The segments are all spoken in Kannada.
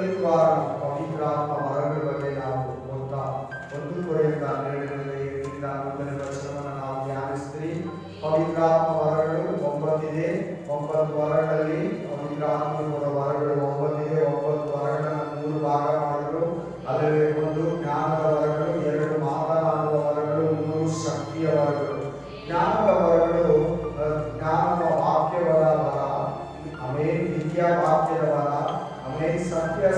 ಕಳೆದ ವಾರ ಪವಿತ್ರಾತ್ಮ ವರಗಳ ಬಗ್ಗೆ ನಾವು ಓದ್ತಾ 1 ಕೊರಿಂಥ 12ರಿಂದ 11ನೇ ವಚನವನ್ನು ನಾವು ಧ್ಯಾನಿಸ್ತೀವಿ. ಪವಿತ್ರಾತ್ಮ ವರಗಳು 9 ಇದೆ. 9 ವರಗಳಲ್ಲಿ ಪವಿತ್ರಾತ್ಮ ವರಗಳು 9 ಇದೆ. 9 ವರಗಳನ್ನು 3 ಭಾಗ ಮಾಡಿದ್ರು. ಅದರಲ್ಲಿ 1 ಜ್ಞಾನದ ವರಗಳು, 2 ಮಾತನಾಡುವ ವರಗಳು, 3 ಶಕ್ತಿಯ ವರಗಳು. ಜ್ಞಾನದ ವರಗಳು ಜ್ಞಾನದ ವಾಕ್ಯವರ ವರ, ಆಮೇಲೆ ವಿದ್ಯಾ ವಾಕ್ಯದ ವರ, ಆಮೇಲೆ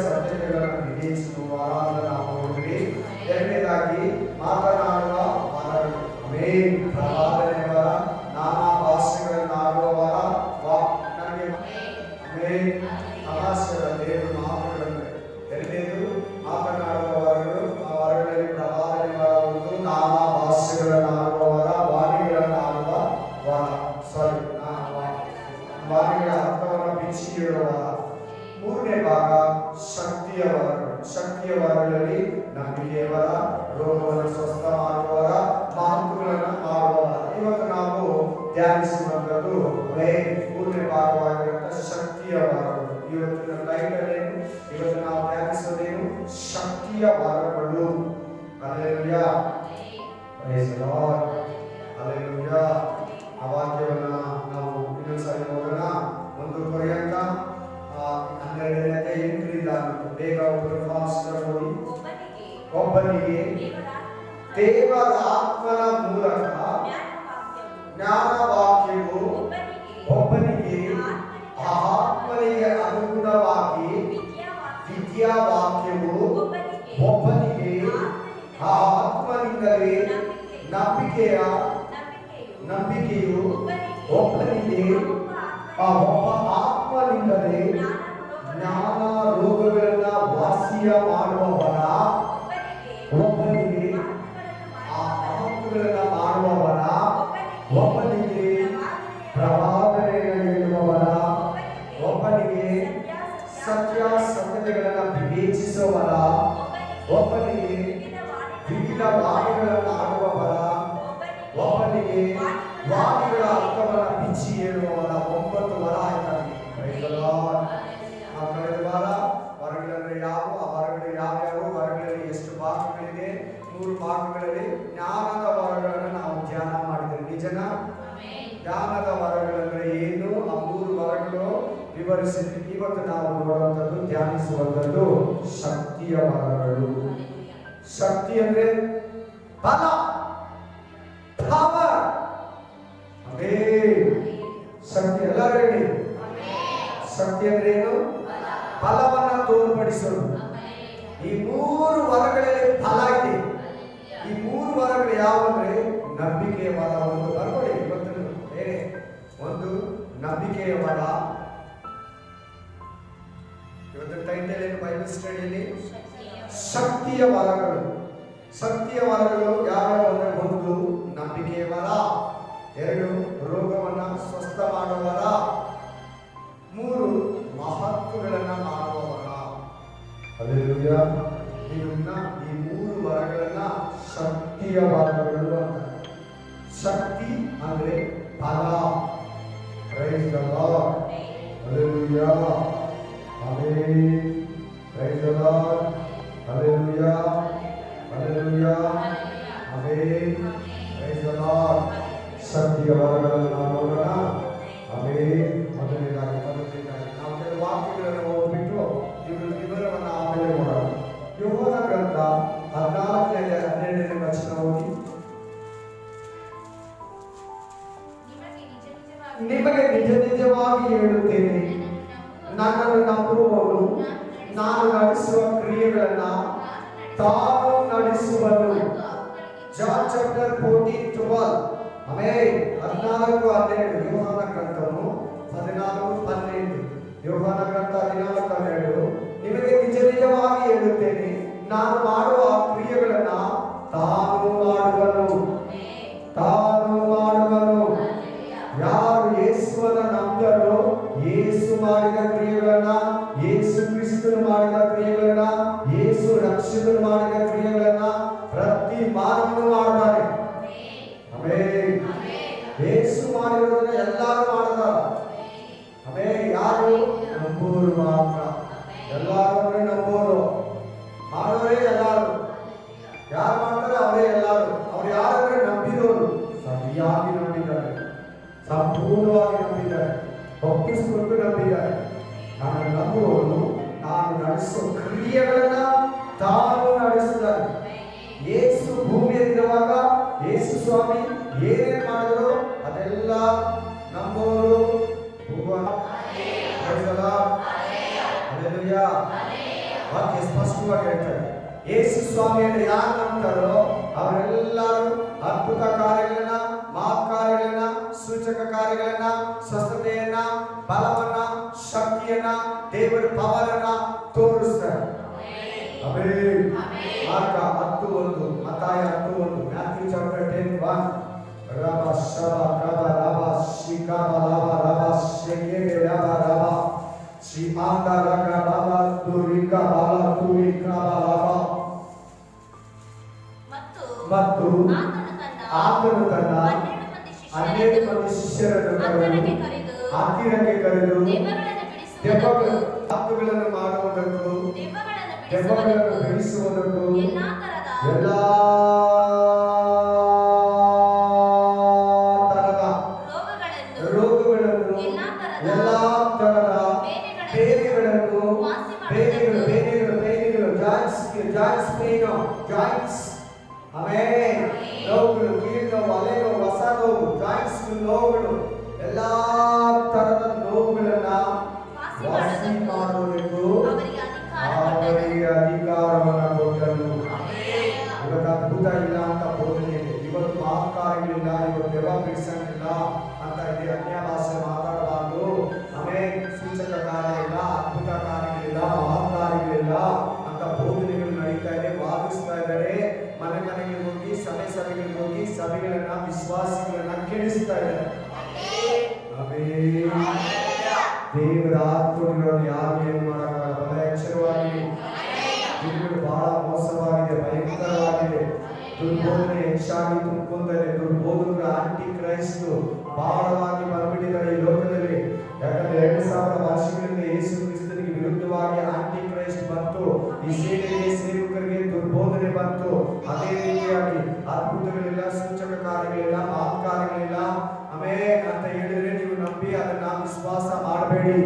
ಸತ್ಯತೆಗಳನ್ನು ವಿವೇಚಿಸುವ ವರ ಅಂತ ನಾವು ನೋಡಿದ್ವಿ. ಎರಡನೇದಾಗಿ ಮಾತನಾಡುವ ವರಗಳು, ಆಮೇಲೆ ಪ್ರವಾದನೆ ವರ, ನಾನಾ ಭಾಷೆಗಳನ್ನು ಆಡುವ ವರ, ನನಗೆ ಆಮೇಲೆ ತಮಾಷೆಗಳ ದೇವರು ಮಾತುಗಳನ್ನು. ಎರಡನೇದು ಮಾತನಾಡುವ ವರಗಳು, ಆ ವರಗಳಲ್ಲಿ ಪ್ರವಾದನೆ ವರ ಒಂದು, ನಾನಾ ಭಾಷೆಗಳನ್ನು ಆಡುವ ವರ, ವಾಣಿಗಳನ್ನು ಆಡುವ ವರ, ವಾಣಿಗಳ ಅರ್ಥವನ್ನು ಬಿಚ್ಚಿ ಹೇಳುವ ವರ. ಮೂರನೇ ಭಾಗ ಶಕ್ತಿಯ ವರಗಳು. ಶಕ್ತಿಯ ವರಗಳಲ್ಲಿ ನಂಬಿಕೆಯ ವರ, ರೋಗವನ್ನು ಸ್ವಸ್ಥ ಮಾಡುವವರ, ಮಾತುಗಳನ್ನು ಮಾಡುವವರ. ಇವತ್ತು ನಾವು ಧ್ಯಾನಿಸುವಂಥದ್ದು ಮೂರನೇ ಭಾಗವಾಗಿರುವಂತಹ ಶಕ್ತಿಯ ವರಗಳು. ಇವತ್ತಿನ ಟೈಟಲ್ ಏನು? ಇವತ್ತು ನಾವು ಧ್ಯಾನಿಸೋದೇನು? ಶಕ್ತಿಯ ವರಗಳು. Hallelujah, praise the Lord, hallelujah. ಆ ವಾಕ್ಯವನ್ನು ನಾವು ಇನ್ನೊಂದ್ಸರಿ ನೋಡೋಣ. 1 ಕೊರಿಂಥ 12:8 ಬೇಗ ಒಬ್ಬರು ಫಾಸ್ಟ್ ನೋಡಿ. ಒಬ್ಬನಿಗೆ ದೇವರ ಆತ್ಮನ ಮೂಲಕ ಜ್ಞಾನ ವಾಕ್ಯವು, ಒಬ್ಬನಿಗೆ ಆ ಆತ್ಮನಿಗೆ ಅನುಗುಣವಾಗಿ ವಿದ್ಯಾ ವಾಕ್ಯವು, ಒಬ್ಬನಿಗೆ ಆ ಆತ್ಮನಿಂದಲೇ ನಂಬಿಕೆಯು, ಒಬ್ಬನಿಗೆ ಆ ಒಬ್ಬ ಆತ್ಮನಿಂದಲೇ ಜ್ಞಾನ ರೋಗಗಳನ್ನ ವಾಸಿಯ ಮಾಡುವವರ, ಒಬ್ಬನಿಗೆ ಆ ಮಾತುಗಳನ್ನ ಮಾಡುವವರ, ಒಬ್ಬನಿಗೆ ಪ್ರವಾದನೆಯನ್ನು ಹೇಳುವವರ, ಒಬ್ಬನಿಗೆ ಸತ್ಯತೆಗಳನ್ನು ವಿವೇಚಿಸುವವರ, ಒಬ್ಬನಿಗೆ ವಿವಿಧ ವಾಣಿಗಳನ್ನು ಆಡುವವರ, ಒಬ್ಬನಿಗೆ ವಾಣಿಗಳ ಅರ್ಥವನ್ನು ಬಿಚ್ಚಿ ಹೇಳುವವರ. 9 ವರ ಆಯ್ತಾಗಿ. ಕಳೆದ ವಾರ ವರಗಳಂದ್ರೆ ಯಾವ, ಆ ವರಗಳು ಯಾವ್ಯಾವ, ವರಗಳಲ್ಲಿ ಎಷ್ಟು ಭಾಗಗಳಿದೆ? 3 ಭಾಗಗಳಲ್ಲಿ ಜ್ಞಾನದ ವರಗಳನ್ನು ನಾವು ಧ್ಯಾನ ಮಾಡಿದ್ದೇವೆ. ನಿಜನ ಜ್ಞಾನದ ವರಗಳಂದ್ರೆ ಏನು, ಆ 3 ವರಗಳು ವಿವರಿಸಿದ್ವಿ. ಇವತ್ತು ನಾವು ನೋಡುವಂಥದ್ದು, ಧ್ಯಾನಿಸುವಂಥದ್ದು ಶಕ್ತಿಯ ವರಗಳು. ಶಕ್ತಿ ಅಂದ್ರೆ ಬಲ, ಪವರ್. ಅದೇ ಶಕ್ತಿ. ಎಲ್ಲರೂ ಹೇಳಿ, ಶಕ್ತಿ ಅಂದ್ರೆ ಏನು? ಫಲವನ್ನ ತೋರ್ಪಡಿಸೋದು. ಈ 3 ವರಗಳಲ್ಲಿ ಫಲ ಇದೆ. ಈ 3 ವರಗಳು ಯಾವಂದ್ರೆ ನಂಬಿಕೆಯ ವರ ಒಂದು. ಬರ್ಕೊಳ್ಳಿ, ಇವತ್ತು ಬೇರೆ ಒಂದು ನಂಬಿಕೆಯ ವರ. ಇವತ್ತು ಟೈಟಲ್ ಏನು ಬೈಬಲ್ ಸ್ಟಡಿಯಲ್ಲಿ? ಶಕ್ತಿಯ ವರಗಳು. ಶಕ್ತಿಯ ವರಗಳು ಯಾವ್ಯಾವ ಅಂದ್ರೆ 1 ನಂಬಿಕೆಯ ವರ, 2 ರೋಗವನ್ನ ಸ್ವಸ್ಥ ಮಾಡುವವರ, 3 ಮಹತ್ವಗಳನ್ನ ಮಾಡುವವರ. ಹಲ್ಲೆಲೂಯಾ. ಈ 3 ವರಗಳನ್ನ ಶಕ್ತಿಯ ವರಗಳು ಅಂತಾರೆ. ಶಕ್ತಿ ಅಂದ್ರೆ ಫಲ. Praise the Lord, hallelujah, amen. Praise the Lord, hallelujah, hallelujah, amen. Praise the Lord. ಶಕ್ತಿಯ ವರಗಳನ್ನು ನಾವು ನೋಡೋಣ. ಆಮೆನ್. ಮೊದಲನೇದಾಗಿ ನಾವು ಕೆಲವು ವಾಕ್ಯಗಳನ್ನು ಓದ್ಬಿಟ್ಟು ವಿವರವನ್ನು ಆಮೇಲೆ ನೋಡೋಣ. ಯೋಹಾನ ಗ್ರಂಥ 14:12 ವಚನ ಓದಿ. ನಿಮಗೆ ನಿಜ ನಿಜವಾಗಿ ಹೇಳುತ್ತೇನೆ, ನನ್ನನ್ನು ನಂಬುವವನು ನಾನು ನಡೆಸುವ ಕ್ರಿಯೆಗಳನ್ನು ತಾನು ನಡೆಸುವನು. John chapter 14:12. ಆಮೆನ್. 14:12. ಯೋಹಾನ ಗ್ರಂಥವು 14:12. ಯೋಹಾನ ಗ್ರಂಥ 14:12. ನಿಮಗೆ ನಿಜ ನಿಜವಾಗಿ ಹೇಳುತ್ತೇನೆ, ನಾನು ಮಾಡುವ ಕ್ರಿಯೆಗಳನ್ನ ತಾನು ಮಾಡುವನು. ಯಾರು ಯೇಸುವನ್ನ ನಂಬುತ್ತಾರೋ, ಯೇಸು ಮಾಡಿದ ಕ್ರಿಯೆಗಳನ್ನ, ಯೇಸು ಕ್ರಿಸ್ತನು ಮಾಡಿದ ಕ್ರಿಯೆಗಳನ್ನ, ಯೇಸು ರಕ್ಷಕನು ಮಾಡಿದ ಕ್ರಿಯೆಗಳನ್ನ ಪ್ರತಿ ಮಾನವನು ಮಾಡ್ತಾನೆ. ಆಮೆನ್. ಯೇಸು ಮಾಡಿರೋದನ್ನ ಎಲ್ಲರೂ ಮಾಡ್ತಾರೆ. ಆಮೆನ್. ಯಾರು? ನಂಬುವವರು ಮಾತ್ರ. ಎಲ್ಲರೂ ಅವರೇ ನಂಬೋರು, ಮಾಡೋರೇ ಎಲ್ಲರೂ. ಯಾರು ಮಾಡ್ತಾರೆ ಅವರೇ ಎಲ್ಲರೂ. ಅವ್ರು ಯಾರಂದ್ರೆ ನಂಬಿರೋರು, ಸರಿಯಾಗಿ ನಂಬಿದ್ದಾರೆ, ಸಂಪೂರ್ಣವಾಗಿ ನಂಬಿದ್ದಾರೆ, ಒಪ್ಪಿಸಿಕೊಂಡು ನಂಬಿದ್ದಾರೆ. ನಾನು ನಂಬುವವನು ನಾನು ನಡೆಸುವ ಕ್ರಿಯೆಗಳನ್ನ ತಾನು ನಡೆಸಿದ್ದಾನೆ. ಯೇಸು ಭೂಮಿಯಲ್ಲಿರುವಾಗ ಯೇಸು ಸ್ವಾಮಿ ಏನೇನು ಮಾಡಿದ್ರು ಅದೆಲ್ಲ ನಂಬೋರು. ವಾಕ್ಯ ಸ್ಪಷ್ಟವಾಗಿ ಹೇಳ್ತಾರೆ. ಯೇಸು ಸ್ವಾಮಿಯನ್ನು ಯಾರು ನಂಬ್ತಾರೋ ಅವರೆಲ್ಲರೂ ಅದ್ಭುತ ಕಾರ್ಯಗಳನ್ನ, ಮಹತ್ಕಾರ್ಯಗಳನ್ನ, ಸೂಚಕ ಕಾರ್ಯಗಳನ್ನ, ಸ್ವಸ್ಥತೆಯನ್ನ, ಬಲವನ್ನ, ಶಕ್ತಿಯನ್ನ, ದೇವರ ಪವರನ್ನ ತೋರಿಸ್ತಾರೆ. ಆಮೆನ್. ಮಾರ್ಕ 10:1, ಮತ್ತಾಯ 10:1, ಮ್ಯಾಥ್ಯೂ ಚಾಪ್ಟರ್ 10:1. ರಬ ಶಬ ಕಬ ರಬ ಶಿಕಬ ಲಬ ರಬ ಶೆಕೆಬೆ ರಬ ರಬ ಶ್ರೀ ಆಂದ ರಗ ಬಲ ತುರಿಕ ಬಲ ತುರಿಕ ಬಲ. ಮತ್ತು ಆತನು ತನ್ನ 12 ಮಂದಿ ಶಿಷ್ಯರನ್ನು ಹತ್ತಿರಕ್ಕೆ ಕರೆದು ದೆವ್ವಗಳನ್ನು ಮಾಡುವುದಕ್ಕೂ ದೆವ್ವಗಳನ್ನು ಬಿಡಿಸುವುದಕ್ಕೂ ಎಲ್ಲಾ ತರದ ರೋಗಗಳನ್ನು, ಎಲ್ಲಾ ತರದ ಬೇನೆಗಳನ್ನು, ಜಾಯಿಂಟ್ಸ್, ಆಮೇಲೆ ನೋವುಗಳು, ಕೀಲು ನೋವು, ಅಲೆ ನೋವು, ಹೊಸ ನೋವು, ಜಾಯಿಂಟ್ಸ್ ನೋವುಗಳು, ಎಲ್ಲಾ ತರದ ನೋವುಗಳನ್ನ ವಾಸಿ ಮಾಡುವುದಕ್ಕೂ ಅವರಿಗೆ ಅಧಿಕಾರವನ್ನು ಕೊಟ್ಟರು. ಇವತ್ತು ಅದ್ಭುತ ಇಲ್ಲ ಅಂತ ಬೋಧನೆ ಇದೆ, ಇವತ್ತು ಮಹತ್ಕಾರ್ಯಗಳಿಲ್ಲ, ಇವತ್ತು ದೆವ್ವ ಬಿಡಿಸಂಗಿಲ್ಲ ಅಂತ ಇದೆ. ಅನ್ಯ ಭಾಷೆ ಮಾತಾಡಬಾರ್ದು. ಆಮೇಲೆ ಸೂಚಕ ಕಾರ್ಯ ಇಲ್ಲ, ಅದ್ಭುತ ಕಾರ್ಯಗಳಿಲ್ಲ, ಮಹತ್ಕಾರ್ಯಗಳಿಲ್ಲ ಅಂತ ಬೋಧನೆಗಳು ನಡೀತಾ ಇದೆ, ವಾದಿಸ್ತಾ ಇದ್ದಾರೆ. ಮನೆ ಮನೆಗೆ ಹೋಗಿ, ಸಭೆಗಳಿಗೆ ಹೋಗಿ ಸಭೆಗಳನ್ನ, ವಿಶ್ವಾಸಿಗಳನ್ನ ಕೆಡಿಸ್ತಾ ಇದ್ದಾರೆ. ದೇವರ ಆತ್ಮಗಳನ್ನು ಯಾರು ಏನು ಮಾಡಕ್ಕಾಗಲ್ಲ. ಬಹಳ ಎಚ್ಚರವಾಗಿದೆ. ದಿನಗಳು ಬಹಳ ಮೋಸವಾಗಿದೆ, ಭಯಂಕರವಾಗಿದೆ. ದುರ್ಬೋಧನೆ ಹೆಚ್ಚಾಗಿ ತುಂಬಿಕೊಂಡರೆ ದುರ್ಬೋಧಕರ ಆಂಟಿ ಕ್ರೈಸ್ಟ್ ಬಹಳವಾಗಿ ಬಂದ್ಬಿಟ್ಟಿದ್ದಾರೆ ಈ ಲೋಕದಲ್ಲಿ. ಯಾಕಂದ್ರೆ 2000 ವರ್ಷಗಳಿಂದ ಯೇಸು ಕ್ರಿಸ್ತನಿಗೆ ವಿರುದ್ಧವಾಗಿ ಆಂಟಿ ಕ್ರೈಸ್ಟ್ ಬಂತು. ಈ ಸೇವಕರಿಗೆ ದುರ್ಬೋಧನೆ ಬಂತು. ಅದೇ ರೀತಿಯಾಗಿ ಅದ್ಭುತಗಳಿಲ್ಲ, ಸೂಚಕ ಕಾರ್ಯಗಳಿಲ್ಲ, ಮಹತ್ಕಾರ್ಯಗಳಿಲ್ಲ ಆಮೇಲೆ ಅಂತ ಹೇಳಿದ್ರೆ ನೀವು ನಂಬಿ ಅದನ್ನ ವಿಶ್ವಾಸ ಮಾಡಬೇಡಿ.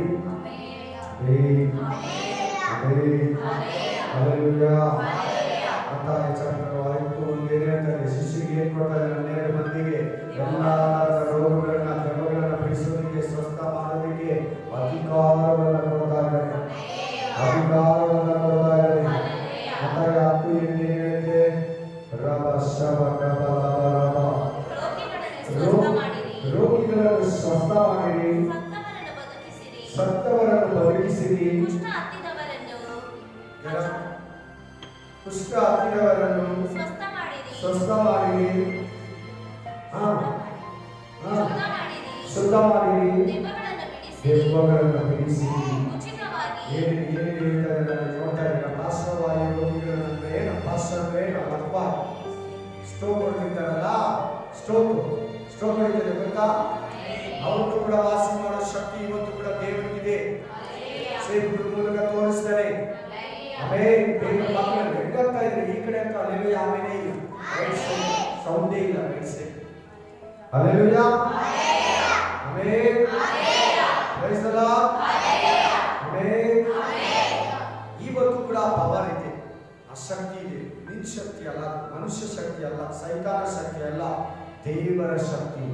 ಶಿಷ್ಯರಿಗೆ ಏನ್ ಕೊಡ್ತಾರೆ? 12 ಮಂದಿಗೆ ಎಲ್ಲಾ ರೋಗಗಳನ್ನ, ದೆವ್ವಗಳನ್ನ ಬಿಡಿಸೋದಕ್ಕೆ, ಸ್ವಸ್ಥ ಮಾಡೋದಕ್ಕೆ ಅಧಿಕಾರವನ್ನ ಕೊಡ್ತಾ ಇದ್ದಾರೆ. ಅಧಿಕಾರವನ್ನ ಕೊಡ್ತಾ ಇದ್ದಾರೆ. ಮತ್ತಾಯ 10:8 ಹೇಳಿದೆ, ರಬ ಶಬ ಕಬ ಲಬ ರಬ ರೋಗಿಗಳನ್ನು ಸ್ವಸ್ಥ ಮಾಡಿರಿ, ಸತ್ತವರನ್ನು ಬದುಕಿಸಿರಿ, ಕುಷ್ಠ ಹತ್ತಿದವರನ್ನು ಸ್ವಸ್ಥ ಮಾಡಿರಿ, ಶುದ್ಧ ಮಾಡಿರಿ, ದೆವ್ವಗಳನ್ನು ಬಿಡಿಸಿರಿ. ಏನೇನು ಹೇಳ್ತಾರೆ ನೋಡ್ತಾ ಇದ್ದೀರಾ? ಪಾರ್ಶ್ವವಾಯು ರೋಗಿಗಳನ್ನ ಏನು ಪಾರ್ಶ್ವ ಏನು ಅಥವಾ ಸ್ಟ್ರೋಕ್ ಹೊಡೆದಿರ್ತಾರಲ್ಲ, ಸ್ಟ್ರೋಕ್ ಹೊಡಿತಾರೆ ಗೊತ್ತಾ? ಅವ್ರನ್ನು ಕೂಡ ವಾಸಿ ಮಾಡೋ ಶಕ್ತಿ ಇವತ್ತು ಕೂಡ ದೇವರಿಗಿದೆ. ಸೇವಕರ ಮೂಲಕ ತೋರಿಸ್ತಾರೆ. ಆಮೇಲೆ ದೇವರ ಮಕ್ಕಳನ್ನು ಹೆಂಗಾಗ್ತಾ ಇದ್ರೆ ಈ ಕಡೆ ಅಂತ ಅಲ್ಲೆಲ್ಲ ಆಮೇಲೆ ಇಲ್ಲ, ಸೌಂಡೇ ಇಲ್ಲ, ಅಲ್ಲೆಲ್ಲ ಆಮೇಲೆ ಇವತ್ತು ಕೂಡ ಪವರ್ ಇದೆ, ಆ ಶಕ್ತಿ ಇದೆ. ನಿನ್ ಶಕ್ತಿ ಅಲ್ಲ, ಮನುಷ್ಯ ಶಕ್ತಿ ಅಲ್ಲ, ಸೈತಾನ ಶಕ್ತಿ ಅಲ್ಲ, ದೇವರ ಶಕ್ತಿ.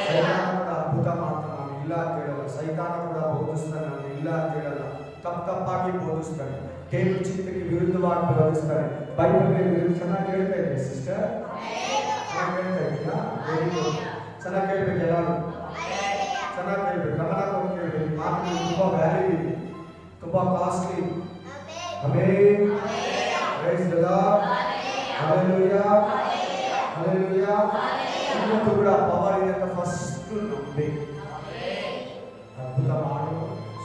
ಸೈತಾನ ಕೂಡ ಅದ್ಭುತ ಮಾಡ್ತಾನೆ, ನಾನು ಇಲ್ಲ ಅಂತ ಹೇಳಲ್ಲ. ಸೈತಾನ ಕೂಡ ಬೋಧಿಸ್ತಾನೆ, ನಾನು ಇಲ್ಲ ಅಂತ ಹೇಳಲ್ಲ. ತಪ್ಪಾಗಿ ಬೋಧಿಸ್ತಾನೆ, ದೇವರ ಚಿತ್ತಕ್ಕೆ ವಿರುದ್ಧವಾಗಿ ಬೋಧಿಸ್ತಾನೆ. ಬೈಬಲ್ ಚೆನ್ನಾಗಿ ಹೇಳ್ತಾ ಇದ್ದೆ ಸಿಸ್ಟರ್, ಚೆನ್ನಾಗಿ ಹೇಳ್ತಾ ಇದ್ದೀರಾ? ಚೆನ್ನಾಗಿ ಕೇಳ್ಬೇಕು, ಎಲ್ಲರೂ ಚೆನ್ನಾಗಿ ಕೇಳ್ಬೇಕು, ಗಮನ ಕೊಟ್ಟು ಕೇಳ್ಬೇಕು. ಮಾತು ತುಂಬಾ ವ್ಯಾಲ್ಯೂ ಇದೆ, ತುಂಬಾ costly. Amen. Praise the Lord. Hallelujah, hallelujah. ಇವತ್ತು ಕೂಡ ಪವರ್ ಇದೆ ಅಂತ ಫಸ್ಟ್ ನಂಬಬೇಕು. ಅದ್ಭುತ ಮಾಡು,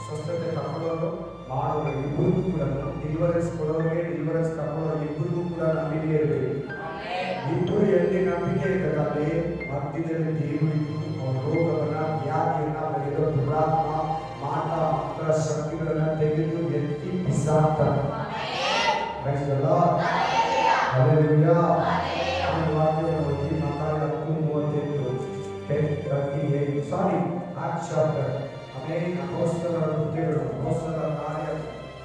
ಸ್ವಸ್ಥತೆ ತಗೊಳ್ಳೋದು ಮಾಡೋರು ಇಬ್ಬರಿಗೂ ಕೂಡ, ಡಿಲಿವರೆನ್ಸ್ ಕೊಡೋರಿಗೆ, ಡಿಲಿವರೆನ್ಸ್ ತಗೊಳ್ಳೋರು ಇಬ್ಬರಿಗೂ ಕೂಡ ನಂಬಿಕೆ ಇರಬೇಕು. ಇಬ್ಬರು ಎಲ್ಲಿ ನಂಬಿಕೆ ಇರ್ತದೆ, ಮಧ್ಯದಲ್ಲಿ ದೇವರು ಇದ್ದು ರೋಗವನ್ನ, ವ್ಯಾಧಿಯನ್ನ, ದುರಾತ್ಮ, ಮಾಟ, ಮಂತ್ರ ಶಕ್ತಿಗಳನ್ನು ಸಾಕ್ತಾನೆ. Praise the Lord. Hallelujah. ಈ ವಾಕ್ಯವನ್ನು ಓದಿ ಮತ್ತಾಯ 10:38 ಸಾರಿ ಆಕ್ಟ್ ಚಾಪ್ಟರ್ ಅಪೊಸ್ತಲರ ಕೃತ್ಯಗಳು ಅಪೊಸ್ತಲರ ಕಾರ್ಯ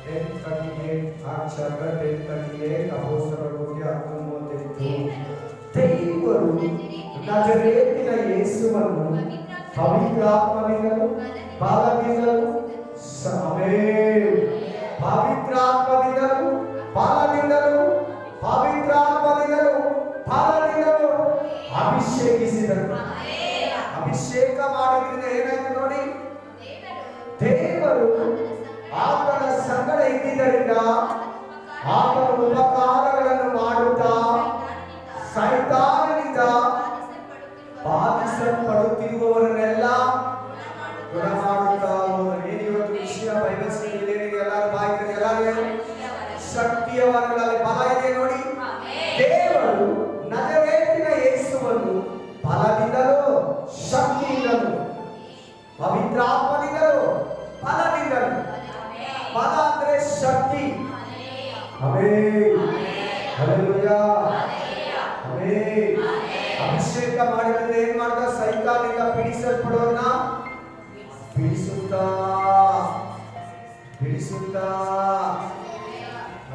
10:38 ಆಕ್ಟ್ ಚಾಪ್ಟರ್ 10:38 ಅಪೊಸ್ತಲರ ಕೃತ್ಯ 10:38 ದೇವರು ನಜರೇತಿನ ಯೇಸುವನ್ನು ಪವಿತ್ರಾತ್ಮದಿಂದಲೂ ಬಲದಿಂದಲೂ ಪವಿತ್ರಾತ್ಮದಿಂದಲೂ ಬಲದಿಂದಲೂ ಅಭಿಷೇಕಿಸಿದರು. ಅಭಿಷೇಕ ಮಾಡಿದ್ರಿಂದ ಏನಾಯ್ತು ನೋಡಿ, ದೇವರು ಆತನ ಸಂಗಡ ಇದ್ದಿದ್ದರಿಂದ ಆತನ ಉಪಕಾರಗಳನ್ನು ಮಾಡುತ್ತಾ ಸೈತಾನನಿಂದ ಬಾಧಿಸಲ್ಪಡುತ್ತಿರುವವರನ್ನೆಲ್ಲ ಗುಣ ಮಾಡುತ್ತಾ ಹೋದರು. ಏನು ಇವತ್ತು ವಿಷಯ ಬೈಬಲ್ ಸ್ಟಡಿಯಲ್ಲಿ ಏನಿದೆ? ಎಲ್ಲರೂ ಬಾಯ್ತಾರೆ, ಎಲ್ಲರೂ ಶಕ್ತಿಯ ವರಗಳಲ್ಲಿ ಬಲ ಇದೆ ನೋಡಿ. ದೇವರು ನಜರೇತಿನ ಯೇಸುವನ್ನು ಬಲದಿಂದಲೂ ಶಕ್ತಿಯಿಂದಲೂ ಪವಿತ್ರಾತ್ಮದಿಂದಲೂ ಬಲದಿಂದಲೂ, ಬಲ ಅಂದ್ರೆ ಶಕ್ತಿ. Amen, hallelujah, amen. ಅಭಿಷೇಕ ಮಾಡಿದ್ರೆ ಏನ್ ಮಾಡ್ದ? ಸೈತಾನನಿಂದ ಬಿಡಿಸಲ್ಪಡೋರ್ನ ಬಿಡಿಸುತ್ತಾ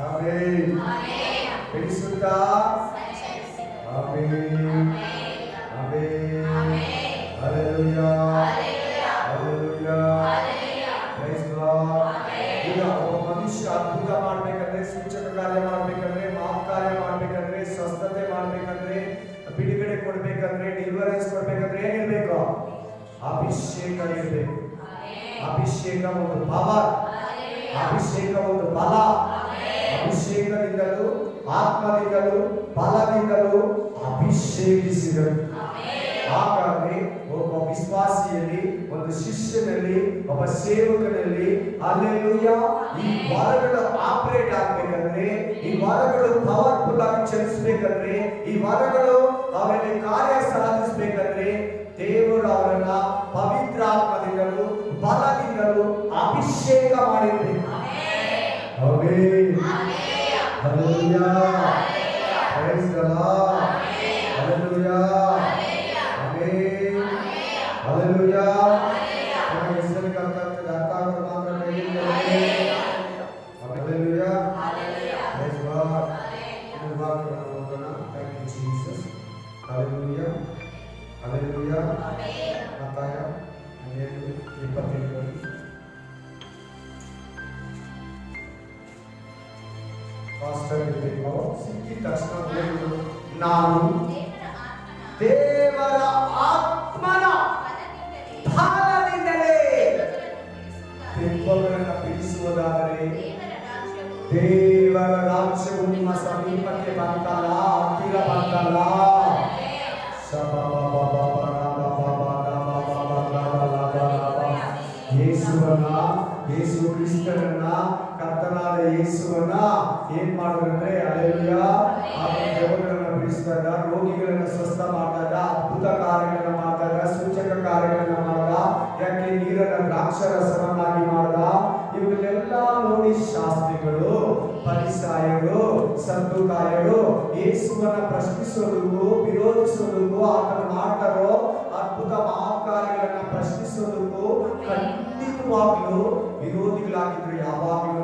ಆಮೆನ್, ಬಿಡಿಸುತ್ತಾ amen, amen, hallelujah, hallelujah, praise God. ಈಗ ಒಬ್ಬ ಮನುಷ್ಯ ಅದ್ಭುತ ಮಾಡ್ಬೇಕಂದ್ರೆ, ಸೂಚಕ ಕಾರ್ಯ ಮಾಡ್ಬೇಕಂದ್ರೆ, ಮಾಪ್ ಕಾರ್ಯ ಮಾಡ್ಬೇಕಂದ್ರೆ, ಸ್ವಸ್ಥತೆ ಮಾಡ್ಬೇಕಂದ್ರೆ, ಬಿಡುಗಡೆ ಕೊಡ್ಬೇಕಂದ್ರೆ, ಡೆಲಿವರೆನ್ಸ್ ಕೊಡ್ಬೇಕಂದ್ರೆ ಏನಿರ್ಬೇಕು? ಅಭಿಷೇಕ ಇರಬೇಕು. ಅಭಿಷೇಕ ಒಂದು ಪವರ್, ಅಭಿಷೇಕ ಒಂದು ಬಲ. ಅಭಿಷೇಕದಿಂದಲೂ ಆತ್ಮದಿಂದಲೂ ಬಲದಿಂದಲೂ ಅಭಿಷೇಕಿಸಿದರು. ಹಾಗಾಗಿ ಒಬ್ಬ ವಿಶ್ವಾಸಿಯಲ್ಲಿ, ಒಂದು ಶಿಷ್ಯನಲ್ಲಿ, ಒಬ್ಬ ಸೇವಕನಲ್ಲಿ ಹಲ್ಲೆಲೂಯಾ ಈ ವರಗಳು ಆಪರೇಟ್ ಆಗಬೇಕಂದ್ರೆ, ಈ ವರಗಳು ಪವರ್ಫುಲ್ ಆಗಿ ಚಲಿಸಬೇಕಂದ್ರೆ, ಈ ವರಗಳು ಅವರಲ್ಲಿ ಕಾರ್ಯ ಸಾಧಿಸಬೇಕಂದ್ರೆ ದೇವರು ಅವರನ್ನ ಪವಿತ್ರಾತ್ಮದಿಂದಲೂ ಬಲದಿಂದಲೂ ಅಭಿಷೇಕ ಮಾಡಿರಬೇಕು. Amen, hallelujah, praise the Lord, hallelujah, amen, hallelujah. ನಮ್ಮ ಹೆಸರಿಗೆ ಅರ್ಥ ಆಗೋ ಮಾತ್ರ ಹಲ್ಲೆಲೂಯಾ, ಪ್ರೈಸ್ ದಿ ಲಾರ್ಡ್. ಈ ವಾಕ್ಯವನ್ನು ಓದೋಣ. Thank you Jesus. Hallelujah, hallelujah. ಮತ್ತಾಯ 7:28 ಸಿಕ್ಕಿದ ತಕ್ಷಣ ನಾನು ದೇವರ ಆತ್ಮನ ಫಲದಿಂದಲೇ ದೆವ್ವಗಳನ್ನು ಬಿಡಿಸುವುದಾದರೆ ದೇವರ ರಾಜ್ಯವು ನಿಮ್ಮ ಸಮೀಪಕ್ಕೆ ಬಂತಲ್ಲ, ಹತ್ತಿರ ಬಂತಲ್ಲ. ಯೇಸು ಕ್ರಿಸ್ತನನ್ನ, ಕರ್ತನಾದ ಯೇಸುವನ್ನ ಏನ್ ಮಾಡಿದ್ರೆ ಹಲ್ಲೆಲೂಯಾ, ದೆವ್ವಗಳನ್ನ ಬಿಡಿಸಿದಾಗ, ರೋಗಿಗಳನ್ನ ಸ್ವಸ್ಥ ಮಾಡಿದಾಗ, ಅದ್ಭುತ ಕಾರ್ಯಗಳನ್ನ ಮಾಡಿದಾಗ, ಸೂಚಕ ಕಾರ್ಯಗಳನ್ನ ಮಾಡಿದ, ಯಾಕೆ ನೀರನ್ನ ದ್ರಾಕ್ಷಾರಸವನ್ನಾಗಿ ಮಾಡಿದ. ಇವುಗಳೆಲ್ಲ ನೋಡಿ ಶಾಸ್ತ್ರಿಗಳು, ಫರಿಸಾಯರು, ಸದ್ದುಕಾಯರು ಯೇಸುವನ್ನ ಪ್ರಶ್ನಿಸೋದಕ್ಕೂ ವಿರೋಧಿಸೋದಕ್ಕೂ, ಆತನ ಮಾಡ್ತಾರೋ ಅದ್ಭುತ ಮಹಾಕಾರ್ಯಗಳನ್ನ ಪ್ರಶ್ನಿಸೋದಕ್ಕೂ ಖಂಡಿತವಾಗ್ಲೂ ವಿರೋಧಿಗಳಾಗಿದ್ರು ಯಾವಾಗಲೂ.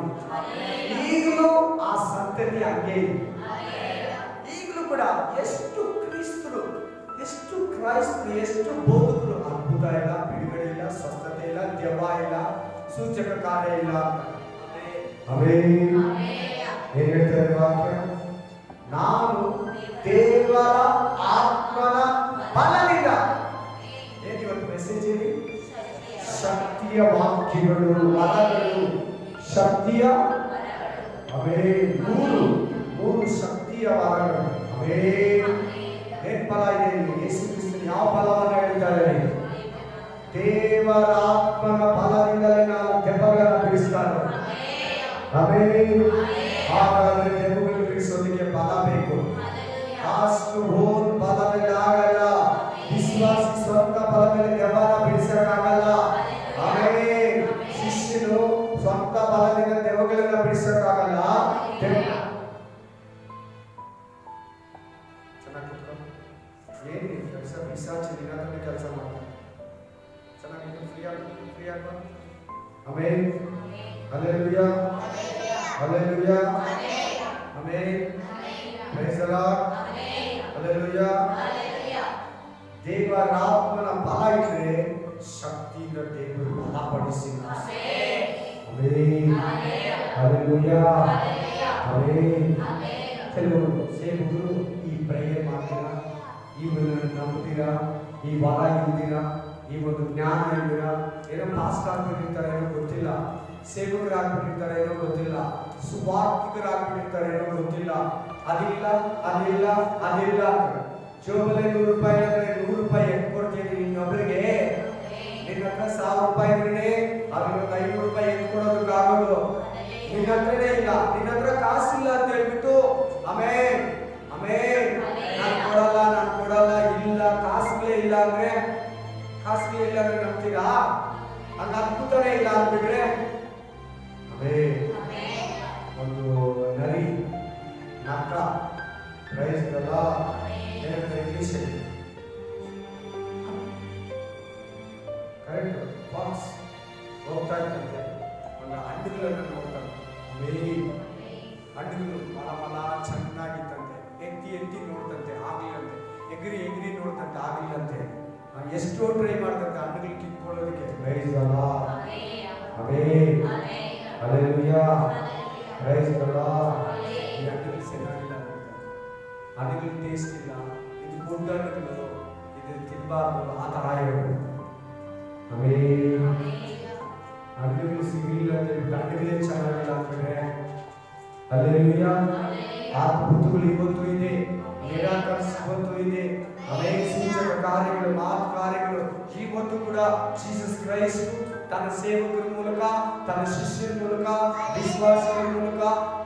ಈಗಲೂ ಆ ಸಂತತಿ ಹಂಗೆ ಇದೆ. ಈಗಲೂ ಕೂಡ ಎಷ್ಟು ಕ್ರಿಸ್ತರು, ಎಷ್ಟು ಕ್ರೈಸ್ತರು, ಎಷ್ಟು ಬೋಧಕರು ಅದ್ಭುತ ಇಲ್ಲ, ಬಿಡುಗಡೆ ಇಲ್ಲ, ಸ್ವಸ್ಥತೆ ಇಲ್ಲ, ದೆವ್ವ ಇಲ್ಲ, ಸೂಚಕ ಕಾರ್ಯ ಇಲ್ಲ. ಆಮೆನ್. ಏನ್ ಹೇಳ್ತಾರೆ ವಾಕ್ಯ? ನಾನು ದೇವರ ಆತ್ಮನ ಬಲದಿಂದ. ಏನ್ ಇವತ್ತು ಮೆಸೇಜ್ ಹೇಳಿ? ಶಕ್ತಿಯ ವಾಕ್ಯಗಳು, ವರಗಳು, ಶಕ್ತಿಯ ಆಮೆನ್. ಮೂರು ಶಕ್ತಿಯ ವರಗಳು. ಆಮೆನ್. ಏನ್ ಫಲ ಇದೆ? ಯೇಸು ಕ್ರಿಸ್ತನು ಯಾವ ಫಲವನ್ನು ಹೇಳ್ತಾರೆ? ದೇವರ ಆತ್ಮನ ಫಲದಿಂದಲೇ ನಾವು ದೆವ್ವಗಳನ್ನು ಬಿಡಿಸ್ತಾರೆ. ಆಮೆನ್. ಹಾಗಾದ್ರೆ ದೆವ್ವಗಳನ್ನು ಬಿಡಿಸೋದಕ್ಕೆ ಫಲ ಬೇಕು. ಅಷ್ಟು ಓನ್ ಫಲದಲ್ಲಿ ಆಗಲ್ಲ. ವಿಶ್ವಾಸಿ ಸ್ವಂತ ಫಲದಲ್ಲಿ ದೆವ್ವನ ಬಿಡಿಸಕ್ಕಾಗಲ್ಲ. ಆಮೆನ್. ಶಿಷ್ಯನು ಸ್ವಂತ ಫಲದಿಂದ ದೆವ್ವಗಳನ್ನು ಬಿಡಿಸ ನಡೆಸಕ್ಕಾಗಲ್ಲ. ಚೆನ್ನಾಗಿ ಏನು ಕೆಲಸ ಪಿಶಾಚಿ ದಿನದಲ್ಲಿ ಕೆಲಸ ಮಾಡ್ತಾರೆ. ಚೆನ್ನಾಗಿ ಫ್ರೀ ಆಗ amen. Hallelujah hallelujah amen. Praise the Lord. Hallelujah. ದೇವರ ಆತ್ಮನ ಬಲ ಇದ್ರೆ ಶಕ್ತಿಯಿಂದ ದೇವರು ಬಲಪಡಿಸಿ. ಆಮೆನ್. Hallelujah amen. ಕೆಲವರು ಸೇವಕರು ಈ ಪ್ರೇಯರ್ ಮಾಡ್ತೀರಾ, ಇವನನ್ನು ನಂಬ್ತೀರಾ, ಈ ಬಲ ಇಲ್ದಿರಾ, ಈ ಒಂದು ಜ್ಞಾನ ಇಲ್ದಿರಾ, ಏನೋ ಪಾಸ್ಟ್ ಆಗ್ಬಿಟ್ಟಿರ್ತಾರೆ ಏನೋ ಗೊತ್ತಿಲ್ಲ, ಸೇವಕರಾಗ್ಬಿಟ್ಟಿರ್ತಾರೆ ಏನೋ ಗೊತ್ತಿಲ್ಲ, ಸುವಾರ್ತಿಕರಾಗ್ಬಿಟ್ಟಿರ್ತಾರೆ ಏನೋ ಗೊತ್ತಿಲ್ಲ, ಅದಿಲ್ಲ ಅದಿಲ್ಲ ಅದಿಲ್ಲ ಅಂತಾರೆ. ಜೋಬಲ್ಲಿ 100 ರೂಪಾಯಿ ಅಂದ್ರೆ 100 ರೂಪಾಯಿ ಎಷ್ಟು ಕೊಡ್ತೀನಿ ಇನ್ನೊಬ್ಬರಿಗೆ? ನಿನ್ನ ಹತ್ರ 1000 ರೂಪಾಯಿ ಇದ್ರೆ ಅದ್ರಲ್ಲಿ 500 ರೂಪಾಯಿ ಎಷ್ಟು ಕೊಡೋದಕ್ಕಾಗೋದು? ನಿನ್ನ ಹತ್ರನೇ ಇಲ್ಲ, ನಿನ್ನ ಹತ್ರ ಕಾಸಿಲ್ಲ ಅಂತ ಹೇಳ್ಬಿಟ್ಟು ಆಮೇನ್ ಆಮೇನ್ ನಾನು ಕೊಡಲ್ಲ ಇಲ್ಲ, ಕಾಸುಗಳೇ ಇಲ್ಲ ಅಂದ್ರೆ ನಂಬ್ತೀರಾ? ಹಂಗ ಅದ್ಭುತನೇ ಇಲ್ಲ ಅಂದ್ಬಿಟ್ರೆ ಒಂದು ನರಿ ನಕ್ಕ praise the Lord English correct fox ಹೋಗ್ತಾ ಇರ್ತಂತೆ. ಒಂದು ಹಣ್ಣುಗಳನ್ನು ನೋಡ್ತಾರೆ, ಹಣ್ಣುಗಳು ಮಲ ಚೆನ್ನಾಗಿತ್ತಂತೆ. ಎತ್ತಿ ನೋಡ್ತಂತೆ, ಆಗ್ಲಿಲ್ಲಂತೆ. ಎಗ್ರಿ ನೋಡ್ತಂತೆ, ಆಗ್ಲಿಲ್ಲಂತೆ. ಎಷ್ಟೋ ಟ್ರೈ ಮಾಡ್ತಂತೆ ಹಣ್ಣುಗಳು ಕಿತ್ಕೊಳ್ಳೋದಕ್ಕೆ. Praise the Lord amen. Hallelujah praise the Lord. ಈ ಹಣ್ಣುಗಳು ಚೆನ್ನಾಗಿಲ್ಲ, ಹಣ್ಣುಗಳು ಟೇಸ್ಟ್ ಇಲ್ಲ, ಇದು ಗುಡ್ ಹಣ್ಣುಗಳು, ಇದು ತಿನ್ನಬಾರ್ದು, ಆ ಥರ ಹೇಳೋದು. ಆಮೆನ್. ಹಣ್ಣುಗಳು ಸಿಗಲಿಲ್ಲ ಅಂತ ಹೇಳ್ಬಿಟ್ಟು ಹಣ್ಣುಗಳೇ ಚೆನ್ನಾಗಿಲ್ಲ ಅಂತಂದ್ರೆ ಹಲ್ಲೆಲೂಯಾ. ಅದ್ಭುತಗಳು ಇವತ್ತು ಇದೆ, ಮಿರಾಕಲ್ಸ್ ಇವತ್ತು ಇದೆ, ಅನೇಕ ಸೂಚಕ ಕಾರ್ಯಗಳು, ಮಾತು ಕಾರ್ಯಗಳು ಇವತ್ತು ಕೂಡ ಜೀಸಸ್ ಕ್ರೈಸ್ಟ್ ತನ್ನ ಸೇವಕರ ಮೂಲಕ, ತನ್ನ ಶಿಷ್ಯರ ಮೂಲಕ, ವಿಶ್ವಾಸಿಗಳ ಮೂಲಕ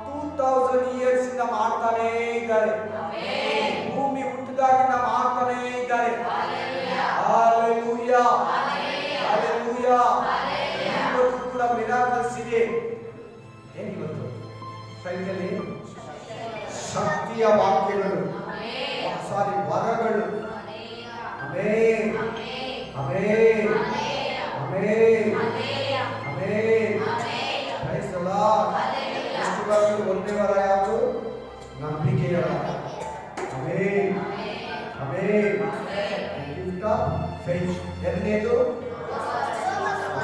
2000 ಇಯರ್ಸ್ ಇಂದ ಮಾಡ್ತಾನೇ ಇದ್ದಾರೆ. ಭೂಮಿ ಹುಟ್ಟಿದಾಗಿಂದ ಮಾಡ್ತಾನೇ ಇದ್ದಾರೆ. Hallelujah hallelujah. ಇವತ್ತು ಕೂಡ ಮಿರಾಕಲ್ಸ್ ಇದೆ. ಏನಿವತ್ತು ಸೈನ್ಯದಲ್ಲಿ ಶಕ್ತಿಯ ವಾಕ್ಯಗಳು, ವರಗಳು. Amen amen amen amen. Praise the Lord. ಎಷ್ಟು ವರಗಳು? ಒಂದೇ ವರ ಯಾವುದು? ನಂಬಿಕೆಯ ವರ. Amen amen. Gift of faith. ಎರಡನೇದು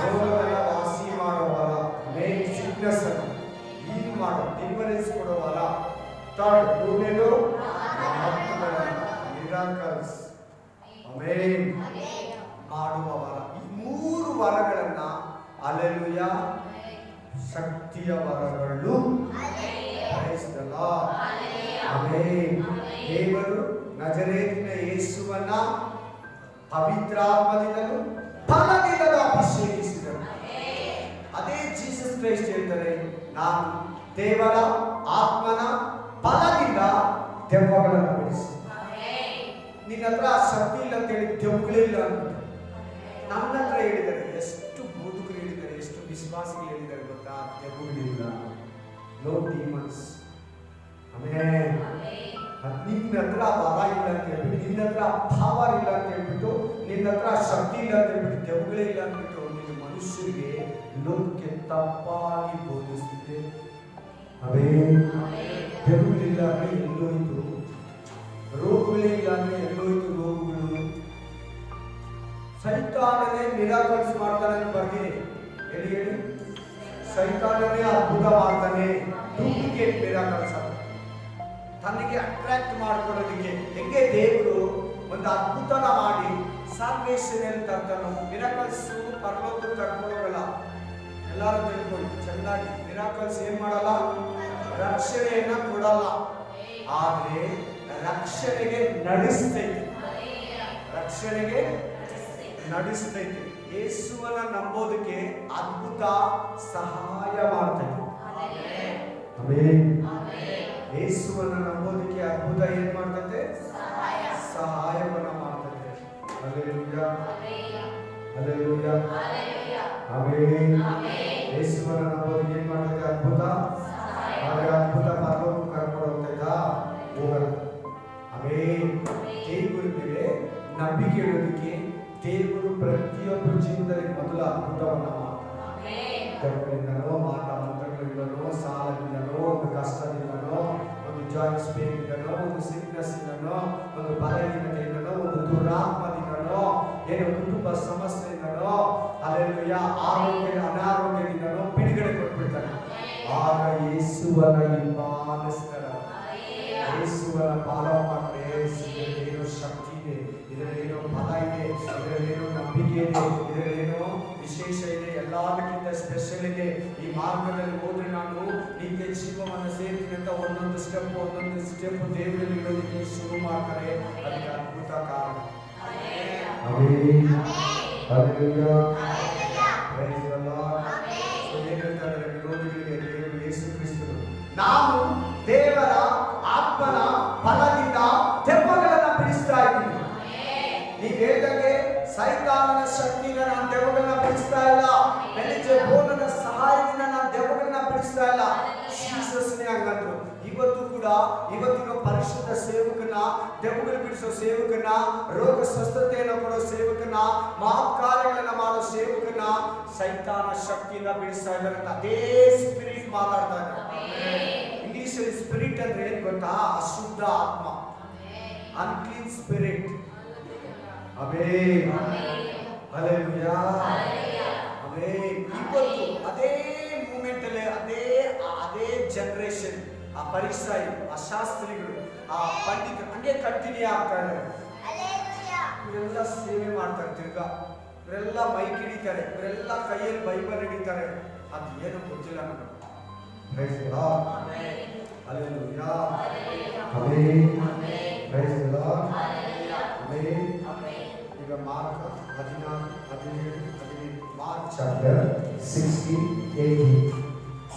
ರೋಗಗಳ ವಾಸಿ ಮಾಡೋ ವರ. ಆಮೆನ್. ಸಿಕ್ನೆಸ್ ಹೀಲ್ ಮಾಡೋ, ಡೆಲಿವರೆನ್ಸ್ ಕೊಡೋ ವರ. ಥರ್ಡ್ ಮೂರನೇದು ಮಿರಾಕಲ್ಸ್ ಆಮೆನ್ ಮಾಡುವ ವರ. ಈ 3 ವರಗಳನ್ನ ಹಲ್ಲೆಲೂಯಾ ಶಕ್ತಿಯ ವರಗಳು. Praise the Lord amen. ದೇವರು ನಜರೇತಿನ ಯೇಸುವನ್ನ ಪವಿತ್ರಾತ್ಮದಿಂದಲೂ ಬಲದಿಂದಲೂ ಅಭಿಷೇಕಿಸಿದರು. ಅದೇ ಜೀಸಸ್ ಕ್ರೈಸ್ಟ್ ಹೇಳ್ತಾರೆ, ನಾನು ದೇವರ ಆತ್ಮನ ಬಲದಿಂದ ದೆವ್ವಗಳನ್ನು ಬಿಡಿಸಿ. ನಿನ್ನ ಹತ್ರ ಆ ಶಕ್ತಿ ಇಲ್ಲ ಅಂತ ಹೇಳಿ ದೆವ್ವಗಳಿಲ್ಲ ಅಂತ ನನ್ನ ಹತ್ರ ಹೇಳಿದ್ದಾರೆ. ಎಷ್ಟು ಬೋಧಕರು ಹೇಳಿದ್ದಾರೆ, ಎಷ್ಟು ವಿಶ್ವಾಸಿಗಳು ಹೇಳಿದ್ದಾರೆ ಗೊತ್ತಾ? ದೆವ್ವಗಳಿಲ್ಲ, ನೋ ಡಿಮನ್ಸ್. ಆಮೆನ್. ನಿನ್ನ ಹತ್ರ ಬಲ ಇಲ್ಲ ಅಂತ ಹೇಳ್ಬಿಟ್ಟು, ನಿನ್ನ ಹತ್ರ ಪವರ್ ಇಲ್ಲ ಅಂತ ಹೇಳ್ಬಿಟ್ಟು, ನಿನ್ನ ಹತ್ರ ಶಕ್ತಿ ಇಲ್ಲ ಅಂತ ಹೇಳ್ಬಿಟ್ಟು, ದೆವ್ವಗಳೇ ಇಲ್ಲ ಅಂದ್ಬಿಟ್ಟು ನಿನ್ನ ಮನುಷ್ಯರಿಗೆ ಲೋಕಕ್ಕೆ ತಪ್ಪಾಗಿ ಬೋಧಿಸಿದೆ. ಆಮೆನ್. ದೆವ್ವಗಳಿಲ್ಲ ಅಂದ್ರೆ ಎಲ್ಲೋಯ್ತು, ರೋಗಗಳೇ ಇಲ್ಲ ಅಂದ್ರೆ ಎಲ್ಲೋಯ್ತು ರೋಗಗಳು. ಸೈತಾನನೇ ಮಿರಾಕಲ್ಸ್ ಮಾಡ್ತಾನೆ ಅಂತ ಬರ್ತೀನಿ. ಹೇಳಿ ಸೈತಾನನೇ ಅದ್ಭುತ ಮಾಡ್ತಾನೆ. ಡೂಪ್ಲಿಕೇಟ್ ಮಿರಾಕಲ್ಸ್ ತನಗೆ ಅಟ್ರಾಕ್ಟ್ ಮಾಡ್ಕೊಳ್ಳೋದಕ್ಕೆ. ಹೆಂಗೆ ದೇವರು ಒಂದು ಅದ್ಭುತನ ಮಾಡಿ ಸಾಲ್ವೇಷನ್ ತರ್ತಾನೋ, ಮಿರಾಕಲ್ಸ್ ಪರಲೋಕಕ್ಕೆ ಕರ್ಕೊಂಡೋಗಲ್ಲ. ಎಲ್ಲರೂ ತಿಳ್ಕೊಳ್ಳಿ ಚೆನ್ನಾಗಿ. ಮಿರಾಕಲ್ಸ್ ಏನ್ ಮಾಡಲ್ಲ? ರಕ್ಷಣೆಯನ್ನ ಕೊಡಲ್ಲ, ಆದ್ರೆ ರಕ್ಷಣೆಗೆ ನಡೆಸ್ತೈತೆ. ರಕ್ಷಣೆಗೆ ನಡೆಸ್ತೈತೆ. ಯೇಸುವನ್ನ ನಂಬೋದಕ್ಕೆ ಅದ್ಭುತ ಸಹಾಯ ಮಾಡ್ತೈತೆ. ಆಮೆನ್. ಯೇಸುವನ್ನ ನಂಬೋದಕ್ಕೆ ಅದ್ಭುತ ಏನ್ ಮಾಡ್ತೈತೆ? ಸಹಾಯವನ್ನ ಮಾಡ್ತೈತೆ. Hallelujah hallelujah amen. ಯೇಸುವನ್ನ ನಂಬೋದಕ್ಕೆ ಏನ್ ಮಾಡ್ತೈತೆ? ಅದ್ಭುತ ಆದರೆ ಅದ್ಭುತ ಪರಲೋಕ ಕರ್ಕೊಂಡು ಹೋಗ್ತಾ ಹೋಗಲ್ಲ. ಆಮೇನ್. ದೇವರ ಮೇಲೆ ನಂಬಿಕೆ ಇಡೋದಕ್ಕೆ ದೇವರು ಪ್ರತಿಯೊಬ್ಬರ ಜೀವನದಲ್ಲಿ ಮೊದಲ ಅದ್ಭುತವನ್ನ ಮಾಡ್ತಾನೆ. ಮಾಟ ಮಂತ್ರಗಳಿಂದನೋ, ಸಾಲದಿಂದನೋ, ಒಂದು ಕಷ್ಟದಿಂದನೋ, ಒಂದು ಜಾಯಿಂಟ್ಸ್ ಪೇನ್ ಇಂದನೋ, ಒಂದು ಸಿಕ್ನೆಸ್ ಇಂದನೋ, ಒಂದು ಬಲಹೀನತೆಯಿಂದನೋ, ಒಂದು ದುರಾತ್ಮದಿಂದನೋ, ಏನೋ ಕುಟುಂಬ ಸಮಸ್ಯೆಯಿಂದನೋ, ಹಲ್ಲೆಲೂಯಾ, ಅನಾರೋಗ್ಯದಿಂದನೋ ಬಿಡುಗಡೆ ಕೊಟ್ಬಿಡ್ತಾನೆ. ಆಗ ಯೇಸುವನ ಹಿಂಬಾಲಿಸ್ತಾರೆ. ಯೇಸುವನ ಪಾಲೋ ಮಾಡ್ರೆ ಇದರಲ್ಲೇನೋ ಶಕ್ತಿ ಇದೆ, ಇದರಲ್ಲೇನೋ ಬಲ ಇದೆ, ಇದರಲ್ಲೇನೋ ನಂಬಿಕೆ ಇದೆ, ಇದರಲ್ಲೇನೋ ವಿಶೇಷ ಇದೆ, ಎಲ್ಲದಕ್ಕಿಂತ ಸ್ಪೆಷಲ್ ಇದೆ. ಈ ಮಾರ್ಗದಲ್ಲಿ ಹೋದ್ರೆ ನಾನು ನಿತ್ಯ ಜೀವವನ್ನು ಸೇರ್ತೀನಿ ಅಂತ ಒಂದೊಂದು ಸ್ಟೆಪ್ ದೇವರಲ್ಲಿ ಇಡೋದಕ್ಕೆ ಶುರು ಮಾಡ್ತಾರೆ. ಅದಕ್ಕೆ ಅದ್ಭುತ ಕಾರಣ. ವಿರೋಧಿಗಳಿಗೆ ದೇವರು ಯೇಸು ಕ್ರಿಸ್ತರು ನಾವು ದೇವರ ಆತ್ಮನ ಬಲದಿಂದ ದೆವ್ವಗಳನ್ನು ಬಿಡಿಸ್ತಾ ಇದ್ದೀವಿ. ನೀವು ಹೇಳಿದಂಗೆ ಸೈತಾನನ ಶಕ್ತಿಯಿಂದ ನಾನು ದೆವ್ವಗಳನ್ನ ಬಿಡಿಸ್ತಾ ಇಲ್ಲ, ಬೆಲಿಜೆಬೂಲನ ಸಹಾಯದಿಂದ ನಾನು ದೆವ್ವಗಳನ್ನ ಬಿಡಿಸ್ತಾ ಇಲ್ಲ. ಜೀಸಸ್ನೇ ಹಂಗಂದ್ರು. ಇವತ್ತು ಕೂಡ ಇವತ್ತಿನ ಪರಿಶುದ್ಧ ಸೇವಕನ, ದೆವ್ವಗಳು ಬಿಡಿಸೋ ಸೇವಕನ, ರೋಗ ಸ್ವಸ್ಥತೆಯನ್ನು ಕೊಡೋ ಸೇವಕನ, ಮಹತ್ಕಾರ್ಯಗಳನ್ನ ಮಾಡೋ ಸೇವಕನ ಸೈತಾನ ಶಕ್ತಿಯಿಂದ ಬಿಡಿಸ್ತಾ ಇದ್ದಾರೆ. ಅದೇ ಸ್ಪಿರಿಟ್ ಮಾತಾಡ್ತಾ ಇದ್ದಾರೆ. ಇಂಗ್ಲಿಷ್ ಸ್ಪಿರಿಟ್ ಅಂದ್ರೆ ಏನ್ ಗೊತ್ತಾ? ಅಶುದ್ಧ ಆತ್ಮ, unclean spirit. Amen. Hallelujah. Amen. ಇವತ್ತು ಅದೇ ಮೂಮೆಂಟ್ ಅಲ್ಲಿ ಅದೇ ಜನರೇಷನ್, ಆ ಪರಿಸರ, ಆ ಶಾಸ್ತ್ರಿಗಳು, ಆ ಪಂಡಿತರು ಹಂಗೆ ಕಂಟಿನ್ಯೂ ಆಗ್ತಾರೆ. ಇವರೆಲ್ಲ ಸೇವೆ ಮಾಡ್ತಾರೆ. ತಿರ್ಗಾ ಇವರೆಲ್ಲ ಮೈಕ್ ಹಿಡಿತಾರೆ, ಇವರೆಲ್ಲ ಕೈಯಲ್ಲಿ ಬೈಬಲ್ ಹಿಡಿತಾರೆ. ಅದು ಏನು ಗೊತ್ತಿಲ್ಲ ನಮಗೆ. Praise the Lord. Hallelujah. Amen. Praise the Lord. Amen. ಈಗ ಮಾರ್ಕ್ 16 ಮಾರ್ಕ್ ಚಾಪ್ಟರ್ 16:18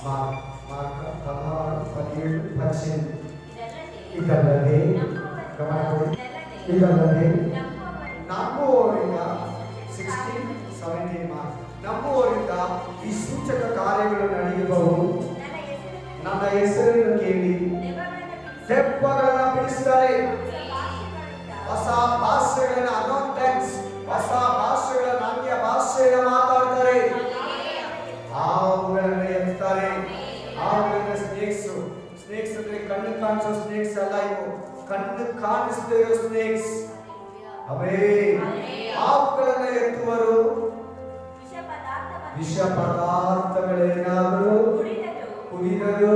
ಮಾರ್ಕ್ 16:18 ಇದಲ್ಲದೆ ನಂಬುವವರಿಂದ 16:17 ಮಾರ್ಕ್ ನಂಬುವವರಿಂದ ಈ ಸೂಚಕ ಕಾರ್ಯಗಳು ನಡೆಯುವವು. ನನ್ನ ಹೆಸರನ್ನು ಕೇಳಿ ದೆವ್ವಗಳನ್ನು ಬಿಡಿಸ್ತಾರೆ, ಹೊಸ ಭಾಷೆಗಳನ್ನ ಅನಾಥೆನ್ಸ್, ಹೊಸ ಭಾಷೆಗಳನ್ನ ಅನ್ಯ ಭಾಷೆಯನ್ನು ಮಾತಾಡ್ತಾರೆ, ಹಾವುಗಳನ್ನ ಎತ್ತಾರೆ. ಹಾವುಗಳನ್ನ ಸ್ನೇಕ್ಸ್ ಅಂದ್ರೆ ಕಣ್ಣು ಕಾಣಿಸೋ ಸ್ನೇಕ್ಸ್ ಅಲ್ಲ, ಇವು ಕಣ್ಣು ಕಾಣಿಸದೇ ಇರೋ ಸ್ನೇಕ್ಸ್. ಆಮೆನ್. ಹಾವುಗಳನ್ನ ಎತ್ತುವರು. ವಿಷ ಪದಾರ್ಥಗಳೇನಾದರೂ ಕುಡಿದರು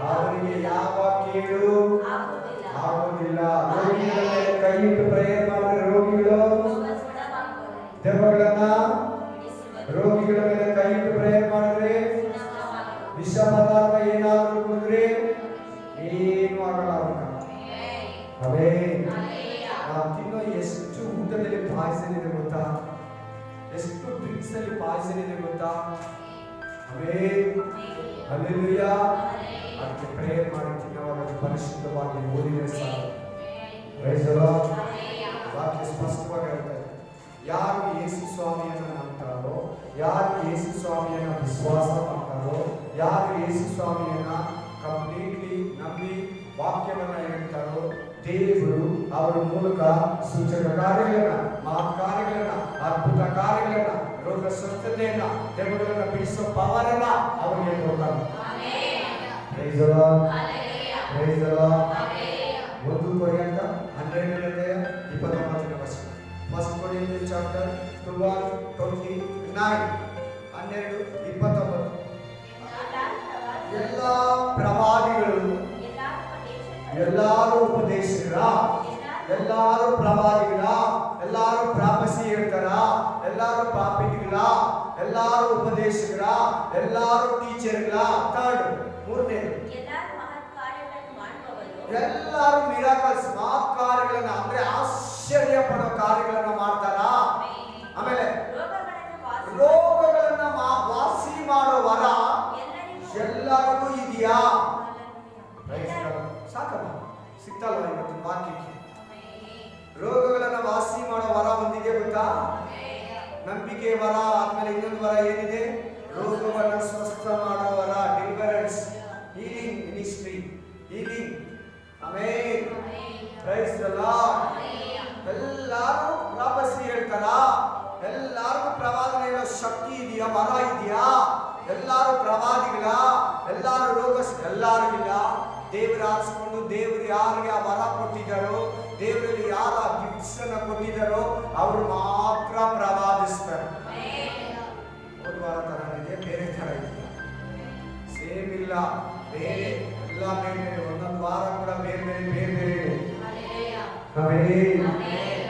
ಅವರಿಗೆ ಯಾವ ಕೇಡು ಆಗುವುದಿಲ್ಲ. ರೋಗಿಗಳ ಮೇಲೆ ಕೈ ಇಟ್ಟು ಪ್ರೇಯರ್ ಮಾಡಿದ್ರೆ ರೋಗಿಗಳ ಮೇಲೆ ಕೈ ಇಟ್ಟು ಪ್ರೇಯರ್ ಮಾಡಿದ್ರೆ ವಿಷ ಪದಾರ್ಥ ಏನಾದರೂ ಕುಡಿದ್ರೆ ಏನು ಆಗಲ್ಲ. ಆಮೆನ್. ನಾವು ತಿನ್ನೋ ಎಷ್ಟು ಊಟದಲ್ಲಿ ಪಾಯ್ಸನ್ ಇದೆ ಗೊತ್ತಾ? ಎಷ್ಟು ಡ್ರಿಂಕ್ಸ್ ಅಲ್ಲಿ ಪಾಯ್ಸನ್ ಇದೆ ಗೊತ್ತಾ? ಆಮೆನ್. ಹಲ್ಲೆಲೂಯಾ. ಅದಕ್ಕೆ ಪ್ರೇಯರ್ ಮಾಡಿ ತಿನ್ನೋವಾಗ ಪರಿಶುದ್ಧವಾಗಿ ಓದಿದ್ರೆ ಸಾಕು. Praise the Lord. ವಾಕ್ಯ ಸ್ಪಷ್ಟವಾಗಿ ಹೇಳ್ತಾರೆ. ಯಾರು ಯೇಸು ಸ್ವಾಮಿಯನ್ನು ನಂಬ್ತಾರೋ, ಯಾರು ಯೇಸು ಸ್ವಾಮಿಯನ್ನು ವಿಶ್ವಾಸ ಮಾಡ್ತಾರೋ, ಯಾರು ಯೇಸು ಸ್ವಾಮಿಯನ್ನ ಕಂಪ್ಲೀಟ್ಲಿ ನಂಬಿ ವಾಕ್ಯವನ್ನ ಹೇಳ್ತಾರೋ, ದೇವರು ಅವರ ಮೂಲಕ ಸೂಚಕ ಕಾರ್ಯಗಳನ್ನ, ಮಹತ್ಕಾರ್ಯಗಳನ್ನ, ಅದ್ಭುತ ಕಾರ್ಯಗಳನ್ನ, ರೋಗ ಸ್ವಸ್ಥತೆಯನ್ನ, ದೆವ್ವಗಳನ್ನ ಬಿಡಿಸೋ ಪವರನ್ನ ಅವರಿಗೆ ಕೊಡ್ತಾನೆ. Praise the Lord. Praise the Lord. 1 ಕೊರಿಂಥ 12:29 ವಚನ. ಫಸ್ಟ್ ಕೊರಿಂಥ ಚಾಪ್ಟರ್ 12:29 12:29. ಎಲ್ಲ ಪ್ರವಾದಿಗಳು, ಎಲ್ಲಾರು ಉಪದೇಶಕರ, ಎಲ್ಲಾರು ಪ್ರವಾದಿಗಳ, ಎಲ್ಲಾರು ಪ್ರಾಫಸಿ ಹೇಳ್ತಾರ, ಎಲ್ಲಾರು ಪ್ರಾಫಿಟ್ಗಳ, ಎಲ್ಲಾರು ಉಪದೇಶಕರ, ಎಲ್ಲಾರು ಟೀಚರ್ಗಳ. ಥರ್ಡ್ ಮೂರನೇ ಎಲ್ಲಾರು ಮಿರಾಕಲ್ಸ್, ಮಹತ್ಕಾರ್ಯಗಳನ್ನ ಅಂದ್ರೆ ಆಶ್ಚರ್ಯ ಪಡೋ ಕಾರ್ಯಗಳನ್ನ ಮಾಡ್ತಾರ. ಆಮೇಲೆ ರೋಗಗಳನ್ನ ವಾಸಿ ಮಾಡೋ ವರ ಎಲ್ಲರಿಗೂ ಇದೆಯಾ? ಸಾಕಮ್ಮ, ಸಿಗ್ತಲ್ವ ಇವತ್ತು ವಾಕ್ಯಕ್ಕೆ? ರೋಗಗಳನ್ನ ವಾಸಿ ಮಾಡೋ ವರ ಒಂದಿದೆ ಗೊತ್ತಾ? ನಂಬಿಕೆ ವರ. ಆದ್ಮೇಲೆ ಇನ್ನೊಂದು ವರ ಏನಿದೆ? ರೋಗವನ್ನ ಸ್ವಸ್ಥ ಮಾಡೋ ವರ, deliverance. healing. Amen. Praise the Lord. ಎಲ್ಲರೂ ಪ್ರಾಫೆಸಿ ಹೇಳ್ತಾರ, ಎಲ್ಲರಿಗೂ ಪ್ರವಾದನೆ ಹೇಳೋ ಶಕ್ತಿ ಇದೆಯಾ, ವರ ಇದೆಯಾ? ಎಲ್ಲರೂ ಪ್ರವಾದಿಗಳ, ಎಲ್ಲರೂ ರೋಗ, ಎಲ್ಲರಿಗಿಲ್ಲ. ದೇವರು ಆರಿಸಿಕೊಂಡು ದೇವರು ಯಾರಿಗೆ ಆ ವರ ಕೊಟ್ಟಿದ್ದಾರೋ, ದೇವರಲ್ಲಿ ಯಾರ ಗಿಫ್ಟ್ಸ್ ಅನ್ನ ಕೊಟ್ಟಿದ್ದಾರೋ ಅವರು ಮಾತ್ರ ಪ್ರವಾದಿಸ್ತಾರೆ. ಒಂದು ವಾರ ತರ ಇದೆ, ಬೇರೆ ತರ ಇದೆಯಾ? ಸೇಮ್ ಇಲ್ಲ, ಬೇರೆ ಎಲ್ಲ ಬೇರೆ ಬೇರೆ. ಒಂದೊಂದು ವಾರ ಕೂಡ ಬೇರೆ ಬೇರೆ ಬೇರೆ ಬೇರೆ.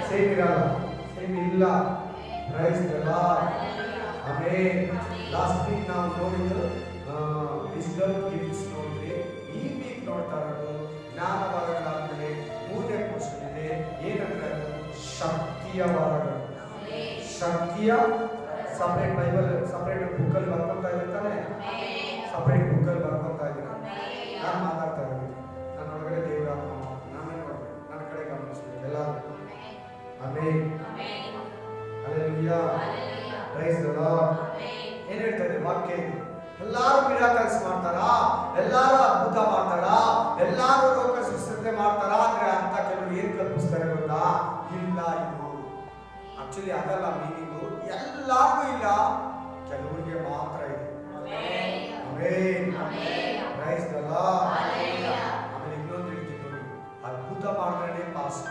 ಸೇಮ್ ಇರಲ್ಲ, ಸೇಮ್ ಇಲ್ಲ. Praise the Lord. Amen. Last week ನಾವು ನೋಡಿದ್ದು ವಿಸ್ಡಮ್ ಗಿಫ್ಟ್ಸ್ ನೋಡಿದ್ವಿ. ಈ ವೀಕ್ ನೋಡ್ತಾ ಇರೋದು ಜ್ಞಾನ ವರಗಳಾದ್ಮೇಲೆ ಮೂರನೇ ಪೋರ್ಷನ್ ಇದೆ. ಏನಂದ್ರೆ ಅದು ಶಕ್ತಿಯ ವರಗಳು. ಶಕ್ತಿಯ ಸಪರೇಟ್ ಬೈಬಲ್, ಸಪರೇಟ್ ಬುಕ್ ಅಲ್ಲಿ ಬರ್ಕೊಂತಾ ಇರ್ತಾನೆ, ಸಪರೇಟ್ ಬುಕ್ ಅಲ್ಲಿ ಬರ್ಕೊಂತಾ ಇದ್ದೀನಿ. ನಾನು ಮಾತಾಡ್ತಾ ಇದ್ದೀನಿ, ನನ್ನ ಒಳಗಡೆ ದೇವರ ಆತ್ಮ, ನಾನೇ ನೋಡ್ಬೇಕು, ನನ್ನ ಕಡೆ ಗಮನಿಸ್ಬೇಕು ಎಲ್ಲರೂ. Amen. Hallelujah. Praise the Lord. ಏನ್ ಹೇಳ್ತಾ ಇದೆ ವಾಕ್ಯ? ಎಲ್ಲಾರು ಮಿರಾಕಲ್ಸ್ ಮಾಡ್ತಾರಾ, ಎಲ್ಲಾರು ಅದ್ಭುತ ಮಾಡ್ತಾರಾ, ಎಲ್ಲಾರು ರೋಗ ಸುಸ್ಥತೆ ಮಾಡ್ತಾರಾ ಅಂದ್ರೆ ಅಂತ ಕೆಲವರು ಏನ್ ಕಲ್ಪಿಸ್ತಾರೆ ಗೊತ್ತಾ? ಇಲ್ಲ, ಇದು ಆಕ್ಚುಲಿ ಅದಲ್ಲ ಮೀನಿಂಗು. ಎಲ್ಲಾರ್ಗೂ ಇಲ್ಲ, ಕೆಲವರಿಗೆ ಮಾತ್ರ ಇದೆ. ಆಮೆನ್. Praise the Lord. ಆಮೇಲೆ ಇನ್ನೊಂದು ಹೇಳ್ತೀನಿ ನೋಡಿ, ಅದ್ಭುತ ಮಾಡಿದ್ರೆ ಪಾಸ್ಟ್,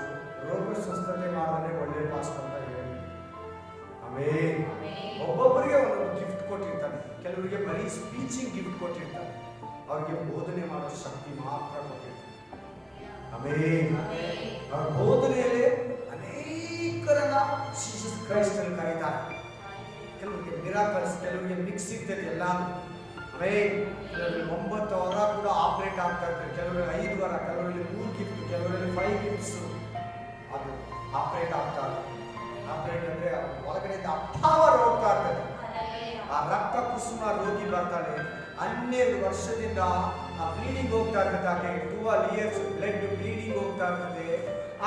ರೋಗ ಸುಸ್ಥತೆ ಮಾಡಿದ್ರೆ ಒಳ್ಳೆ ಪಾಸ್ಟ್ ಅಂತ ಹೇಳಿ. ಆಮೆನ್. ಒಬ್ಬೊಬ್ಬರಿಗೆ ಒಂದೊಂದು ಗಿಫ್ಟ್ ಕೊಟ್ಟಿರ್ತಾನೆ. ಕೆಲವರಿಗೆ ಬರೀ ಸ್ಪೀಚಿಂಗ್ ಗಿಫ್ಟ್ ಕೊಟ್ಟಿರ್ತಾನೆ, ಅವ್ರಿಗೆ ಬೋಧನೆ ಮಾಡೋ ಶಕ್ತಿ ಮಾತ್ರ ಕೊಟ್ಟಿರ್ತಾನೆ. ಆಮೆನ್. ಅವ್ರ ಬೋಧನೆಯಲ್ಲಿ ಅನೇಕರನ್ನ ಜೀಸಸ್ ಕ್ರೈಸ್ಟ್ ಅಲ್ಲಿ ಕರೀತಾರೆ. ಕೆಲವರಿಗೆ ಮಿರಾಕಲ್ಸ್, ಕೆಲವರಿಗೆ ಮಿಕ್ಸ್ ಇರ್ತದೆ ಎಲ್ಲ. ಆಮೆನ್. ಕೆಲವರಿಗೆ 9 ವಾರ ಕೂಡ ಆಪರೇಟ್ ಆಗ್ತಾ ಇರ್ತಾರೆ, ಕೆಲವರಿಗೆ 5 ವಾರ, ಕೆಲವರಿಗೆ 3 ಗಿಫ್ಟ್, ಕೆಲವರಿಗೆ 5 ಗಿಫ್ಟ್ಸ್ ಅದು ಆಪರೇಟ್ ಆಗ್ತಾರೆ. ಆಪರೇಟ್ ಅಂದ್ರೆ ಒಳಗಡೆಯಿಂದ ಪವರ್ ಹೋಗ್ತಾ ಇರ್ತದೆ. ಆ ರಕ್ತ ಕುಸುಮ ರೋಗಿ ಬರ್ತಾನೆ, 12 ವರ್ಷದಿಂದ ಆ ಬ್ಲೀಡಿಂಗ್ ಹೋಗ್ತಾ ಇರ್ತದೆ. ಆಕೆ 12 ಇಯರ್ಸ್ ಬ್ಲಡ್ ಬ್ಲೀಡಿಂಗ್ ಹೋಗ್ತಾ ಇರ್ತದೆ.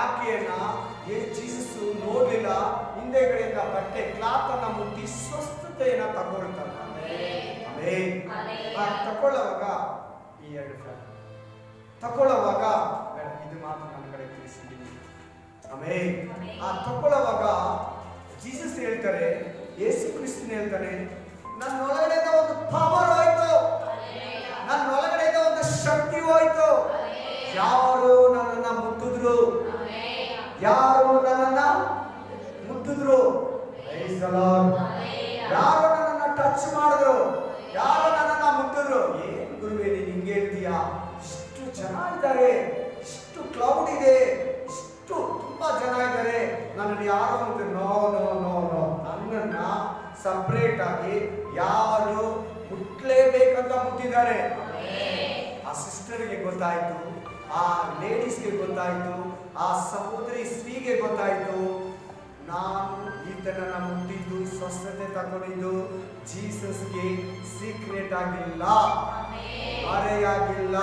ಆಕೆಯನ್ನ ಜೀಸಸ್ ನೋಡ್ಲಿಲ್ಲ, ಹಿಂದೆ ಕಡೆಯಿಂದ ಬಟ್ಟೆ ಕ್ಲಾತ್ ಅನ್ನ ಮುಟ್ಟಿ ಸ್ವಸ್ಥತೆಯನ್ನ ತಗೊಳ್ತಾರೆ. ತಕೊಳ್ಳುವಾಗ ಈ 2 ಫ್ಯಾನ್ ತಕೊಳ್ಳುವಾಗ ಇದು ಮಾತು ನನ್ನ ಕಡೆ ತಿಳಿಸಿದ್ದೀನಿ. ಆಮೆನ್. ಆ ತಕೊಳ್ಳುವಾಗ ಜೀಸಸ್ ಹೇಳ್ತಾರೆ, ಯೇಸು ಕ್ರಿಸ್ತನ ಹೇಳ್ತಾನೆ, ನನ್ನ ಒಳಗಡೆಯಿಂದ ಒಂದು ಪವರ್ ಹೋಯ್ತು, ನನ್ನ ಒಳಗಡೆಯಿಂದ ಒಂದು ಶಕ್ತಿ ಹೋಯ್ತು. ಯಾರು ನನ್ನನ್ನ ಮುಟ್ಟಿದ್ರು, ಯಾರು ನನ್ನನ್ನ ಮುಟ್ಟಿದ್ರು, ಯಾರು ನನ್ನನ್ನ ಟಚ್ ಮಾಡಿದ್ರು, ಯಾರು ನನ್ನನ್ನ ಮುಟ್ಟಿದ್ರು. ಏನ್ ಗುರುವೇ ನೀನು ಹಿಂಗೆ ಹೇಳ್ತೀಯಾ? ಇಷ್ಟು ಜನ ಇದ್ದಾರೆ, ಇಷ್ಟು ಕ್ಲೌಡ್ ಇದೆ, ಇಷ್ಟು ತುಂಬಾ ಜನ ಇದ್ದಾರೆ, ನನ್ನನ್ನು ಯಾರು ಮುಟ್ಟಿದ್ರು? No no no no. ನನ್ನನ್ನ ಸಪರೇಟ್ ಆಗಿ ಯಾರು ಮುಟ್ಲೇಬೇಕಂತ ಮುಟ್ಟಿದ್ದಾರೆ. ಆ ಸಿಸ್ಟರ್ಗೆ ಗೊತ್ತಾಯ್ತು, ಆ ಲೇಡೀಸ್ಗೆ ಗೊತ್ತಾಯ್ತು, ಆ ಸಹೋದರಿ ಸ್ತ್ರೀಗೆ ಗೊತ್ತಾಯ್ತು, ನಾನು ಈತನನ್ನ ಮುಟ್ಟಿದ್ದು, ಸ್ವಸ್ಥತೆ ತಗೊಂಡಿದ್ದು ಜೀಸಸ್ಗೆ ಸೀಕ್ರೆಟ್ ಆಗಿಲ್ಲ, ಮರೆಯಾಗಿಲ್ಲ.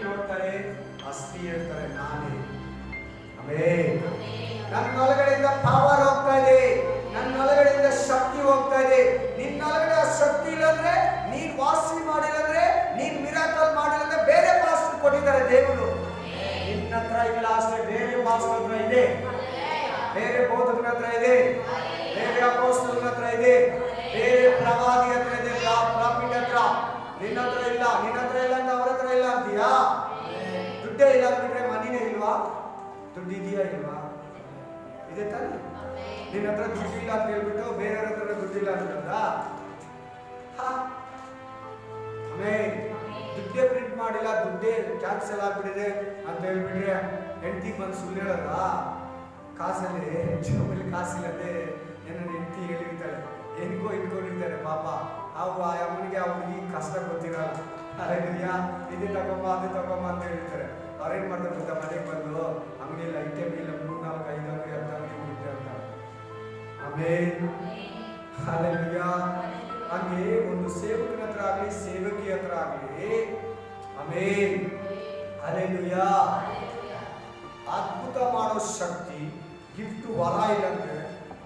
ನೋಡ್ತಾರೆ, ಆ ಸ್ತ್ರೀ ಹೇಳ್ತಾರೆ, ನಾನೇ. ಆಮೆನ್. ನನ್ನ ಒಳಗಡೆಯಿಂದ ಪವರ್ ಹೋಗ್ತಾ ಇದೆ, ನನ್ನ ಒಳಗಡೆಯಿಂದ ಶಕ್ತಿ ಹೋಗ್ತಾ ಇದೆ. ನಿನ್ನೊಳಗಡೆ ಆ ಶಕ್ತಿ ಇಲ್ಲಂದ್ರೆ, ನೀನ್ ವಾಸಿ ಮಾಡಿಲ್ಲಂದ್ರೆ, ನೀನ್ ಮಿರಾಕಲ್ ಮಾಡಿಲ್ಲಂದ್ರೆ ಬೇರೆ ಪಾಸ್ಟರ್ ಕೊಟ್ಟಿದ್ದಾರೆ ದೇವರು. ನಿನ್ನ ಹತ್ರ ಇಲ್ಲ ಅಷ್ಟೇ, ಬೇರೆ ಪಾಸ್ಟರ್ ಹತ್ರ ಇದೆ, ಬೇರೆ ಬೋಧಕನ ಹತ್ರ ಇದೆ, ಬೇರೆ ಅಪೊಸ್ತಲನ ಹತ್ರ ಇದೆ, ಬೇರೆ ಪ್ರವಾದಿ ಹತ್ರ ಇದೆ, ಪ್ರಾಫಿಟ್ ಹತ್ರ. ನಿನ್ನ ಹತ್ರ ಇಲ್ಲ, ನಿನ್ನ ಹತ್ರ ಇಲ್ಲ ಅಂತ ಅವ್ರ ಹತ್ರ ಇಲ್ಲ ಅಂತೀಯಾ? ದುಡ್ಡೇ ಇಲ್ಲ ಅಂದ್ಬಿಟ್ರೆ ಮನಿನೇ ಇಲ್ವಾ? ದುಡ್ಡು ಇದೆಯಾ ಇಲ್ವಾ? ಇದೆ ತಾನೆ. ನಿನ್ನ ಹತ್ರ ದುಡ್ಡಿಲ್ಲ ಅಂತ ಹೇಳ್ಬಿಟ್ಟು ಬೇರೆಯವ್ರ ಹತ್ರ ದುಡ್ಡಿಲ್ಲ ಅಂತಂದ. ಆಮೇಲೆ ದುಡ್ಡೇ ಪ್ರಿಂಟ್ ಮಾಡಿಲ್ಲ, ದುಡ್ಡೇ ಕ್ಯಾನ್ಸಲ್ ಆಗ್ಬಿಟ್ಟಿದೆ ಅಂತ ಹೇಳ್ಬಿಟ್ರೆ ಹೆಂಡತಿ ಬಂದು ಸುಳ್ಳು ಹೇಳೋದ? ಕಾಸಲ್ಲಿ ಜೀವನದಲ್ಲಿ ಕಾಸಿಲ್ಲದೆ ಏನೋ ಹೆಂಡತಿ ಹೇಳಿರ್ತಾಳೆ, ಏನಕ್ಕೋ ಇಟ್ಕೊಂಡಿರ್ತಾರೆ ಪಾಪ. ಅವು ಆ ಅಮ್ಮನಿಗೆ ಆ ಹುಡುಗಿ ಕಷ್ಟ ಗೊತ್ತಿರಲ್ಲ. ಅರೆಯಾ ಇದು ತಗೊಂಬ ಅದು ತಗೊಂಬ ಅಂತ ಹೇಳಿರ್ತಾರೆ. ಅವ್ರೇನ್ ಮಾಡ್ತಾರೆ ಗೊತ್ತಾ? ಮನೆಗೆ ಬಂದು ಅಂಗಡಿಯಲ್ಲಿ ಐಟಮ್ ಇಲ್ಲ, 3, 4, 5 ಅಂಗಡಿ 10 ಅಂಗಡಿ ಹುಡುಕ್ತಾ ಇರ್ತಾರೆ. ಆಮೇಲೆ ಹಲ್ಲೆಲೂಯಾ. ಹಂಗೆ ಒಂದು ಸೇವಕನ ಹತ್ರ ಆಗ್ಲಿ, ಸೇವಕಿ ಹತ್ರ ಆಗ್ಲಿ, ಆಮೇಲೆ ಹಲ್ಲೆಲೂಯಾ, ಅದ್ಭುತ ಮಾಡೋ ಶಕ್ತಿ, ಗಿಫ್ಟ್, ವರ ಇಲ್ಲಂದ್ರೆ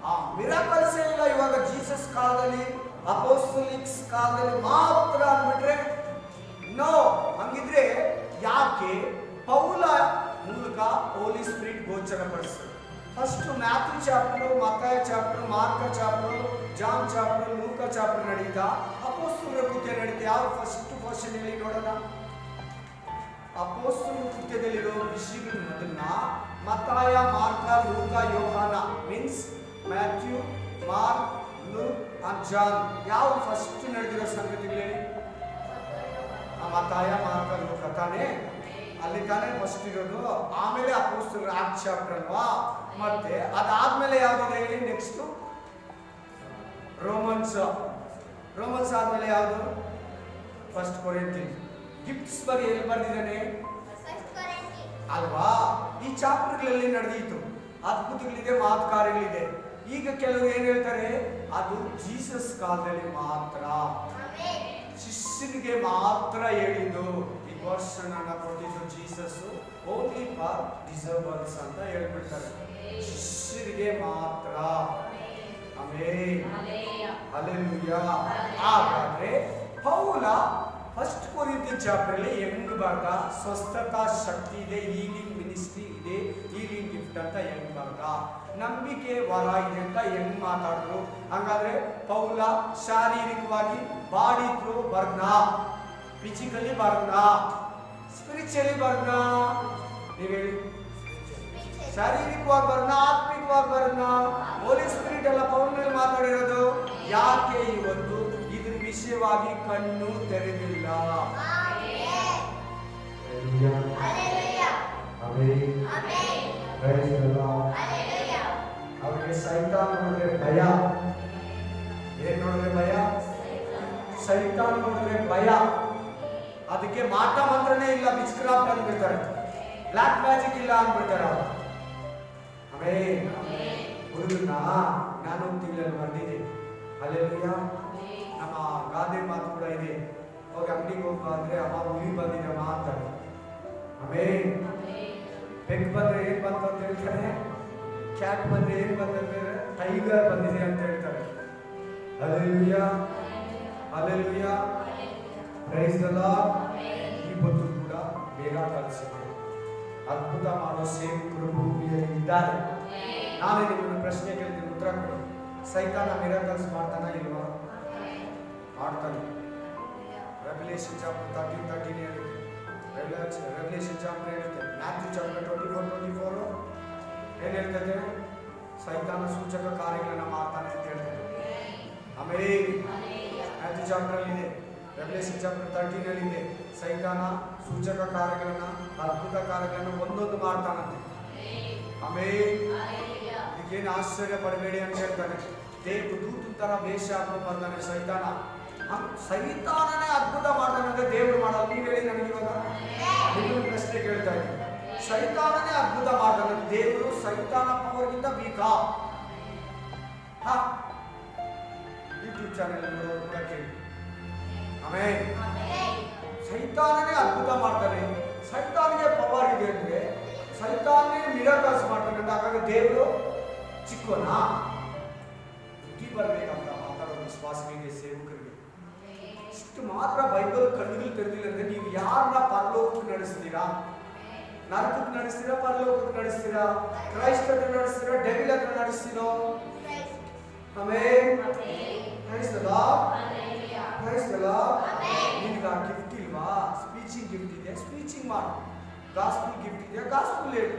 ಆ ಮಿರಾಕಲ್ಸ್ ಇಲ್ಲ. ಇವಾಗ ಜೀಸಸ್ ಕಾಲದಲ್ಲಿ, ಅಪೊಸ್ತಲಿಕ್ಸ್ ಕಾಲದಲ್ಲಿ ಮಾತ್ರ ಅಂದ್ಬಿಟ್ರೆ ನೋ. ಹಂಗಿದ್ರೆ ಯಾಕೆ ಪೌಲ ಮೂಲಕ ಹೋಲಿ ಸ್ಪಿರಿಟ್ ಗೋಚರಪಡಿಸ್ತಾರೆ? ಫಸ್ಟ್ ಮ್ಯಾಥ್ಯೂ ಚಾಪ್ಟರ್, ಮತ್ತಾಯ ಚಾಪ್ಟರ್, ಮಾರ್ಕ ಚಾಪ್ಟರ್, ಜಾನ್ ಚಾಪ್ಟರ್, ಲೂಕ ಚಾಪ್ಟರ್ ನಡೀತಾ, ಅಪೊಸ್ತಲರ ಕೃತ್ಯ ನಡೀತಾ. ಯಾವ ಫಸ್ಟ್ ಪೋರ್ಷನ್ ಹೇಳಿ ನೋಡೋಣ. ಅಪೊಸ್ತಲರ ಕೃತ್ಯದಲ್ಲಿರೋ ವಿಷಯಗಳ ಮೊದಲನ್ನ ಮತ್ತಾಯ, ಮಾರ್ಕ, ಲೂಕ, ಯೋಹಾನ means Matthew, Mark, Luke and John. ಯಾವ ಫಸ್ಟ್ ನಡೆದಿರೋ ಸಂಗತಿಗಳು ಹೇಳಿ? ಮತ್ತಾಯ, ಮಾರ್ಕ, ಲೂಕ ತಾನೇ, ಅಲ್ಲಿ ತಾನೇ ಫಸ್ಟ್ ಇರೋದು. ಆಮೇಲೆ ಅಪೊಸ್ತಲರ ಆಕ್ಟ್ ಚಾಪ್ಟರ್ ಅಲ್ವಾ? ಮತ್ತೆ ಅದಾದ್ಮೇಲೆ ಯಾವ್ದಿದೆ ಹೇಳಿ? Next Romans. ರೋಮನ್ಸ್ ಆದ್ಮೇಲೆ ಯಾವುದು? First Corinthians. ಗಿಫ್ಟ್ಸ್ ಬಗ್ಗೆ ಎಲ್ಲಿ ಬರ್ದಿದ್ದಾನೆ ಅಲ್ವಾ? ಈ ಚಾಪ್ಟರ್ಗಳಲ್ಲಿ ನಡೆದಿತ್ತು. ಅದ್ಭುತಗಳಿದೆ, ಮಾತುಕಾರ್ಯಗಳಿದೆ. ಈಗ ಕೆಲವರು ಏನ್ ಹೇಳ್ತಾರೆ, ಅದು ಜೀಸಸ್ ಕಾಲದಲ್ಲಿ ಮಾತ್ರ, ಶಿಷ್ಯನಿಗೆ ಮಾತ್ರ ಹೇಳಿದ್ದು. ಈ ವರ್ಷನ್ ಅನ್ನ ಕೊಟ್ಟಿದ್ದು ಜೀಸಸ್ ಓನ್ಲಿ ಫಾರ್ ಡಿಸರ್ವರ್ಸ್ ಅಂತ ಹೇಳ್ಬಿಡ್ತಾರೆ. ಶಿಷ್ಯರಿಗೆ ಮಾತ್ರ. Amen, hallelujah. ಹಾಗಾದ್ರೆ ಪೌಲ ಫಸ್ಟ್ ಕೊರಿಂಥಿಯನ್ ಚಾಪ್ಟರ್ ಅಲ್ಲಿ ಹೆಂಗ್ ಬರ್ದ? ಸ್ವಸ್ಥತಾ ಶಕ್ತಿ ಇದೆ, ಹೀಲಿಂಗ್ ಮಿನಿಸ್ಟ್ರಿ ಇದೆ, ಹೀಲಿಂಗ್ ಗಿಫ್ಟ್ ಅಂತ ಹೆಂಗ್ ಬರ್ದ? ನಂಬಿಕೆ ವರ ಇದೆ ಅಂತ ಹೆಂಗ್ ಮಾತಾಡಿದ್ರು? ಹಂಗಾದ್ರೆ ಪೌಲ ಶಾರೀರಿಕವಾಗಿ ಬಾಡಿ ಥ್ರೂ ಬರ್ನ, ಫಿಸಿಕಲಿ ಬರ್ನ, ಸ್ಪಿರಿಚುವಲಿ ಬರ್ನ? ನೀವು ಹೇಳಿ. ಶಾರೀರಿಕವಾಗಿ ಬರ್ನ, ಆತ್ಮಿಕವಾಗಿ ಬರ್ನ? ಹೋಲಿ ಸ್ಪಿರಿಟ್ ಎಲ್ಲ ಪೌಲನಲ್ಲಿ ಮಾತಾಡಿರೋದು. ಯಾಕೆ ಇವತ್ತು ಇದ್ರ ವಿಷಯವಾಗಿ ಕಣ್ಣು ತೆರೆದಿಲ್ಲ? ಅವರಿಗೆ ಸೈತಾನ್ ನೋಡಿದ್ರೆ ಭಯ. ಏನ್ ನೋಡಿದ್ರೆ ಭಯ? ಸೈತಾನ್ ನೋಡಿದ್ರೆ ಭಯ. ಅದಕ್ಕೆ ಮಾಟ ಮಂತ್ರನೇ ಇಲ್ಲ, ವಿಚ್ಕ್ರಾಫ್ಟ್ ಅಂದ್ಬಿಡ್ತಾರೆ, ಬ್ಲಾಕ್ ಮ್ಯಾಜಿಕ್ ಇಲ್ಲ ಅಂದ್ಬಿಡ್ತಾರೆ. ಆಮೆನ್. ಹುಡುಗನ ನಾನು ತಿಂಗಳಲ್ಲಿ ಬರ್ದಿದ್ದೀನಿ. ಹಲ್ಲೆಲೂಯಾ. ನಮ್ಮ ಗಾದೆ ಮಾತು ಕೂಡ ಇದೆ, ಹೋಗಿ ಅಂಗಡಿಗೆ ಹೋಗ್ಬಾ ಅಂದ್ರೆ ಅಮ್ಮ ಹುಲಿ ಬಂದಿದಮ್ಮ ಅಂತಾರೆ. ಆಮೆನ್. ಬೆಕ್ ಬಂದ್ರೆ ಏನ್ ಬಂತು ಅಂತ ಹೇಳ್ತಾರೆ, ಕ್ಯಾಟ್ ಬಂದ್ರೆ ಏನ್ ಬಂದಂದ್ರೆ ಟೈಗರ್ ಬಂದಿದೆ ಅಂತ ಹೇಳ್ತಾರೆ. Hallelujah, hallelujah, praise the Lord. ಇವತ್ತು ಕೂಡ ಬೇಗ ಕಲಿಸಿದೆ, ಅದ್ಭುತ ಮಾಡೋ ಸೇವಕರು ಭೂಮಿಯಲ್ಲಿ ಇದ್ದಾರೆ. ನಾನೇ ನಿಮ್ಮನ್ನು ಪ್ರಶ್ನೆ ಕೇಳ್ತೀನಿ, ಉತ್ತರ ಕೊಡಿ. ಸೈತಾನ ಮಿರಾಕಲ್ಸ್ ಮಾಡ್ತಾನ ಇಲ್ವಾ? ಮಾಡ್ತಾನೆ. ರೆವಲ್ಯೂಷನ್ ಚಾಪ್ಟರ್ 13 ಹೇಳುತ್ತೆ. ರೆವಲ್ಯೂಷನ್ ಚಾಪ್ಟರ್ ಹೇಳುತ್ತೆ. ಮ್ಯಾಥ್ಯೂ ಚಾಪ್ಟರ್ 24 ಏನ್ ಹೇಳ್ತದೆ? ಸೈತಾನ ಸೂಚಕ ಕಾರ್ಯಗಳನ್ನ ಮಾಡ್ತಾನೆ ಅಂತ ಹೇಳ್ತದೆ. ಆಮೇಲೆ ಮ್ಯಾಥ್ಯೂ ಚಾಪ್ಟರ್ ಅಲ್ಲಿ ಇದೆ, ರೆವಲ್ಯೂಷನ್ ಚಾಪ್ಟರ್ 13 ಅಲ್ಲಿ ಇದೆ. ಸೈತಾನ ಸೂಚಕ ಕಾರ್ಯಗಳನ್ನ, ಅದ್ಭುತ ಕಾರ್ಯಗಳನ್ನ ಒಂದೊಂದು ಮಾಡ್ತಾನಂತೆ. ಆಮೇಲೆ ಇದಕ್ಕೇನು ಆಶ್ಚರ್ಯ ಪಡಬೇಡಿ ಅಂತ ಹೇಳ್ತಾನೆ. ದೇವರು ದೂತನ ತರ ವೇಷ ಹಾಕೊಂಡು ಬರ್ತಾನೆ ಸೈತಾನ. ಸೈತಾನನೇ ಅದ್ಭುತ ಮಾಡ್ತಾನೆ ಅಂದ್ರೆ ದೇವರು ಮಾಡಲ್ಲ. ನೀವು ಹೇಳಿ ನನಗೆ ಇವಾಗ ನಿಮ್ಮನ್ನು ಪ್ರಶ್ನೆ ಕೇಳ್ತಾ ಇದ್ದೀನಿ. ಸೈತಾನನೇ ಅದ್ಭುತ ಮಾಡ್ತಾನೆ, ದೇವರು ಸೈತಾನ ಪವರ್ಗಿಂತ ವೀಕಾ? ಯೂಟ್ಯೂಬ್ ಚಾನೆಲ್ ನೋಡೋರು ಕೂಡ ಕೇಳಿ. ಆಮೇಲೆ ಸೈತಾನನೇ ಅದ್ಭುತ ಮಾಡ್ತಾನೆ, ಸೈತಾನಿಗೆ ಪವರ್ ಇದೆ ಅಂದ್ರೆ ಸೈತಾನೇ ಮಿರಾಕಲ್ಸ್ ಮಾಡ್ತಾನೆ ಅಂತ ಹಾಗಾದ್ರೆ ದೇವರು ಚಿಕ್ಕವನಾ? ಬುದ್ಧಿ ಬರ್ಬೇಕಂತ ಮಾತಾಡೋ ವಿಶ್ವಾಸಗಳಿಗೆ, ಸೇವಕರಿಗೆ. ಇಷ್ಟು ಮಾತ್ರ ಬೈಬಲ್ ಕಣ್ಣುಗಳು ತೆರೆದಿಲ್ಲ ಅಂದ್ರೆ ನೀವು ಯಾರನ್ನ ಪರಲೋಕಕ್ಕೆ ನಡೆಸ್ತೀರಾ? ನರಕಕ್ಕೆ ನಡೆಸ್ತೀರಾ? ಪರಲೋಕಕ್ಕೆ ನಡೆಸ್ತೀರಾ? ಕ್ರೈಸ್ಟ್ ಹತ್ರ ನಡೆಸ್ತೀರಾ? ಡೆವಿಲ್ ಹತ್ರ ನಡೆಸ್ತೀರೋ? Amen. Praise the Lord, praise the Lord. ನಿಮಗೆ ಆ ಗಿಫ್ಟ್ ಇಲ್ವಾ? ಸ್ಪೀಚಿಂಗ್ ಗಿಫ್ಟ್ ಇದೆ, ಸ್ಪೀಚಿಂಗ್ ಮಾಡು. ಗಾಸ್ಪಲ್ ಗಿಫ್ಟ್ ಇದೆ, ಗಾಸ್ಪಲ್ ಹೇಳು.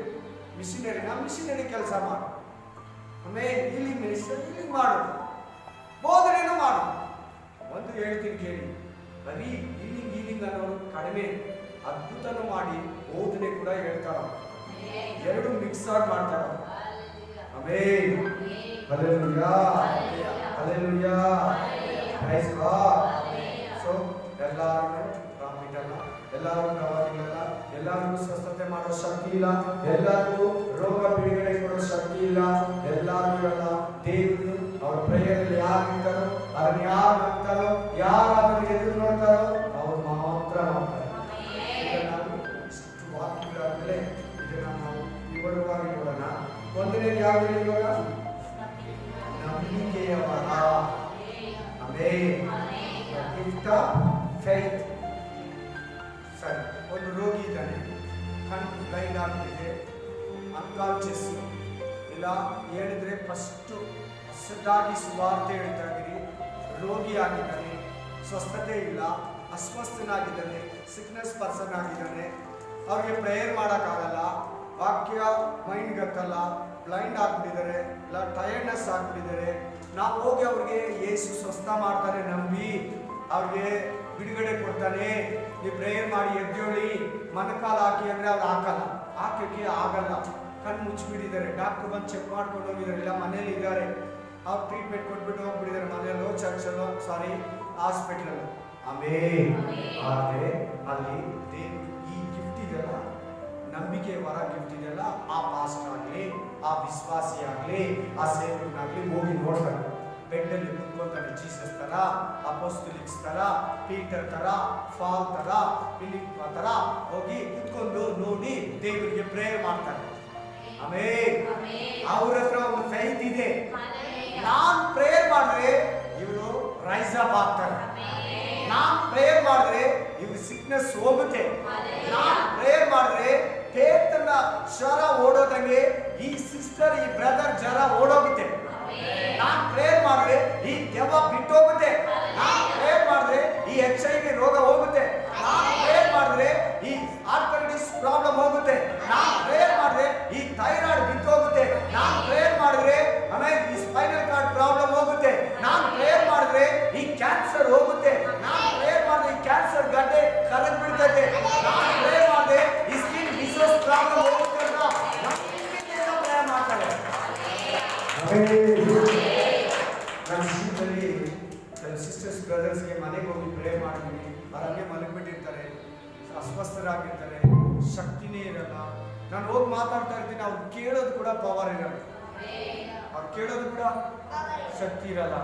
ಮಿಷನರಿ ಕೆಲಸ ಮಾಡು. ಆಮೇಲೆ ಹೀಲಿಂಗ್ ಮಿನಿಸ್ಟರ್, ಹೀಲಿಂಗ್ ಮಾಡು. ಬೋಧನೆನೂ ಮಾಡು. ಒಂದು ಹೇಳ್ತೀನಿ ಕೇಳಿ, ಬರೀ ಹೀಲಿಂಗ್ ಅನ್ನೋರು ಕಡಿಮೆ, ಅದ್ಭುತನೂ ಮಾಡಿ ಬೋಧನೆ ಕೂಡ ಹೇಳ್ತಾರ. ಎರಡು ಮಿಕ್ಸ್ ಆಗಿ ಮಾಡ್ತಾರ. Amen, hallelujah, hallelujah, praise god. So ಎಲ್ಲರೂ ಪ್ರಾಫಿಟ್ ಅಲ್ಲ, ಎಲ್ಲರೂ ಪ್ರವಾದಿಗಳಲ್ಲ, ಎಲ್ಲರಿಗೂ ಸ್ವಸ್ಥತೆ ಮಾಡೋ ಶಕ್ತಿ ಇಲ್ಲ, ಎಲ್ಲರಿಗೂ ರೋಗ ಬಿಡುಗಡೆ ಕೊಡೋ ಶಕ್ತಿ ಇಲ್ಲ, ಎಲ್ಲರಿಗೂ ಅಲ್ಲ. ದೇವರು ಅವ್ರ ಪ್ರೇಯರಲ್ಲಿ ಯಾರು ನಿಂತಾರೋ, ಅದನ್ನ ಯಾರು ನಂಬ್ತಾರೋ, ಯಾರು ಅದನ್ನು ಎದುರು ನೋಡ್ತಾರೋ ಅವ್ರು ಮಾತ್ರ ಮಾಡ್ತಾರೆ. ನಾವು ಇಷ್ಟು ವಾಕ್ಯಗಳಾದ್ಮೇಲೆ ಇದನ್ನ ನಾವು ವಿವರವಾಗಿ ನೋಡೋಣ. ಒಂದನೇದು ಯಾವುದು ಇವಾಗ? ನಂಬಿಕೆಯ ವರ. ಆಮೆನ್. Gift of faith. ಒಬ್ಬ ರೋಗಿ ಇದ್ದಾನೆ, ಕಣ್ಣು ಬ್ಲೈಂಡ್ ಆಗ್ಬಿಟ್ಟಿದೆ, ಅನ್ಕಾನ್ಶಿಯಸ್. ಇಲ್ಲ ಹೇಳಿದ್ರೆ ಫಸ್ಟು ಹೊಸದಾಗಿ ಸುವಾರ್ತೆ ಹೇಳ್ತಾ ಇದ್ದೀರಿ. ರೋಗಿ ಆಗಿದ್ದಾನೆ, ಸ್ವಸ್ಥತೆ ಇಲ್ಲ, ಅಸ್ವಸ್ಥನಾಗಿದ್ದಾನೆ, ಸಿಕ್ನೆಸ್ ಪರ್ಸನ್ ಆಗಿದ್ದಾನೆ. ಅವ್ರಿಗೆ ಪ್ರೇಯರ್ ಮಾಡೋಕ್ಕಾಗಲ್ಲ, ವಾಕ್ಯ ಮೈಂಡ್ ಗೊತ್ತಲ್ಲ, ಬ್ಲೈಂಡ್ ಆಗ್ಬಿಟ್ಟಿದ್ದಾರೆ, ಇಲ್ಲ ಟಯರ್ಡ್ನೆಸ್ ಆಗ್ಬಿಟ್ಟಿದ್ದಾರೆ. ನಾವು ಹೋಗಿ ಅವ್ರಿಗೆ ಯೇಸು ಸ್ವಸ್ಥ ಮಾಡ್ತಾನೆ ನಂಬಿ ಅವ್ರಿಗೆ ಬಿಡುಗಡೆ ಕೊಡ್ತಾನೆ. ನೀವು ಪ್ರೇಯರ್ ಮಾಡಿ ಎದ್ದೇಳಿ ಮೊಣಕಾಲು ಹಾಕಿ ಅಂದರೆ ಅವ್ರು ಹಾಕಲ್ಲ, ಹಾಕಕ್ಕೆ ಆಗಲ್ಲ. ಕಣ್ಣು ಮುಚ್ಚಿಬಿಟ್ಟಿದ್ದಾರೆ, ಡಾಕ್ಟ್ರು ಬಂದು ಚೆಕ್ ಮಾಡ್ಕೊಂಡು ಹೋಗಿದ್ದಾರೆ, ಇಲ್ಲ ಮನೇಲಿ ಇದ್ದಾರೆ, ಅವ್ರು ಟ್ರೀಟ್ಮೆಂಟ್ ಕೊಟ್ಬಿಟ್ಟು ಹೋಗ್ಬಿಟ್ಟಿದ್ದಾರೆ ಮನೆಯಲ್ಲೋ ಚರ್ಚಲ್ಲೋ ಹಾಸ್ಪಿಟ್ಲಲ್ಲೋ. ಆದರೆ ಅಲ್ಲಿ ಈ ಗಿಫ್ಟ್ ಇದೆಯಲ್ಲ, ನಂಬಿಕೆ ವರ ಗಿಫ್ಟ್ ಇದೆಯಲ್ಲ, ಆ ಪಾಸ್ಟ್ ಆಗಲಿ, ಆ ವಿಶ್ವಾಸಿ ಆಗಲಿ, ಆ ಸೇವಕನಾಗಲಿ ಹೋಗಿ ನೋಡ್ತಾರೆ. ಬೆಡ್ಡಲ್ಲಿ ಕುತ್ಕೊಳ್ತಾನೆ, ಜೀಸಸ್ ತರ, ಅಪೊಸ್ತಲಿಕ್ಸ್ ತರ, ಪೀಟರ್ ತರ, ಫಾಲ್ ತರ, ಫಿಲಿಪ್ ತರ ಹೋಗಿ ಕುತ್ಕೊಂಡು ನೋಡಿ ದೇವರಿಗೆ ಪ್ರೇಯರ್ ಮಾಡ್ತಾರೆ. ಆಮೇಲೆ ಅವ್ರ ಹತ್ರ ಒಂದು ಫೈತ್ ಇದೆ. ನಾನ್ ಪ್ರೇಯರ್ ಮಾಡಿದ್ರೆ ಇವರು ರೈಸ್ ಅಪ್ ಆಗ್ತಾರೆ, ನಾನ್ ಪ್ರೇಯರ್ ಮಾಡಿದ್ರೆ ಇವ್ರ ಸಿಕ್ನೆಸ್ ಹೋಗುತ್ತೆ, ನಾನ್ ಪ್ರೇಯರ್ ಮಾಡಿದ್ರೆ ಪೇತನ ಜ್ವರ ಓಡೋದಂಗೆ ಈ ಸಿಸ್ಟರ್ ಈ ಬ್ರದರ್ ಜ್ವರ ಓಡೋಗುತ್ತೆ, ನಾನ್ ಪ್ರೇಯರ್ ಮಾಡಿದ್ರೆ ಈ ದೆವ್ವ ಬಿಟ್ಟೋಗುತ್ತೆ, ನಾನ್ ಪ್ರೇಯರ್ ಮಾಡಿದ್ರೆ ಈ HIV ರೋಗ ಹೋಗುತ್ತೆ, ನಾನ್ ಪ್ರೇಯರ್ ಮಾಡಿದ್ರೆ ಈ ಆರ್ಥರೈಟಿಸ್ ಪ್ರಾಬ್ಲಮ್ ಹೋಗುತ್ತೆ, ನಾನ್ ಪ್ರೇಯರ್ ಮಾಡಿದ್ರೆ ಈ ಥೈರಾಯ್ಡ್ ಬಿಟ್ಟೋಗುತ್ತೆ, ನಾನ್ ಪ್ರೇಯರ್ ಮಾಡಿದ್ರೆ ಆಮೇಲೆ ಈ ಸ್ಪೈನಲ್ ಕಾರ್ಡ್ ಪ್ರಾಬ್ಲಮ್ ಹೋಗುತ್ತೆ, ನಾನ್ ಪ್ರೇಯರ್ ಮಾಡಿದ್ರೆ ಈ ಕ್ಯಾನ್ಸರ್ ಹೋಗುತ್ತೆ, ನಾನ್ ಪ್ರೇಯರ್ ಮಾಡಿದ್ರೆ ಈ ಕ್ಯಾನ್ಸರ್ ಗಡ್ಡೆ ಕರಗ್ ಬಿಡ್ತದೆ, ನಾನ್ ಪ್ರೇಯರ್ ಮಾಡಿದ್ರೆ ಈ ಸ್ಕಿನ್ ಡಿಸೀಸ್ ಪ್ರಾಬ್ಲಮ್ ಹೋಗುತ್ತೆ ಅಂತ ನಂಬಿಕೆಯಿಂದ ಪ್ರೇಯರ್ ಮಾಡ್ತಾರೆ. ನನ್ನ ಜೀವನದಲ್ಲಿ ನನ್ನ ಸಿಸ್ಟರ್ಸ್ ಬ್ರದರ್ಸ್ಗೆ ಮನೆಗೆ ಹೋಗಿ ಪ್ರೇಯರ್ ಮಾಡಿದ್ದೀನಿ. ಅವರಂಗೆ ಮಲಗಿಬಿಟ್ಟಿರ್ತಾರೆ, ಅಸ್ವಸ್ಥರಾಗಿರ್ತಾರೆ, ಶಕ್ತಿನೇ ಇರಲ್ಲ. ನಾನು ಹೋಗಿ ಮಾತಾಡ್ತಾ ಇರ್ತೀನಿ, ಅವ್ರು ಕೇಳೋದು ಕೂಡ ಪವರ್ ಇರಲ್ಲ, ಅವ್ರು ಕೇಳೋದು ಕೂಡ ಶಕ್ತಿ ಇರಲ್ಲ.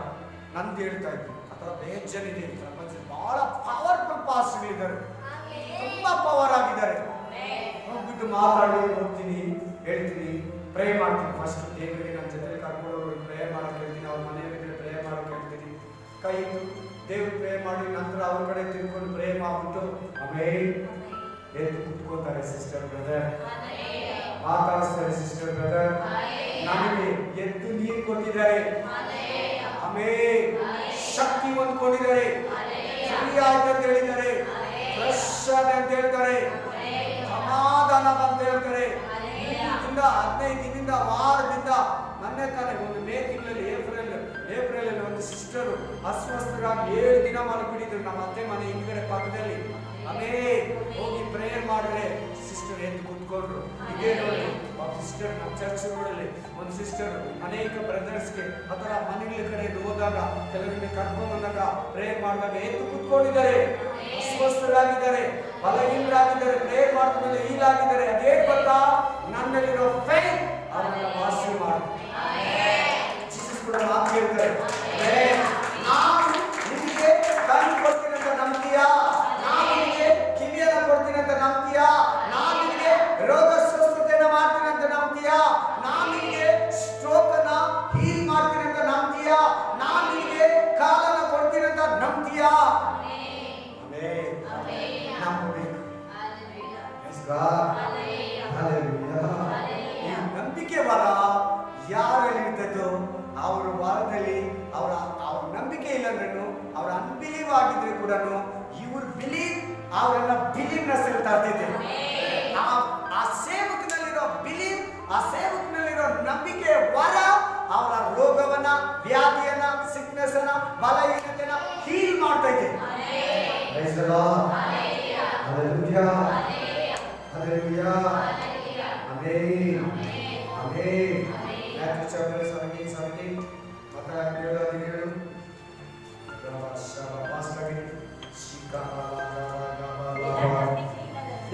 ನಂದು ಹೇಳ್ತಾ ಇದ್ದೀನಿ, ಅಥವಾ ಬೇಜನಿದೆ ಪ್ರಪಂಚದಲ್ಲಿ ಬಹಳ ಪವರ್ಫುಲ್ ಪಾಸ್ಗಳಿದ್ದಾರೆ, ತುಂಬಾ ಪವರ್ ಆಗಿದ್ದಾರೆ. ಹೋಗ್ಬಿಟ್ಟು ಮಾತಾಡಿ ಹೋಗ್ತೀನಿ, ಹೇಳ್ತೀನಿ, ಪ್ರೇ ಮಾಡ್ತೀನಿ. ಫಸ್ಟ್ ದೇವರಿಗೆ ನನ್ನ ಜೊತೆ ಕರ್ಕೊಂಡು ಪ್ರೇ ಮಾಡೋಕೆ ಹೇಳ್ತೀನಿ, ಅವ್ರ ಮನೆಯವರಿಗೆ ಪ್ರೇ ಮಾಡೋಕೆ ಹೇಳ್ತೀನಿ. ಕೈ ದೇವ್ರು ಪ್ರೇ ಮಾಡಿ ನಂತರ ಅವ್ರ ಕಡೆ ತಿಳ್ಕೊಂಡು ಪ್ರೇ ಮಾಡ್ಬಿಟ್ಟು ಆಮೇಲೆ ಎದ್ದು ಕುತ್ಕೋತಾರೆ ಸಿಸ್ಟರ್ ಬ್ರದರ್, ಮಾತಾಡಿಸ್ತಾರೆ ಸಿಸ್ಟರ್ ಬ್ರದರ್. ನಮಗೆ ಎದ್ದು ನೀರು ಕೊಟ್ಟಿದ್ದಾರೆ, ಆಮೇಲೆ ಶಕ್ತಿ ಹೊಂದ್ಕೊಂಡಿದ್ದಾರೆ, ಫ್ರೀ ಆಯ್ತು ಅಂತ ಹೇಳಿದ್ದಾರೆ, ಫ್ರೆಶ್ ಆದ ಅಂತ ಹೇಳ್ತಾರೆ, ಸಮಾಧಾನ ಅಂತ ಹೇಳ್ತಾರೆ. 15 ದಿನದಿಂದ ವಾರದಿಂದ ಮೊನ್ನೆ ತಾನೇ ಒಂದು ಮೇ ತಿಂಗಳಲ್ಲಿ ಏಪ್ರಿಲ್ ಒಂದು ಸಿಸ್ಟರು ಅಸ್ವಸ್ಥರಾಗಿ 7 ದಿನ ಮಲಗಿಬಿಟ್ಟಿದ್ರು ನಮ್ಮ ಅತ್ತೆ ಮನೆ ಹಿಂದ್ಗಡೆ ಪಕ್ಕದಲ್ಲಿ. ಆಮೇಲೆ ಹೋಗಿ ಪ್ರೇಯರ್ ಮಾಡಿದ್ರೆ ಸಿಸ್ಟರ್ ಎದ್ದು ಕುತ್ಕೊಂಡ್ರು. ಇದೇ ನೋಡಿ ಸಿಸ್ಟರ್ ನಮ್ಮ ಚರ್ಚ್ ರೋಡಲ್ಲಿ ಒಂದು ಸಿಸ್ಟರ್ ಅನೇಕ ಬ್ರದರ್ಸ್ಗೆ ಆ ಥರ ಮನೆಗಳ ಕಡೆ ಹೋದಾಗ ಕೆಲವರಿಗೆ ಕರ್ಕೊಂಡು ಬಂದಾಗ ಪ್ರೇಯರ್ ಮಾಡಿದಾಗ ಎದ್ದು ಕುತ್ಕೊಂಡಿದ್ದಾರೆ, ಅಸ್ವಸ್ಥರಾಗಿದ್ದಾರೆ, ಬಲಹೀನರಾಗಿದ್ದಾರೆ, ಪ್ರೇಯರ್ ಮಾಡಿದ್ಮೇಲೆ ಹೀಲಾಗಿದ್ದಾರೆ. ಅದೇ ಗೊತ್ತಾ ನನ್ನಲ್ಲಿರೋ ಫೇತ್ ಅವರನ್ನ ವಾಸಿ ಮಾಡುತ್ತೆ. ಜೀಸಸ್ ಕೂಡ ಮಾತು ಹೇಳ್ತಾರೆ, ನಾನು ನಿಮಗೆ ಕಣ್ಣು ಕೊಡ್ತೀನಿ ಅಂತ ನಂಬ್ತೀಯಾ, ನಾನು ನಿಮಗೆ ಕಿವಿಯನ್ನ ಕೊಡ್ತೀನಿ ಅಂತ ನಂಬ್ತೀಯಾ, ನಾನು ನಿಮಗೆ ರೋಗ ಸ್ವಸ್ಥತೆಯನ್ನ ಮಾಡ್ತೀನಿ ಅಂತ ನಂಬ್ತೀಯಾ, ನಾನು ನಿಮಗೆ ಸ್ಟ್ರೋಕ್ ಅನ್ನ ಹೀಲ್ ಮಾಡ್ತೀನಿ ಅಂತ ನಂಬ್ತೀಯಾ, ನಾನು ನಿಮಗೆ ಕಾಲನ್ನ ಕೊಡ್ತೀನಿ ಅಂತ ನಂಬ್ತೀಯಾ? ಈ ನಂಬಿಕೆ ವರ ಯಾರಲ್ಲಿ ಇರ್ತದೋ ಅವರ ವಾರದಲ್ಲಿ ಅವರ ನಂಬಿಕೆ ಇಲ್ಲಂದ್ರೂ ಅವರ ಅನ್ಬಿಲೀವ್ ಆಗಿದ್ರೆ ಕೂಡ ಇವ್ರ ಬಿಲೀವ್ ಅವರನ್ನ ಬಿಲೀವ್ನೆಸ್ ಅಂತ ತರ್ತಿದೆ. ಆ ಸೇವಕನಲ್ಲಿರೋ ಬಿಲೀವ್, ಆ ಸೇವಕನಲ್ಲಿರೋ ನಂಬಿಕೆ ವರ ಅವರ ರೋಗವನ್ನ, ವ್ಯಾಧಿಯನ್ನ, ಸಿಕ್ನೆಸ್ ಅನ್ನ, ಬಲಹೀನತೆಯನ್ನ ಹೀಲ್ ಮಾಡ್ತಾ ಇದೆ. Hallelujah. Amen. Amen. Matthew chapter 17. Mata 7:17.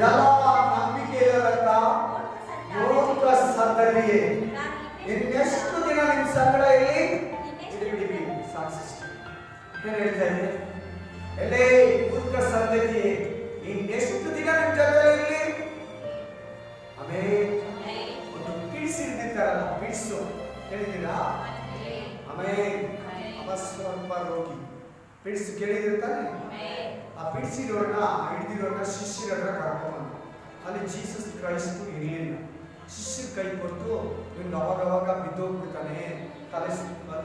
ಎಲ್ಲ ನಂಬಿಕೆ ಇರತ್ತ ಮೂರ್ಖ ಸಂತತಿಯೇ, ಇನ್ನೆಷ್ಟು ದಿನ ನಿಮ್ಮ ಸಂಗಡ ಇಲ್ಲಿ ಸಾಕ್ಷಿ ಹೇಳ್ತಾರೆ. ಎಲ್ಲೇ ಮೂರ್ಖ ಸಂತತಿಯೇ, ಇನ್ನೆಷ್ಟು ದಿನ ನಿಮ್ಮ ಜೊತೆಯಲ್ಲಿ ಆಮೇಲೆ ಒಂದು ಪಿಡ್ಸ್ ಇರ್ತಿರ್ತಾರಲ್ಲ, ಪಿಡ್ಸು ಕೇಳಿದ್ದೀರಾ? ಆಮೇಲೆ ಅಪಸ್ವಲ್ಪ ರೋಗಿ ಪಿಡ್ಸ್ ಕೇಳಿದಿರ್ತಾನೆ. ಆ ಬಿಡಿಸಿರೋರನ್ನ ಹಿಡಿದಿರೋರನ್ನ ಶಿಷ್ಯರ ಹತ್ರ ಕರ್ಕೊಂಡ್ಬಂದು ಅಲ್ಲಿ ಜೀಸಸ್ ಕ್ರೈಸ್ತು ಇರಲಿಲ್ಲ. ಶಿಷ್ಯರ ಕೈ ಕೊಟ್ಟು ಇವ್ನು ಅವಾಗವಾಗ ಬಿದ್ದೋಗ್ಬಿಡ್ತಾನೆ, ತಲೆ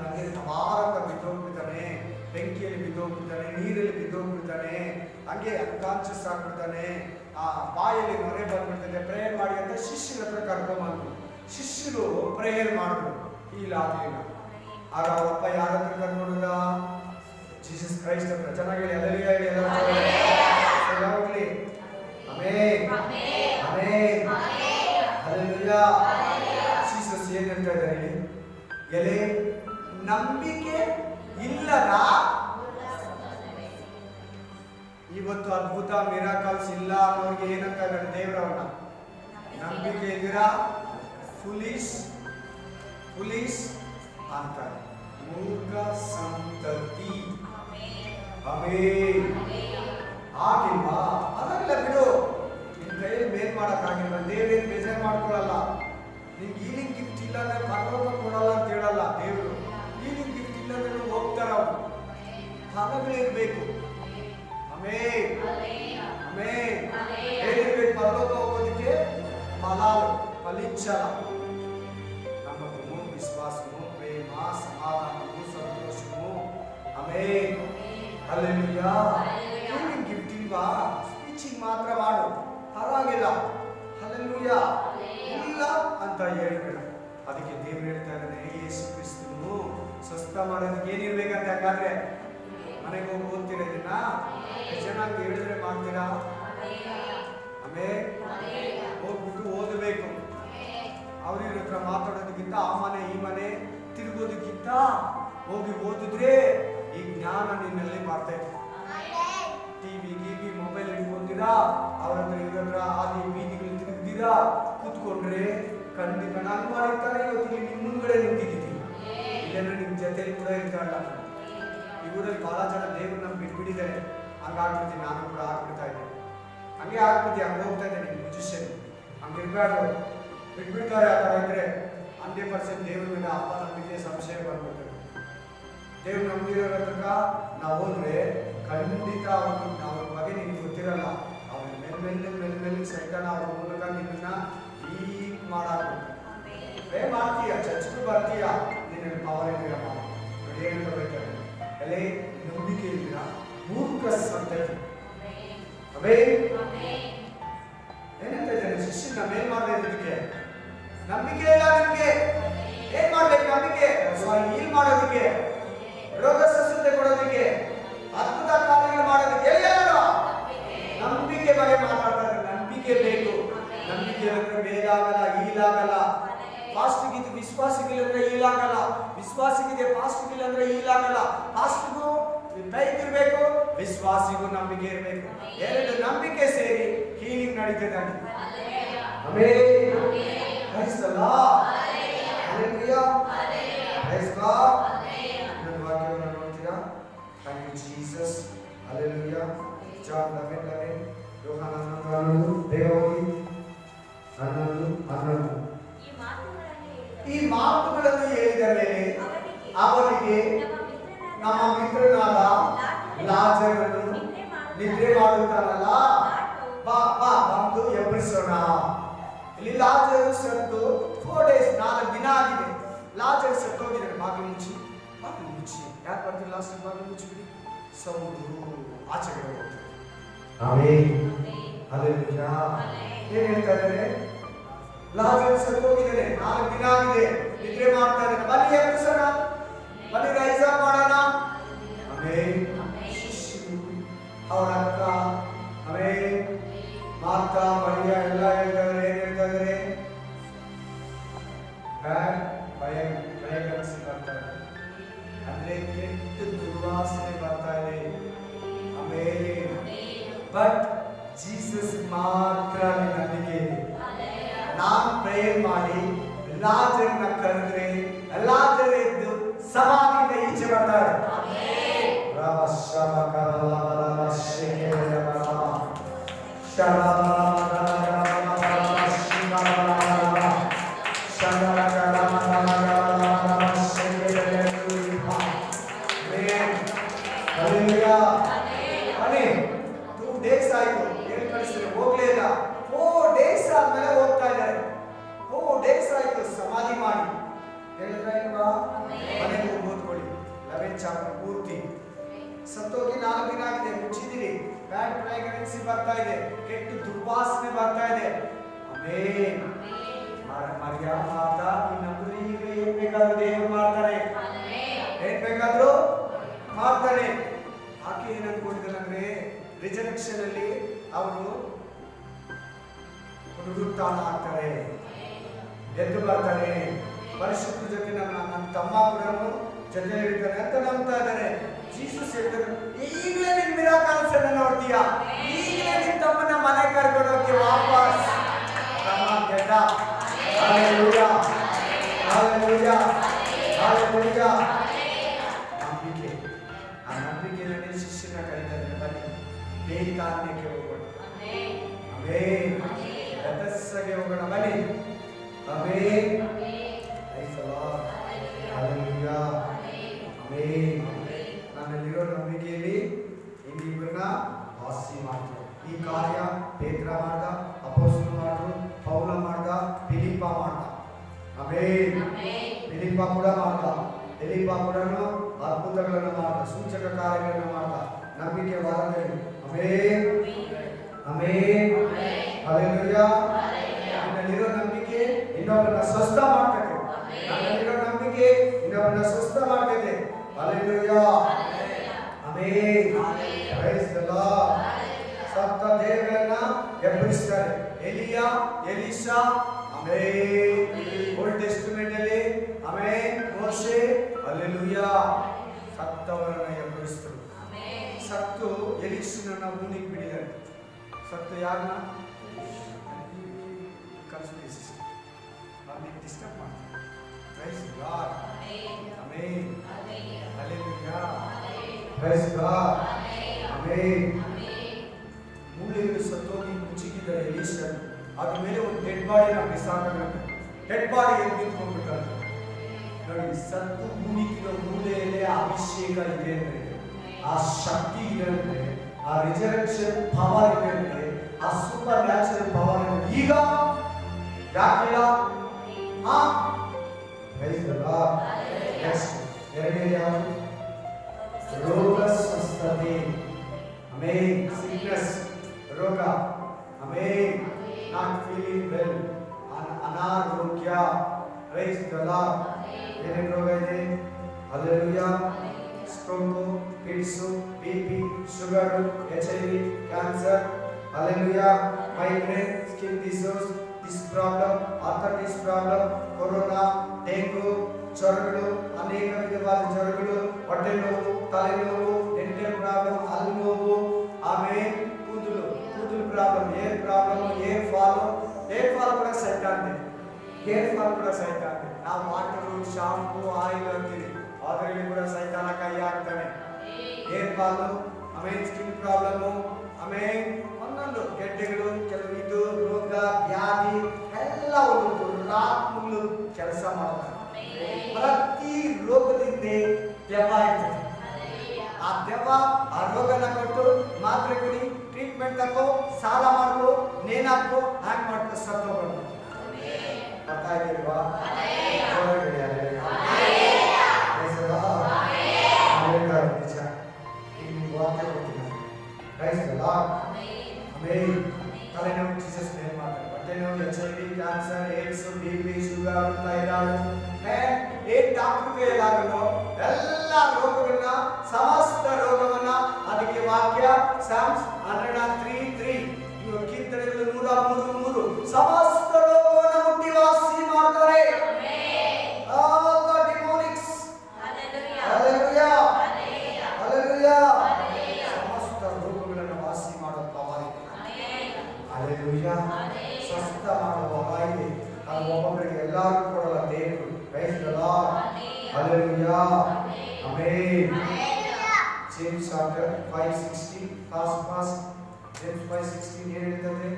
ನನಗೆ ಅಪಾರಂಗ ಬಿದ್ದೋಗ್ಬಿಡ್ತಾನೆ, ಬೆಂಕಿಯಲ್ಲಿ ಬಿದ್ದೋಗ್ಬಿಡ್ತಾನೆ, ನೀರಲ್ಲಿ ಬಿದ್ದೋಗ್ಬಿಡ್ತಾನೆ, ಹಂಗೆ ಅನ್ಕಾನ್ಶಿಯಸ್ ಆಗ್ಬಿಡ್ತಾನೆ, ಆ ಬಾಯಲ್ಲಿ ನೊರೆ ಬಂದ್ಬಿಡ್ತಾನೆ, ಪ್ರೇಯರ್ ಮಾಡಿ ಅಂತ ಶಿಷ್ಯರ ಹತ್ರ ಕರ್ಕೊಂಬಂದು ಶಿಷ್ಯರು ಪ್ರೇಯರ್ ಮಾಡಿದ್ರು. ಇಲ್ಲ ಆಗಲಿಲ್ಲ. ಆಗ ಅವಪ್ಪ ಯಾರ ಹತ್ರ ಕರ್ಕೊಂಡ? ಜೀಸಸ್ ಕ್ರೈಸ್ಟ್ ಹತ್ರ. ಚೆನ್ನಾಗಿ ಹೇಳಿ ಅಲ್ಲೆಲ್ಲ ಹೇಳಿ ಎಲ್ಲ ಹೋಗ್ಲಿ. Amen amen hallelujah. ಜೀಸಸ್ ಏನ್ ಹೇಳ್ತಾ ಇದ್ದಾರೆ ಹೇಳಿ? ಎಲೆ ನಂಬಿಕೆ ಇಲ್ಲದ ಇವತ್ತು ಅದ್ಭುತ ಮಿರಾಕಲ್ಸ್ ಇಲ್ಲ ಅನ್ನೋರಿಗೆ ಏನಂತ ಇದ್ದಾರೆ ದೇವರವನ್ನ? ನಂಬಿಕೆ ಇದ್ದೀರಾ? ಫುಲಿಶ್ ಅಂತಾರೆ. ಮೂರ್ಖ ಸಂತತಿ. ಆಮೆನ್. ಆಗಿಲ್ವಾ? ಅದಲ್ಲ ಬಿಡು, ನಿನ್ ಕೈಯಲ್ಲಿ ಮೇಲ್ ಮಾಡಕ್ಕಾಗಿಲ್ವ? ದೇವ್ರೇನು ಬೇಜಾರು ಮಾಡ್ಕೊಳಲ್ಲ. ನಿನ್ಗೆ ಹೀಲಿಂಗ್ ಗಿಫ್ಟ್ ಇಲ್ಲ ಅಂದ್ರೆ ಪರಲೋಕ ಕೊಡಲ್ಲ ಅಂತ ಹೇಳಲ್ಲ ದೇವರು. ಹೀಲಿಂಗ್ ಗಿಫ್ಟ್ ಇಲ್ಲ ಅಂದ್ರೆ ಹೋಗ್ತಾರ ಅವ್ರು. ಫಲಗಳಿರ್ಬೇಕು. Amen amen. ಏನಿರ್ಬೇಕು ಪರಲೋಕ ಹೋಗೋದಕ್ಕೆ? ಫಲಿಂಚಲ. ನಮ್ಮದು ವಿಶ್ವಾಸವು, ಪ್ರೇಮ, ಸಮಾಧಾನವು, ಸಂತೋಷವು. Amen hallelujah. ಹೀಲಿಂಗ್ ಗಿಫ್ಟ್ ಇಲ್ವಾ? ಸ್ಪೀಚಿಂಗ್ ಮಾತ್ರ ಮಾಡು, ಪರವಾಗಿಲ್ಲ. ಹಲ್ಲೆಲೂಯಾ. ಇಲ್ಲ ಅಂತ ಹೇಳ್ಬೇಡ. ಅದಕ್ಕೆ ದೇವ್ರು ಹೇಳ್ತಾ ಇದ್ದಾನೆ, ಯೇಸು ಕ್ರಿಸ್ತನು ಸ್ವಸ್ಥ ಮಾಡೋದಕ್ಕೆ ಏನಿರ್ಬೇಕಂತ? ಹಾಗಾದ್ರೆ ಮನೆಗೆ ಹೋಗಿ ಓದ್ತೀರಾ ಇದನ್ನ? ಎಷ್ಟು ಜನ ಅಂತ ಹೇಳಿದ್ರೆ ಮಾಡ್ತೀರಾ? ಆಮೇಲೆ ಹೋಗ್ಬಿಟ್ಟು ಓದಬೇಕು. ಅವ್ರಿವ್ರ ಹತ್ರ ಮಾತಾಡೋದಕ್ಕಿಂತ, ಆ ಮನೆ ಈ ಮನೆ ತಿರುಗೋದಕ್ಕಿಂತ ಹೋಗಿ ಓದಿದ್ರೆ ಈ ಜ್ಞಾನ ನಿನ್ನಲ್ಲಿ ಬರ್ತೈತೆ. ಟಿವಿ ಮೊಬೈಲ್ ಇಟ್ಕೊಂತೀರಾ, ಅವ್ರ ಹತ್ರ ಇವ್ರ ಹತ್ರ ಆದಿ ಬೀದಿಗಳು ತಿರುಗ್ತೀರಾ, ಕೂತ್ಕೊಂಡ್ರೆ ಖಂಡಿತ ನಾನು ಮಾಡಿರ್ತಾರೆ. ಇವತ್ತು ಇಲ್ಲಿ ನಿಮ್ಮ ಮುಂದ್ಗಡೆ ನಿಂತಿದ್ದೀನಿ, ಇಲ್ಲಾಂದ್ರೆ ನಿಮ್ ಜೊತೆಲಿ ಕೂಡ ಇರ್ತಾರಲ್ಲ. ಈ ಊರಲ್ಲಿ ಬಹಳ ಜನ ದೇವ್ರು ನಮ್ಗೆ ಬಿಟ್ಬಿಟ್ಟಿದ್ದಾರೆ. ಹಂಗಾಗ್ಬಿಡ್ತೀನಿ, ನಾನು ಕೂಡ ಆಗ್ಬಿಡ್ತಾ ಇದ್ದೆ. ಹಂಗೆ ಆಗ್ಬಿಡ್ತೀವಿ, ಹಂಗೆ ಹೋಗ್ತಾ ಇದ್ದೇನೆ ಮ್ಯೂಸಿಷಿಯನ್. ಹಂಗಿರ್ಬಾರ್ದು, ಬಿಟ್ಬಿಡ್ತಾರೆ. ಆ ಥರ ಇದ್ರೆ 100% ದೇವ್ರ ಮೇಲೆ ಅಪನಂಬಿಕೆ, ಸಂಶಯ ಬರ್ಬಿಡ್ತಾರೆ. ದೇವ್ರು ನಂಬಿರೋರ ಹತ್ರ ನಾವು ಹೋದ್ರೆ ಖಂಡಿತ ಅವ್ರ ಬಗ್ಗೆ ನಿಮ್ಗೆ ಗೊತ್ತಿರಲ್ಲ. ಅವ್ರ ಮೇಲೆ ಸೈತಾನ ಅವ್ರ ಮೂಲಕ ನಿನ್ನ ಹೀಗ್ ಮಾಡಾಕ್ಬಿಡ್ತಾರೆ. ಮಾಡ್ತೀಯ, ಚರ್ಚ್ಗೂ ಬರ್ತೀಯ, ನಿನ್ನ ಪವರ್ ಇದ್ದೀರಮ್ಮ. ನೋಡಿ ಏನಂತ ಬೇಕಾದ್ರೆ ಎಲೆ ನಂಬಿಕೆ ಇದ್ದೀರಾ? ಮೂರ್ಖ ಸಂತತಿ. ಆಮೆನ್. ಏನಂತ ಇದ್ದಾರೆ? ಶಿಷ್ಯನ ಮೇಲ್ ಮಾಡೋದಕ್ಕೆ ನಂಬಿಕೆ ಇಲ್ಲ ನಿಮ್ಗೆ. ಏನ್ ಮಾಡ್ಬೇಕು? ನಂಬಿಕೆ ಹೀಲ್ ಮಾಡೋದಕ್ಕೆ, ರೋಗ ಸ್ವಸ್ಥತೆ ಕೊಡೋದಕ್ಕೆ, ಅದ್ಭುತ ಕಾರ್ಯಗಳು ಮಾಡೋದಕ್ಕೆ ಎಲ್ಲರೂ ನಂಬಿಕೆ ಬಗ್ಗೆ ಮಾತಾಡ್ತಾರೆ. ನಂಬಿಕೆ ಬೇಕು. ನಂಬಿಕೆ ಇಲ್ಲಂದ್ರೆ ಬೇಗ ಆಗಲ್ಲ, ಹೀಲಾಗಲ್ಲ. ಫಾಸ್ಟಿಗಿದ್ದು ವಿಶ್ವಾಸಿಗಿಲ್ಲಂದ್ರೆ ಹೀಲಾಗಲ್ಲ. ವಿಶ್ವಾಸಿಗಿದೆ ಫಾಸ್ಟಿಗಿಲ್ಲ ಅಂದ್ರೆ ಹೀಲಾಗಲ್ಲ. ಫಾಸ್ಟಿಗೂ ಫೈತ್ ಇರಬೇಕು, ವಿಶ್ವಾಸಿಗೂ ನಂಬಿಕೆ ಇರಬೇಕು. ಎರಡು ನಂಬಿಕೆ ಸೇರಿ ಹೀಲಿಂಗ್ ನಡೀತದೆ. Amen. Praise the Lord. Hallelujah. Praise God. ನನ್ನ ವಾಕ್ಯವನ್ನು ನೋಡ್ತೀರಾ? Thank you Jesus. Hallelujah. John 11:11, ಯೋಹಾನ 11:11. ಬೇಗ ಹೋಗಿ 11:11. ಈ ಮಾತುಗಳನ್ನು ಹೇಳಿದ ಮೇಲೆ ಅವರಿಗೆ ನಮ್ಮ ಮಿತ್ರನಾದ ಲಾಜರನು ನಿದ್ರೆ ಮಾಡುತ್ತಾನಲ್ಲ, ಬಾ ಬಾ ಬಂದು ಎಬ್ಬರಿಸೋಣ. ಇಲ್ಲಿ ಲಾಜರು ಸತ್ತು 4 days, 4 ದಿನ ಆಗಿದೆ. ಲಾಜರು ಸತ್ತೋಗಿದ್ದಾನೆ. ಬಾಗಿಲು ಮುಚ್ಚಿ ಯಾಕೆ ಬರ್ತೀರಿ? ಲಾಸ್ಟ್ ಬಾಗಿಲು ಮುಚ್ಚಿಬಿಡಿ, ಸೌಂಡು ಆಚೆಗೆ ಹೋಗ್ತಾರೆ. Amen hallelujah. ಏನ್ ಹೇಳ್ತಾ ಇದ್ದಾರೆ? ಲಾಜರು ಸತ್ತೋಗಿದ್ದಾನೆ, 4 ದಿನ ಆಗಿದೆ, ನಿದ್ರೆ ಮಾಡ್ತಾ ಇದ್ದಾನೆ. ಬನ್ನಿ ಎಬ್ಬಿಸೋಣ, ಬನ್ನಿ ರೈಸ್ ಅಪ್ ಮಾಡೋಣ. ಆಮೆನ್. ಅವರ ಅಕ್ಕ, ಆಮೆನ್, ಮಾರ್ತಾ, ಮರಿಯ ಎಲ್ಲ ಹೇಳ್ತಾರೆ. ಏನ್ ಹೇಳ್ತಾ ಇದ್ದಾರೆ? ಭಯ ಕನಸಿ ಬರ್ತಾ ಇದೆ, ಅಂದ್ರೆ ಕೆಟ್ಟ ದುರ್ವಾಸನೆ ಬರ್ತಾ ಇದೆ. ಆಮೆನ್. ಬಟ್ ಜೀಸಸ್ ಮಾತ್ರ ನಂಬಿಕೆ ಇದೆ. ನಾನು ಪ್ರೇಯರ್ ಮಾಡಿ ಲಾಜರನ್ನ ಕರೆದ್ರೆ ಲಾಜರ್ ಎದ್ದು ಸಮಾಧಿಯಿಂದ ಈಚೆ ಬರ್ತಾರೆ. ಹೇಳಿದ್ರಾ ಇಲ್ವಾ? ಮನೆಗೆ ಹೋಗಿ ಓದ್ಕೊಳ್ಳಿ 11th ಚಾಪ್ಟರ್ ಪೂರ್ತಿ. ಸತ್ತೋಗಿ 4 ದಿನ ಆಗಿದೆ, ಮುಚ್ಚಿದಿರಿ, ಬ್ಯಾಡ್ ಫ್ರಾಗ್ರೆನ್ಸಿ ಬರ್ತಾ ಇದೆ, ಕೆಟ್ಟ ದುರ್ವಾಸನೆ ಬರ್ತಾ ಇದೆ. ಆಮೆನ್. ಮರಿಯಾ ಮಾತಾ ಇನ್ನೊಬ್ಬರು ಈಗ ಏನ್ ಬೇಕಾದ್ರೂ ದೇವರು ಮಾಡ್ತಾರೆ, ಏನ್ ಬೇಕಾದ್ರೂ ಮಾಡ್ತಾರೆ. ಆಕೆ ಏನ್ ಅನ್ಕೊಂಡಿದ್ದಾನಂದ್ರೆ ರಿಜರೆಕ್ಷನ್ ಅಲ್ಲಿ ಅವರು ಪುನರುತ್ಥಾನ ಆಗ್ತಾರೆ, ಎದ್ದು ಬರ್ತಾರೆ, ಪರಿಶುದ್ಧ ಜೊತೆ ನನ್ನ ತಮ್ಮ ಕೂಡ ಜೊತೆ ಇರ್ತಾರೆ ಅಂತ ನಂಬ್ತಾ ಇದ್ದಾರೆ. ಜೀಸಸ್ ಹೇಳ್ತಾರೆ, ಈಗಲೇ ನಿನ್ ಮಿರಾಕಲ್ಸ್ ಅನ್ನ ನೋಡ್ತೀಯಾ, ಈಗಲೇ ನಿನ್ ತಮ್ಮನ ಮನೆ ಕರ್ಕೊಂಡು ಹೋಗ್ತೀಯ ವಾಪಸ್. Hallelujah. Hallelujah. Hallelujah. ನಂಬಿಕೆ, ಆ ನಂಬಿಕೆಯಲ್ಲಿ ಶಿಷ್ಯನ ಕರೀತಾರೆ, ಬನ್ನಿ ಬೇತಾನ್ಯಕ್ಕೆ ಹೋಗೋಣ. ಆಮೆನ್. ಬೆಥೆಸ್ದಾಗೆ ಹೋಗೋಣ, ಬನ್ನಿ. Amen. Praise the Lord. Hallelujah. Amen. ನನ್ನಲ್ಲಿರೋ ನಂಬಿಕೆಯಲ್ಲಿ ಇನ್ನಿಬ್ಬರನ್ನ ವಾಸಿ ಮಾಡ್ತಾರೆ. ಈ ಕಾರ್ಯ ಪೇತ್ರ ಮಾಡ್ದ, ಅಪೊಸ್ತಲರು ಮಾಡಿದ್ರು, ಪೌಲ ಮಾಡ್ದ, ಫಿಲಿಪ್ಪ ಮಾಡ್ದ. ಆಮೆನ್. ಫಿಲಿಪ್ಪ ಕೂಡ ಮಾಡ್ದ, ಫಿಲಿಪ್ಪ ಕೂಡ ಅದ್ಭುತಗಳನ್ನು ಮಾಡ್ದ, ಸೂಚಕ ಕಾರ್ಯಗಳನ್ನು ಮಾಡ್ದ, ನಂಬಿಕೆ ವರದಲ್ಲಿ. ಆಮೆನ್. ಆಮೆನ್. ಹಲ್ಲೆಲೂಯಾ. ನನ್ನಲ್ಲಿರೋ ನಂಬಿಕೆ ಇನ್ನೊಬ್ಬರನ್ನ ಸ್ವಸ್ಥ ಮಾಡ್ತದೆ, ನನ್ನಲ್ಲಿರೋ ನಂಬಿಕೆ ಇನ್ನೊಬ್ಬರನ್ನ ಸ್ವಸ್ಥ ಮಾಡ್ತದೆ. Hallelujah. Amen. Praise the Lord. ಸತ್ತ ದೇಹಗಳನ್ನ ಎಬ್ಬರಿಸ್ತಾರೆ. ಎಲಿಯಾ, ಎಲಿಸಾ, ಆಮೆನ್. ಓಲ್ಡ್ ಟೆಸ್ಟಮೆಂಟ್ ಅಲ್ಲಿ ಆಮೆನ್, ಮೋಶೆ, ಹಲ್ಲೆಲೂಯಾ, ಸತ್ತವರನ್ನ ಎಬ್ಬರಿಸಿದರು. ಸತ್ತು ಎಲಿಸನನ್ನ ಭೂಮಿಗೆ ಬಿಡಿದ್ದಾರೆ. ಸತ್ತು ಯಾರನ್ನ ಡಿಸ್ಟರ್ಬ್ ಮಾಡ್ತಾರೆ. Praise God. Amen. Hallelujah. Praise god. Amen. ಮೂಲೆಯಲ್ಲಿ ಸತ್ತೋಗಿ ಮುಚ್ಚಿದ್ದಾರೆ ಎಲಿಸನ್. ಅದ್ರ ಮೇಲೆ ಒಂದು ಡೆಡ್ ಬಾಡಿನ ಬಿಸಾಕಬೇಕು. ಡೆಡ್ ಬಾಡಿ ಎಲ್ಲಿ ನಿಂತ್ಕೊಂಡ್ಬಿಟ್ಟಾರೆ ನೋಡಿ. ಸತ್ತು ಭೂಮಿಗಿರೋ ಮೂಲೆಯಲ್ಲೇ ಅಭಿಷೇಕ ಇದೆ ಅಂದ್ರೆ, ಆ ಶಕ್ತಿ ಇದೆ ಅಂದ್ರೆ, ಆ ರಿಜರೆಕ್ಷನ್ ಪವರ್ ಇದೆ ಅಂದ್ರೆ, ಆ ಸೂಪರ್ ನ್ಯಾಚುರಲ್ ಪವರ್ ಇದೆ. ಈಗ ಯಾಕಿಲ್ಲ? ಎರಡನೇ ಯಾವುದು? ರೋಗ ಸ್ವಸ್ಥತೆ. ಆಮೆನ್. ಸಿಕ್ನೆಸ್, ರೋಗ. ಆಮೆನ್. ನಾಟ್ ಫೀಲಿಂಗ್ ವೆಲ್, ಅನಾರೋಗ್ಯ. Praise the Lord. ಏನೇನು ರೋಗ ಇದೆ? Hallelujah. Stroke, fits, BP, sugar, HIV, cancer. Hallelujah. Migraine, skin disease, this problem, arthritis problem, corona, dengue, ಜ್ವರಗಳು, ಅನೇಕ ವಿಧವಾದ ಜ್ವರಗಳು, ಹೊಟ್ಟೆ ನೋವು, ತಲೆನೋವು, ಡೆಂಟಲ್ ಪ್ರಾಬ್ಲಮ್, ಹಲ್ಲು ನೋವು. ಆಮೇಲೆ ಕೂದಲು problem, air problem, hair fall ಕೂಡ ಸೈತಾನೆ. ಏರ್ ಫಾಲ್ ಕೂಡ ಸೈತಾನೆ. ನಾವು ವಾಟರು, ಶಾಂಪೂ, ಆಯಿಲ್ ಅಂತೀವಿ, ಅದರಲ್ಲಿ ಕೂಡ ಸೈತಾನ ಕೈ ಹಾಕ್ತಾನೆ. ಏರ್ ಫಾಲ್, ಆಮೇಲೆ ಸ್ಕಿನ್ ಪ್ರಾಬ್ಲಮ್, ಆಮೇಲೆ ಒಂದೊಂದು ಗೆಡ್ಡೆಗಳು, ಕೆಲವು ಇದು ರೋಗ, ವ್ಯಾಧಿ ಎಲ್ಲ ಒಂದು ರಾತ್ಮುಗಳು ಕೆಲಸ ಮಾಡ್ತಾರೆ. ಪ್ರತಿ ರೋಗದಿಂದ ದೆವ್ವ ಇರ್ತದೆ. ಆ ದೆವ್ವ ಆ ರೋಗನ ಕೊಟ್ಟು ಮಾತ್ರೆ ಕೊಡಿ, ಟ್ರೀಟ್ಮೆಂಟ್ ತಗೋ, ಸಾಲ ಮಾಡ್ಕೋ, ನೇನಾಕೋ, ಹ್ಯಾಂಗ್ ಮಾಡ್ಕೋ, ಸತ್ತೋಗ್ಬಿಡು. ಬರ್ತಾ ಇದೀಲ್ವಾ? ತಲೆನೋವು ಜೀಸಸ್ ನೇಮ್ ಮಾಡ್ತಾರೆ. ಹೊಟ್ಟೆ ನೋವು, HIV, cancer, AIDS, BP, sugar, thyroid, ಏನ್ ಡಾಕ್ಟರ್ ಕೈಯಲ್ಲಾಗಲ್ಲ ಎಲ್ಲ ರೋಗಗಳನ್ನ, ಸಮಸ್ತ ರೋಗವನ್ನ, ಅದಕ್ಕೆ ವಾಕ್ಯ ಸಾಮ್ಸ್ 103:3, ಕೀರ್ತನೆಗಳು 103:3, ಸಮಸ್ತ ರೋಗವನ್ನ ಮುಟ್ಟಿ ವಾಸಿ ಮಾಡ್ತಾರೆ. ಸಮಸ್ತ ರೋಗಗಳನ್ನು ವಾಸಿ ಮಾಡೋ ಪವರ್ ಇದೆ. ಹಲ್ಲೆಲೂಯಾ. ಸ್ವಸ್ಥ ಮಾಡುವ ಕಾಯಿಲೆ ಅದು ಒಬ್ಬೊಬ್ಬರಿಗೆ ಎಲ್ಲರಿಗೂ ಕೊಡಲ್ಲ ದೇವರು. Praise the Lord. Hallelujah. Amen. James chapter 5:16 first James 5:16 ಏನು ಹೇಳ್ತದೆ?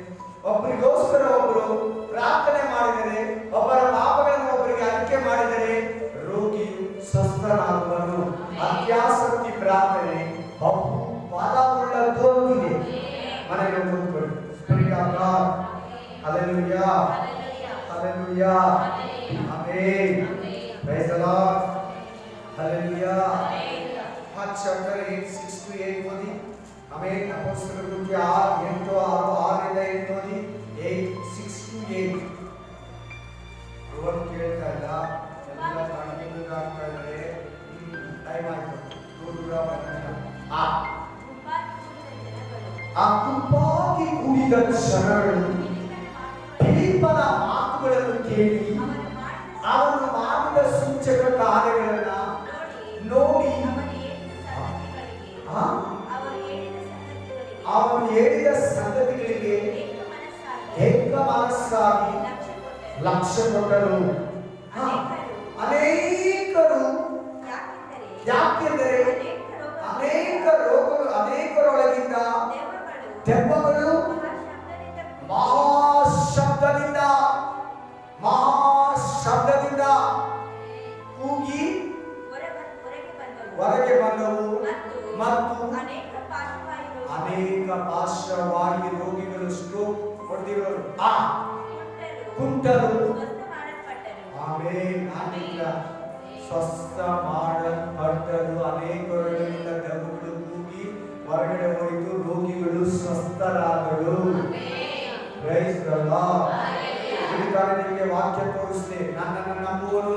ಒಬ್ಬರಿಗೋಸ್ಕರ ಒಬ್ಬರು ಪ್ರಾರ್ಥನೆ ಮಾಡಿದರೆ, ಒಬ್ಬರ ಪಾಪಗಳನ್ನು ಒಬ್ಬರಿಗೆ ಅರಿಕೆ ಮಾಡಿದರೆ ರೋಗಿಯು ಸ್ವಸ್ಥನಾಗುವನು. ಅತ್ಯಾಸಕ್ತಿ ಪ್ರಾರ್ಥನೆ ಬಹು ಫಲವುಳ್ಳದ್ದು ಅಂತಿದೆ. ಮನೆಗೆ ಕೂತ್ಕೊಳ್ಳಿ. Spirit of god. Hallelujah. Hallelujah. Amen. chapter 8 6 to 8 ಓದಿ. ಆಮೇಲೆ ಅಪೊಸ್ತಲರ ಕೃತ್ಯ 8 6 ರಿಂದ 8 ಓದಿ. 8 6 to 8 ಅವನು ಕೇಳ್ತಾ ಇಲ್ಲ, ಎಲ್ಲ ಕಣ್ಣಿಗೆ ಆಗ್ತಾ ಇದ್ದಾರೆ. ಟೈಮ್ ಆಯ್ತು, ದೂರ ಆ ಗುಂಪಾಗಿ ಕೂಡಿದ ಜನಗಳು ಫಿಲಿಪ್ಪನ ಮಾತುಗಳನ್ನು ಕೇಳಿ ಅವನು ಮಾಡಿದ ಸೂಚಕ ಕಾರ್ಯಗಳನ್ನು ನೋಡಿ ಅವನು ಹೇಳಿದ ಸಂಗತಿಗಳಿಗೆ ಏಕ ಮನಸ್ಸಾಗಿ ಲಕ್ಷ್ಯ ಕೊಟ್ಟರು. ಅನೇಕರು, ಯಾಕೆಂದರೆ ಅನೇಕರೊಳಗಿಂದ ದೆವ್ವಗಳು ಮಹಾಶಬ್ದದಿಂದ ಕೂಗಿ ಹೊರಗೆ ಬಂದವು ಮತ್ತು ಅನೇಕ ಪಾರ್ಶ್ವವಾಯು ರೋಗಿಗಳು, ಸ್ಟ್ರೋಕ್ ಹೊಡೆದಿರೋರು, ಕುಂಟರು ಸ್ವಸ್ಥ ಮಾಡಲ್ಪಟ್ಟರು. ಅನೇಕರಿಂದ ದೆವ್ವಗಳು ಕೂಗಿ ಹೊರಗಡೆ ಹೋಯಿತು, ರೋಗಿಗಳು ಸ್ವಸ್ಥರಾದರು. Price the Lord. ನಿಮಗೆ ವಾಕ್ಯ ತೋರಿಸ್ತೆ, ನನ್ನನ್ನು ನಂಬುವನು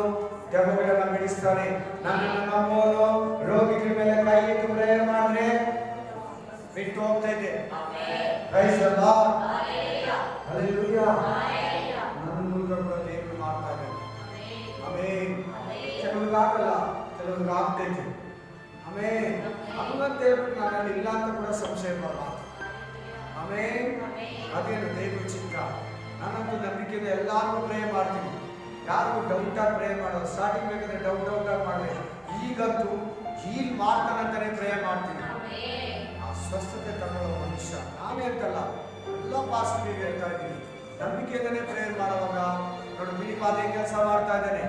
ದೆವ್ವಗಳನ್ನು ಬಿಡಿಸ್ತಾನೆ, ನನ್ನನ್ನು ನಂಬುವನು ರೋಗಿಗಳ ಮೇಲೆ ಕೈ ಇಟ್ಟು ಪ್ರೇಯರ್ ಮಾಡಿದ್ರೆ ಬಿಟ್ಟು ಹೋಗ್ತಾ ಇದೆ. Praise the Lord. ಹಲ್ಲೆಲೂಯಾ. ನನ್ನ ಮೂಲಕ ಕೂಡ ದೇವರು ಮಾಡ್ತಾ ಇದ್ದಾನೆ. ಆಮೆನ್. ಕೆಲವ್ರಿಗೆ ಆಗಲ್ಲ, ಕೆಲವ್ರಿಗೆ ಆಗ್ತೈತೆ. ಆಮೆನ್. ಹಂಗಂತ ಹೇಳ್ಬಿಟ್ಟು ನಾನು ಇಲ್ಲ ಅಂತ ಕೂಡ ಸಂಶಯ ಮಾಡಲ್ಲ. ಆಮೆನ್. ಅದೇನು ದೇವ್ರ ಚಿತ್ತ. ನಾನಂತೂ ನಂಬಿಕೆಯಿಂದ ಎಲ್ಲಾರು ಪ್ರೇ ಮಾಡ್ತೀನಿ, ಯಾರಿಗೂ ಡೌಟ್ ಆಗಿ ಪ್ರೇ ಮಾಡೋದು. ಸ್ಟಾರ್ಟಿಂಗ್ ಬೇಕಾದ್ರೆ ಡೌಟ್ ಆಗಿ ಮಾಡಿದೆ, ಈಗಂತೂ ಹೀಲ್ ಮಾಡ್ತಾನಂತಾನೆ ಪ್ರೇ ಮಾಡ್ತೀನಿ. ಆ ಸ್ವಸ್ಥತೆ ತಗೊಳ್ಳೋ ಮನುಷ್ಯ ನಾನೇ ಅಂತಲ್ಲ, ಎಲ್ಲ ಪಾಸ್ಟಿಗೆ ಹೇಳ್ತಾ ಇದ್ದೀನಿ. ನಂಬಿಕೆಯಿಂದನೇ ಪ್ರೇಯರ್ ಮಾಡುವಾಗ ನೋಡಿ, ಫಿಲಿಪ್ಪ ಅದೇ ಕೆಲಸ ಮಾಡ್ತಾ ಇದ್ದಾನೆ.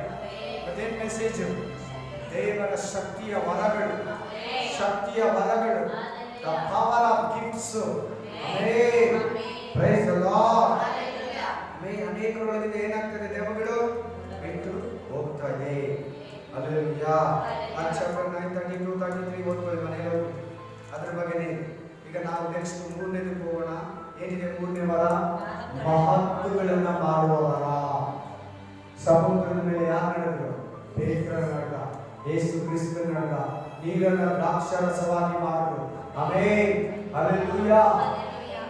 ಅದೇನು ಮೆಸೇಜ್? ದೇವರ ಶಕ್ತಿಯ ವರಗಳು, ಶಕ್ತಿಯ ವರಗಳು, the power of gifts. Amen. Praise the Lord. Amen. ಅನೇಕರೊಳಗಿಂದ ಏನಾಗ್ತದೆ? ದೆವ್ವಗಳು ಬಿಟ್ಟು ಹೋಗ್ತಾ ಇದೆ. ಹಲ್ಲೆಲೂಯಾ. ಚಾಪ್ಟರ್ 9 32 33 ಓದ್ಕೊಳ್ಳಿ ಮನೆಯಲ್ಲಿ ಹೋಗಿ, ಅದ್ರ ಬಗ್ಗೆನೇ. ಈಗ ನಾವು ನೆಕ್ಸ್ಟ್ ಮೂರನೇದಕ್ಕೆ ಹೋಗೋಣ. ಏನಿದೆ ಮೂರನೇ ವರ? ಮಹತ್ತುಗಳನ್ನ ಮಾಡುವ ವರ. ಸಮುದ್ರದ ಮೇಲೆ ಯಾರು ನಡೆದ್ರು? ಪೇತ್ರ ನಡೆದ, ಯೇಸು ಕ್ರಿಸ್ತ ನಡೆದ, ನೀರನ್ನ ದ್ರಾಕ್ಷಾರಸವಾಗಿ ಮಾಡಿದ್ರು. ಆಮೆನ್. ಹಲ್ಲೆಲೂಯಾ.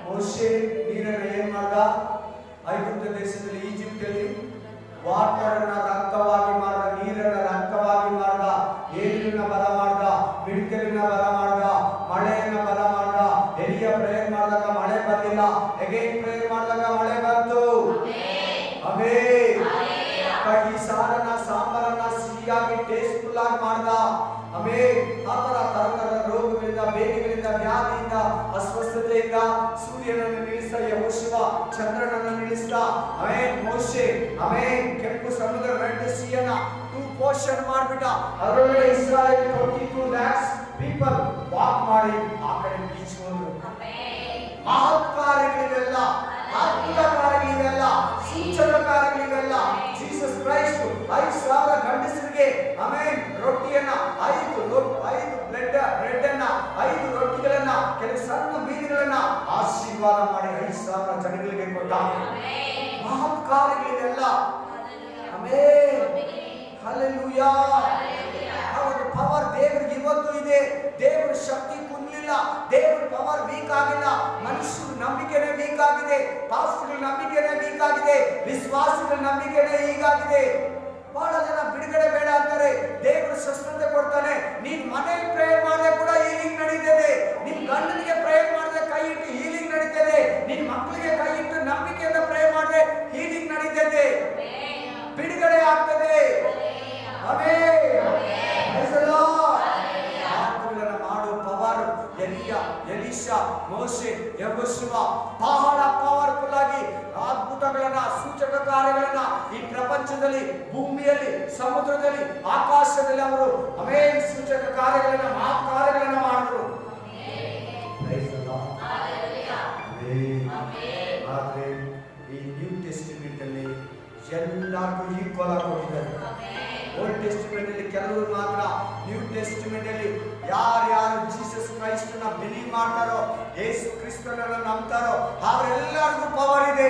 ಮೋಶೆ ನೀರನ್ನ ಏನ್ ಮಾಡ್ದ? ಐಗುಪ್ತ ದೇಶದಲ್ಲಿ, ಈಜಿಪ್ಟಲ್ಲಿ ವಾಟರನ್ನ ರಕ್ತವಾಗಿ ಮಾಡ್ದ, ನೀರನ್ನ ರಕ್ತವಾಗಿ ಮಾಡ್ದ, ಏಲಿನ ಬರ ಮಾಡ್ದ, ಬಿಡ್ಕಲಿನ ಬರ ಮಾಡ್ದ, ಮಳೆಯನ್ನ ಬರ ಮಾಡ್ದ. ಎಲಿಯ ಪ್ರೇಯರ್ ಮಾಡಿದಾಗ ಮಳೆ ಬಂದಿಲ್ಲ, ಅಗೇನ್ ಪ್ರೇಯರ್ ಮಾಡಿದಾಗ ಮಳೆ ಬಂತು. ಆಮೆನ್. ಈ ಸಾರನ್ನ ಸಾಂಬಾರನ್ನ ಸಿಹಿಯಾಗಿ ಟೇಸ್ಟ್ಫುಲ್ ಆಗಿ ಮಾಡ್ದ. ಆಮೆನ್. ಆ ತರ ರೋಗಗಳಿಂದ, ಬೇಗೆಗಳಿಂದ, ವ್ಯಾಧಿಯಿಂದ, ಅಸ್ವಸ್ಥತೆಯಿಂದ ಸೂರ್ಯನನ್ನು ನಿಲ್ಲಿಸ್ತಾ ಯೆಹೋಶುವ, ಚಂದ್ರನನ್ನು ನಿಲ್ಲಿಸ್ತಾ. ಆಮೆನ್. ಮೋಶೆ ಆಮೆನ್ ಕೆಂಪು ಸಮುದ್ರ, ರೆಡ್ ಸೀಯನ್ನ 2 ಪೋರ್ಷನ್ ಮಾಡಿಬಿಟ್ಟ. ಅದರೊಳಗೆ ಇಸ್ರಾಯೇಲ್ 22 lakhs ಪೀಪಲ್ ವಾಕ್ ಮಾಡಿ ಆ ಕಡೆ ಬೀಚ್ ಹೋದ್ರು. ಮಹತ್ ಕಾರ್ಯಗಳಿವೆಲ್ಲ, ಅದ್ಭುತ ಕಾರ್ಯಗಳಿವೆಲ್ಲ, ಸೂಚಕ ಕಾರ್ಯಗಳಿವೆಲ್ಲ. ಜೀಸಸ್ ಕ್ರೈಸ್ಟ್ 5,000 ಗಂಡಸರಿಗೆ ಆಮೆನ್ ರೊಟ್ಟಿಯನ್ನ 5 ಬ್ರೆಡ್ ಅನ್ನ 5 ರೊಟ್ಟಿಗಳನ್ನ ಕೆಲವು ಸಣ್ಣ ಮೀನುಗಳನ್ನ ಆಶೀರ್ವಾದ ಮಾಡಿ 5,000 ಜನಗಳಿಗೆ ಕೊಟ್ಟ. ಮಹತ್ ಕಾರ್ಯಗಳಿವೆಲ್ಲ. ಆಮೆನ್. ಹಲ್ಲೆಲೂಯಾ. ಅವರ ಪವರ್ ದೇವರಿಗೆ ಇವತ್ತು ಇದೆ. ದೇವರ ಶಕ್ತಿ ಕುಂದಿಲ್ಲ, ದೇವರ ಪವರ್ ವೀಕ್ ಆಗಿಲ್ಲ. ಮನುಷ್ಯರ ನಂಬಿಕೆನೇ ವೀಕ್ ಆಗಿದೆ, ಪಾಸ್ಟರ್ಗಳ ನಂಬಿಕೆನೇ ವೀಕ್ ಆಗಿದೆ, ವಿಶ್ವಾಸಿಗಳ ನಂಬಿಕೆನೇ ಹೀಗಾಗಿದೆ. ಬಹಳ ಜನ ಬಿಡುಗಡೆ ಬೇಡ ಅಂತಾರೆ, ದೇವರು ಸ್ವಸ್ಥತೆ ಕೊಡ್ತಾನೆ. ನೀನ್ ಮನೆಯಲ್ಲಿ ಪ್ರೇಯರ್ ಮಾಡಿದ್ರೆ ಕೂಡ ಹೀಲಿಂಗ್ ನಡೀತದೆ. ನಿನ್ ಗಂಡನಿಗೆ ಪ್ರೇಯರ್ ಮಾಡಿದ್ರೆ ಕೈ ಇಟ್ಟು ಹೀಲಿಂಗ್ ನಡೀತದೆ. ನಿನ್ ಮಕ್ಕಳಿಗೆ ಕೈ ಇಟ್ಟು ನಂಬಿಕೆಯಿಂದ ಪ್ರೇಯರ್ ಮಾಡಿದ್ರೆ ಹೀಲಿಂಗ್ ನಡೀತದೆ, ಬಿಡುಗಡೆ ಆಗ್ತದೆ. ಆಮೆನ್. ಮಾಡೋ ಪವರ್ ಎಲಿಷಾ, ಮೋಶೆ, ಯೆಹೋಶುವ ಬಹಳ ಪವರ್ಫುಲ್ ಆಗಿ ಅದ್ಭುತಗಳನ್ನ, ಸೂಚಕ ಕಾರ್ಯಗಳನ್ನ ಈ ಪ್ರಪಂಚದಲ್ಲಿ, ಭೂಮಿಯಲ್ಲಿ, ಸಮುದ್ರದಲ್ಲಿ, ಆಕಾಶದಲ್ಲಿ ಅವರು ಆಮೆನ್ ಸೂಚಕ ಕಾರ್ಯಗಳನ್ನ, ಮಹತ್ ಕಾರ್ಯಗಳನ್ನ ಮಾಡಿದ್ರು. ಆದ್ರೆ ಈ ನ್ಯೂ ಟೆಸ್ಟಿಮೆಂಟ್ ಅಲ್ಲಿ ಎಲ್ಲರಿಗೂ ಈಕ್ವಲ್ ಆಗಿ ಕೊಟ್ಟಿದ್ದಾರೆ. ಓಲ್ಡ್ ಟೆಸ್ಟಿಮೆಂಟ್ ಅಲ್ಲಿ ಕೆಲವರು ಮಾತ್ರ, ನ್ಯೂ ಟೆಸ್ಟಿಮೆಂಟ್ ಅಲ್ಲಿ ಯಾರ್ಯಾರು ಜೀಸಸ್ ಕ್ರೈಸ್ಟ್ ನ ಬಿಲೀವ್ ಮಾಡ್ತಾರೋ, ಯೇಸು ಕ್ರಿಸ್ತನನ್ನ ನಂಬ್ತಾರೋ ಅವರೆಲ್ಲರಿಗೂ ಪವರ್ ಇದೆ.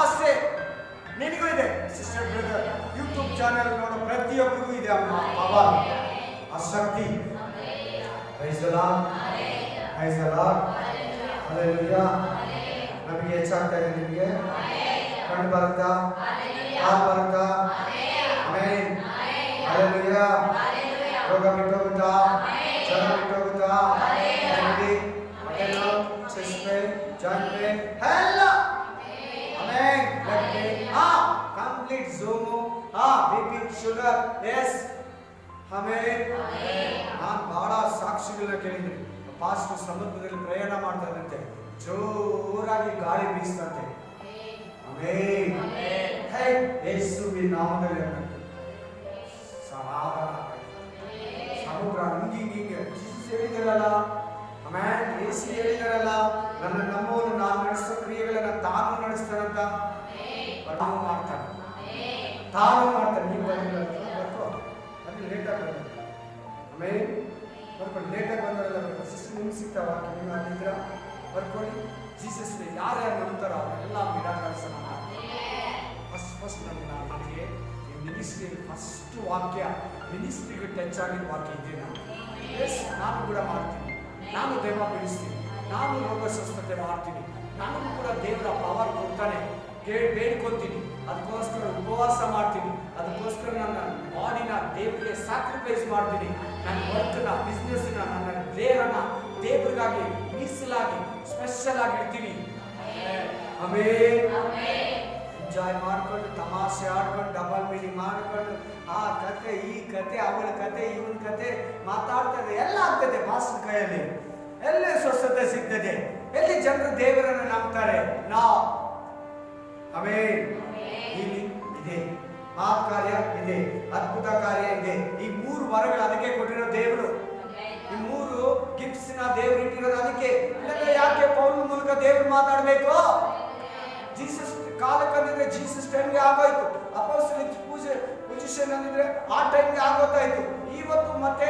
ಅಷ್ಟೇ ನಿನಗೂ ಇದೆ ಸಿಸ್ಟರ್ ಬ್ರದರ್. ಯೂಟ್ಯೂಬ್ ಚಾನೆಲ್ ನೋಡೋ ಪ್ರತಿಯೊಬ್ಬರಿಗೂ ಇದೆ ಪವರ್, ಆ ಶಕ್ತಿ. Praise the Lord, praise the Lord, hallelujah. ನಮಗೆ ಹೆಚ್ಚಾಗ್ತಾ ಇದೆ, ನಿಮಗೆ ಕಣ್ಣು ಬರುತ್ತಾ, ಕಾಲು ಬರುತ್ತಾ? Amen, hallelujah. ರೋಗ ಬಿಟ್ಟೋಗುತ್ತಾ, ಜ್ವರ ಬಿಟ್ಟೋಗುತ್ತಾ, ನೆಗಡಿ, ಹೊಟ್ಟೆನೋ, ಚೆಸ್ಟ್ ಪೇನ್, ಜಾಯಿಂಟ್ ಪೇನ್ ಎಲ್ಲ ಆಮೆನ್. ಬ್ಲಡ್ ಪೇನ್ ಕಂಪ್ಲೀಟ್ ಝೂಮು, ಬಿಪಿ, ಶುಗರ್, ಎಸ್ ಆಮೆನ್. ನಾನು ಬಹಳ ಸಾಕ್ಷಿಗಳನ್ನ ಕೇಳಿದ್ದೀನಿ. ಪಾಸ್ಟರ್ ಸಮುದ್ರದಲ್ಲಿ ಪ್ರಯಾಣ ಮಾಡ್ತಾರಂತೆ, ಜೋರಾಗಿ ಗಾಳಿ ಬೀಸ್ತಂತೆ. ಆಮೆನ್. ಹೇ ಯೇಸುವಿನ ನಾಮದಲ್ಲಿ ಸಮಾಧಾನ. ಸಮುದ್ರ ಹಿಂಗೆ ಜೀಸಸ್ ಹೇಳಿದಾರಲ್ಲ, ಆಮೆನ್. ಯೇಸು ಹೇಳಿದಾರಲ್ಲ, ನನ್ನ ನಮ್ಮವನು ನಾನು ನಡೆಸೋ ಕ್ರಿಯೆಗಳನ್ನ ತಾನು ನಡೆಸ್ತಾನಂತ. ತಾನು ಮಾಡ್ತಾನೆ, ತಾನು ಮಾಡ್ತಾನೆ. ನೀವು ಬಂದಿಲ್ಲ ಬರ್ಕೋ, ಅದು ಲೇಟಾಗಿ ಬಂದ. ಆಮೇಲೆ ಬರ್ಕೊಂಡು ಲೇಟಾಗಿ ಬಂದವರೆಲ್ಲ ಬರ್ಕೊ. ಸಿಸ್ಟರ್ ನಿಮ್ಗೆ ಸಿಗ್ತಾವ, ನೀವು ಆಗಿದ್ರ ಬರ್ಕೊಳ್ಳಿ. ಜೀಸಸ್ ಯಾರ್ಯಾರು ನಂಬ್ತಾರೋ ಅವರೆಲ್ಲ ಮಿರಾಕಲ್ಸ್ ಫಸ್ಟ್ ನನಗೆ ಈ ಮಿನಿಸ್ಟ್ರಿ ಫಸ್ಟ್ ವಾಕ್ಯ, ಮಿನಿಸ್ಟ್ರಿಗೆ ಟಚ್ ಆಗಿದ್ದ ವಾಕ್ಯ ಇದೆ. ನಾನು ಕೂಡ ಮಾಡ್ತೀನಿ, ನಾನು ದೈವ ಬೆಳೆಸ್ತೀನಿ, ನಾನು ರೋಗ ಸ್ವಸ್ಥತೆ ಮಾಡ್ತೀನಿ, ನನಗೂ ಕೂಡ ದೇವರ ಪವರ್ ಕೊಡ್ತಾನೆ. ಬೇಡ್ಕೊತೀನಿ, ಅದಕ್ಕೋಸ್ಕರ ಉಪವಾಸ ಮಾಡ್ತೀನಿ, ಅದಕ್ಕೋಸ್ಕರ ನನ್ನ ಬಾಡಿನ ದೇವರಿಗೆ ಸ್ಯಾಕ್ರಿಫೈಸ್ ಮಾಡ್ತೀನಿ. ನನ್ನ ವರ್ಕ್ನ, ಬಿಸ್ನೆಸ್ನ, ನನ್ನ ದೇಹನ ದೇವರಿಗಾಗಿ ಮೀಸಲಾಗಿ ಸ್ಪೆಷಲ್ ಆಗಿ ಇಡ್ತೀನಿ. ಆಮೆನ್. ಎಂಜಾಯ್ ಮಾಡ್ಕೊಂಡು, ತಮಾಷೆ ಆಡ್ಕೊಂಡು, ಡಬಲ್ ಮೀನಿಂಗ್ ಮಾಡ್ಕೊಂಡು, ಆ ಕತೆ ಈ ಕತೆ, ಅವಳ ಕತೆ ಇವನ ಕತೆ ಮಾತಾಡ್ತಾರೆ. ಎಲ್ಲ ಆಗ್ತದೆ ಪಾಸ್ಟರ್ ಕೈಯಲ್ಲಿ. ಎಲ್ಲಿ ಸ್ವಸ್ಥತೆ ಸಿಗ್ತದೆ, ಎಲ್ಲಿ ಜನರು ದೇವರನ್ನು ನಂಬ್ತಾರೆ. ಆಮೆನ್. ಇಲ್ಲಿ ಇದೆ, ಕಾರ್ಯ ಇದೆ, ಅದ್ಭುತ ಕಾರ್ಯ ಇದೆ. ಈ 3 ವರಗಳು ಅದಕ್ಕೆ ಕೊಟ್ಟಿರೋ ದೇವರು. ಈ 3 ಗಿಫ್ಟ್ಸ್ ನ ದೇವರು ಇಟ್ಟಿರೋದು ಅದಕ್ಕೆ. ಯಾಕೆ ಪೌಲ ಮೂಲಕ ದೇವರು ಮಾತಾಡಬೇಕು? ಜೀಸಸ್ ಕಾಲಕ್ಕಂದಿದ್ರೆ ಜೀಸಸ್ ಟೈಮ್ಗೆ ಆಗೋಯ್ತು. ಅಪೊಸ್ತಲಿಕ್ ಪೊಸಿಷನ್ ಅಂದಿದ್ರೆ ಆ ಟೈಮ್ಗೆ ಆಗೋತಾಯ್ತು. ಇವತ್ತು ಮತ್ತೆ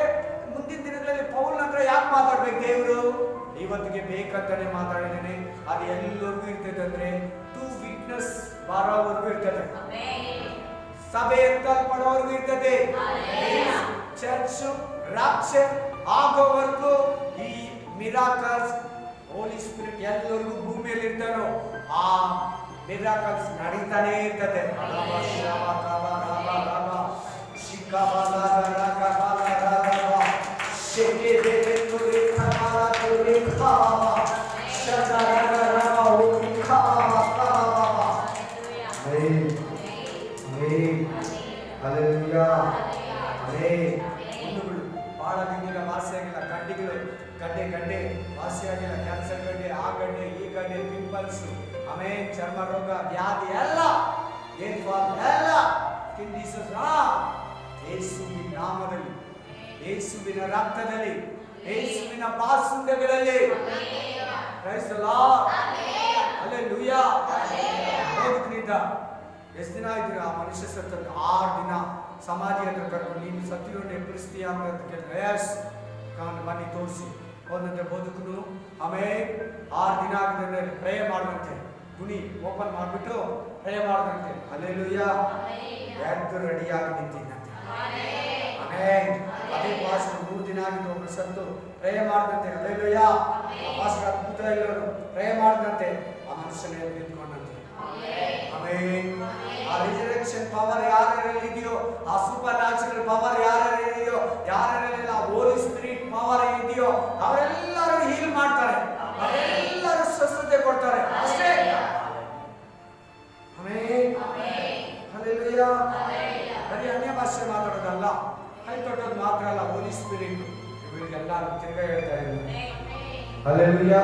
ಮುಂದಿನ ದಿನಗಳಲ್ಲಿ ಪೌಲ್ ನಂತರ ಯಾಕೆ ಮಾತಾಡ್ಬೇಕು ದೇವರು? ಇವತ್ತಿಗೆ ಬೇಕಂತಾನೆ ಮಾತಾಡಿದ್ದೇನೆ. ಅದು ಎಲ್ಲರಿಗೂ ಇರ್ತದೆ ಅಂದ್ರೆ 2 ವಿಟ್ನೆಸ್ ಬರೋವರೆಗೂ ಇರ್ತದೆ, ಸಭೆ ಎತ್ತಲ್ಪಡೋವರೆಗೂ ಇರ್ತದೆ, ಚರ್ಚ್ ರಾಪ್ಚರ್ ಆಗೋವರೆಗೂ ಈ ಮಿರಾಕಲ್ಸ್ ಹೋಲಿ ಸ್ಪಿರಿಟ್ ಎಲ್ಲರಿಗೂ ಭೂಮಿಯಲ್ಲಿ ಇರ್ತಾನೋ ಆ ಮಿರಾಕಲ್ಸ್ ನಡೀತಾನೆ ಇರ್ತದೆ. ಬಹಳ ದಿನ ವಾಸಿಯಾಗಿಲ್ಲ, ಗಡ್ಡೆ ವಾಸಿಯಾಗಿಲ್ಲ, ಕ್ಯಾನ್ಸರ್ ಗಡ್ಡೆ, ಆ ಗಡ್ಡೆ ಈ ಗಡ್ಡೆ, ಪಿಂಪಲ್ಸ್, ಆಮೇಲೆ ಚರ್ಮ ರೋಗ, ವ್ಯಾಧಿ ಎಲ್ಲ ಎಲ್ಲ ಯೇಸುವಿನ ನಾಮದಲ್ಲಿ, ಯೇಸುವಿನ ರಕ್ತದಲ್ಲಿ, ಯೇಸುವಿನ ಪಾಸುಂಡಗಳಲ್ಲಿ. Praise the Lord, hallelujah. ಹೋಗುತ್ತಿದ್ದ ಎಷ್ಟು ದಿನ ಆಯ್ತು ಆ ಮನುಷ್ಯ ಸತ್ತದ್ದು? 6 ದಿನ ಸಮಾಧಿ ಹತ್ರ ಕರ್ಕೊಂಡು, ನೀನು ಸತ್ತಿರೋನು ಎಬ್ಬರಿಸ್ತೀಯ ಅಂತ ಕೇಳಿದ್ರೆ ಎಸ್ ಬನ್ನಿ ತೋರಿಸಿ ಹೋದಂತೆ ಬದುಕನು. ಆಮೇಲೆ 6 ದಿನ ಆಗಿದ್ರೆ ಪ್ರೇ ಮಾಡುವಂತೆ, ಗುಣಿ ಓಪನ್ ಮಾಡಿಬಿಟ್ಟು ಪ್ರೇ ಮಾಡುವಂತೆ. ಹಲ್ಲೆಲೂಯಾ. ಎದ್ದು ರೆಡಿಯಾಗಿ ನಿಂತಿದ್ದಂತೆ. ಆಮೇಲೆ ಅದೇ ಪಾಸ್ಟರ್ 3 ದಿನ ಆಗಿದ್ದು ಒಬ್ಬರು ಸತ್ತು ಪ್ರೇ ಮಾಡಿದಂತೆ. ಹಲ್ಲೆಲೂಯಾ. ಪಾಸ್ಟರ್ ಅದ್ಭುತ ಎಲ್ಲರೂ ಪ್ರೇ ಮಾಡಿದಂತೆ ಆ ಮನುಷ್ಯನೇ ನಿಂತ್ಕೊಂಡಂತೆ. ಆಮೇಲೆ ಆ ರಿಸರೆಕ್ಷನ್ ಪವರ್ ಯಾರಲ್ಲಿ ಇದೆಯೋ, ಆ ಸೂಪರ್ ನ್ಯಾಚುರಲ್ ಪವರ್ ಯಾರಲ್ಲಿ ಇದೆಯೋ, ಯಾರೆಲ್ಲ ಹೋಲಿ ಸ್ಪಿರಿಟ್ ಪವರ್ ಇದೆಯೋ ಅವರೆಲ್ಲರೂ ಹೀಲ್ ಮಾಡ್ತಾರೆ, ಅವರೆಲ್ಲರೂ ಸ್ವಸ್ಥತೆ ಕೊಡ್ತಾರೆ. ಅಷ್ಟೇ. ಆಮೆನ್. ಹಲ್ಲೆಲೂಯಾ. ಬರೀ ಅನ್ಯ ಭಾಷೆ ಮಾತಾಡೋದಲ್ಲ, ಕೈ ತೊಟ್ಟೋದು ಮಾತ್ರ ಅಲ್ಲ, ಹೋಲಿ ಸ್ಪಿರಿಟ್ ಇವರಿಗೆಲ್ಲ ತಿರ್ಗಾ ಹೇಳ್ತಾ ಇದ್ದಾರೆ. ಹಲ್ಲೆಲೂಯಾ.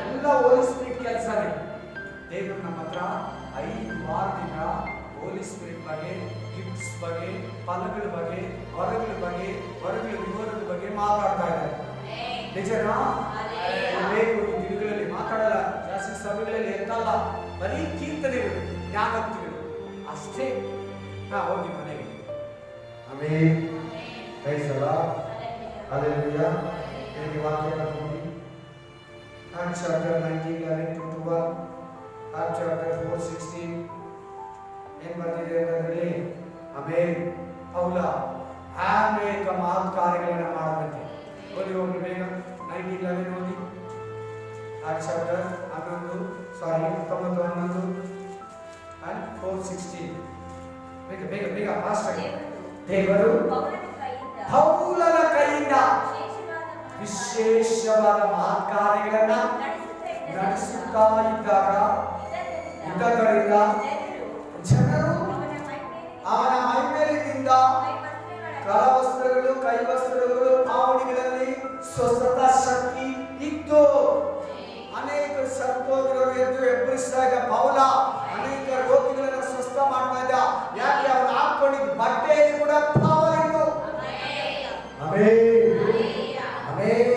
ಎಲ್ಲ ಹೋಲಿ ಸ್ಪಿರಿಟ್ ಕೆಲಸನೇ. ದೇವರು ನಮ್ಮ ಹತ್ರ 5 ವಾರದಿಂದ ಹೋಲಿ ಸ್ಪಿರಿಟ್ ಬಗ್ಗೆ, ಗಿಫ್ಟ್ಸ್ ಬಗ್ಗೆ, ಫಲಗಳ ಬಗ್ಗೆ, ವರಗಳ ಬಗ್ಗೆ, ವರಗಳ ವಿವರದ ಬಗ್ಗೆ ಮಾತಾಡ್ತಾ ಇದ್ದಾರೆ. ನಿಜನಾ? ಬೇಕು ಈ ದಿನಗಳಲ್ಲಿ ಮಾತಾಡಲ್ಲ, ಜಾಸ್ತಿ ಸಭೆಗಳಲ್ಲಿ ಎತ್ತಲ್ಲ, ಬರೀ ಕೀರ್ತನೆಗಳು, ಜ್ಞಾನೋಕ್ತಿಗಳು ಅಷ್ಟೇ. ಹೋಗಿ ಮನೆಗೆ amen. Praise the Lord. Hallelujah. ಈ ವಾಕ್ಯವನ್ನು ನೋಡಿ Acts chapter 19:11-12, Acts chapter 4:16 ಏನು ಬರ್ತಿದೆ ಅಂತಂದ್ರೆ ಆಮೆನ್. ಪೌಲ ಅನೇಕ ಮಹತ್ ಕಾರ್ಯಗಳನ್ನು ಮಾಡದಂತೆ ಓದಿ ಒಮ್ಮೆ ಬೇಗ 19:11 ಓದಿ. Acts chapter 19:11 and 4:16 ಬೇಗ ಬೇಗ ಬೇಗ ಫಾಸ್ಟ್ ಆಗಿ. ದೇವರು ಪೌಲನ ಕೈಯಿಂದ ವಿಶೇಷವಾದ ಮಹತ್ ಕಾರ್ಯಗಳನ್ನು ನಡೆಸುತ್ತಾ ಇದ್ದಾಗ ಇದರಿಂದ ಜನರು ಅವನ ಮೈಮೇಲಿನಿಂದ ಕರವಸ್ತ್ರಗಳು, ಕೈವಸ್ತ್ರಗಳು, ಪಾವಣಿಗಳಲ್ಲಿ ಸ್ವಸ್ಥತಾ ಶಕ್ತಿ ಇತ್ತು. ಅನೇಕ ಸತ್ತೋಗಿರೋರು ಎದ್ದು ಎಬ್ಬರಿಸಿದಾಗ ಪೌಲ ಅನೇಕ ರೋಗಿಗಳನ್ನು ಸ್ವಸ್ಥ ಮಾಡ್ತಾ ಇದ್ದ. ಯಾಕೆ ಅವನು ಹಾಕೊಂಡಿದ್ದ ಬಟ್ಟೆಯಲ್ಲಿ ಕೂಡ ಪವರ್ ಇತ್ತು. Amen amen.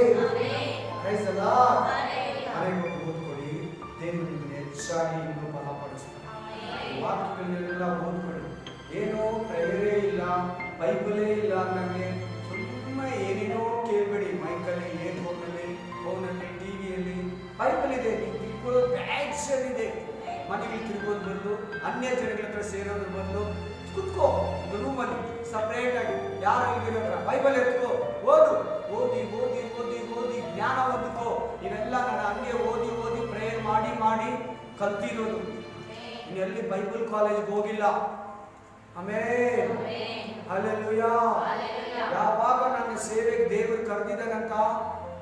Praise the Lord. ಅನೇಕ ಓದ್ಕೊಳ್ಳಿ, ದೇವರು ನಿಮ್ಮನ್ನು ಹೆಚ್ಚಾಗಿ ಇನ್ನೂ ಬಲಪಡಿಸ್ತಾನೆ. ವಾಕ್ಯಗಳನ್ನೆಲ್ಲ ಓದ್ಕೊಳ್ಳಿ. ಏನೋ ಪ್ರೇಯರೇ ಇಲ್ಲ, ಬೈಬಲೇ ಇಲ್ಲ ಅನ್ನಂಗೆ ಸುಮ್ಮನೆ ಏನೇನೋ ಕೇಳಬೇಡಿ. ಮೈಕಲ್ಲಿ, ಫೋನಲ್ಲಿ, ಟಿವಿಯಲ್ಲಿ ಬೈಬಲ್ ಇದೆ. ನೀವು ತಿಳ್ಕೊಳ್ಳೋ ಆಕ್ಷನ್ ಇದೆ. ಮನೆಗೆ ತಿರುಗೋದು ಬದಲು, ಅನ್ಯ ಜನಗಳ ಹತ್ರ ಸೇರೋದ್ರ ಬದಲು ಕುತ್ಕೋ ರೂಮಲ್ಲಿ ಸಪ್ರೇಟ್ ಆಗಿ ಯಾರು ಇಲ್ಲಿರೋ ಹತ್ರ ಬೈಬಲ್ ಎತ್ಕೋ, ಓದು. ಓದಿ ಓದಿ ಓದಿ ಓದಿ ಜ್ಞಾನ ಹೊಂದ್ಕೋ. ಇವೆಲ್ಲ ನಾನು ಹಂಗೆ ಓದಿ ಓದಿ ಪ್ರೇಯರ್ ಮಾಡಿ ಮಾಡಿ ಕಲ್ತಿರೋದು. ಇನ್ನೆಲ್ಲಿ ಬೈಬಲ್ ಕಾಲೇಜ್ಗೆ ಹೋಗಿಲ್ಲ. Amen hallelujah. ಯಾವಾಗ ನನ್ನ ಸೇವೆಗೆ ದೇವರು ಕರೆದಿದ್ದಾನಂತ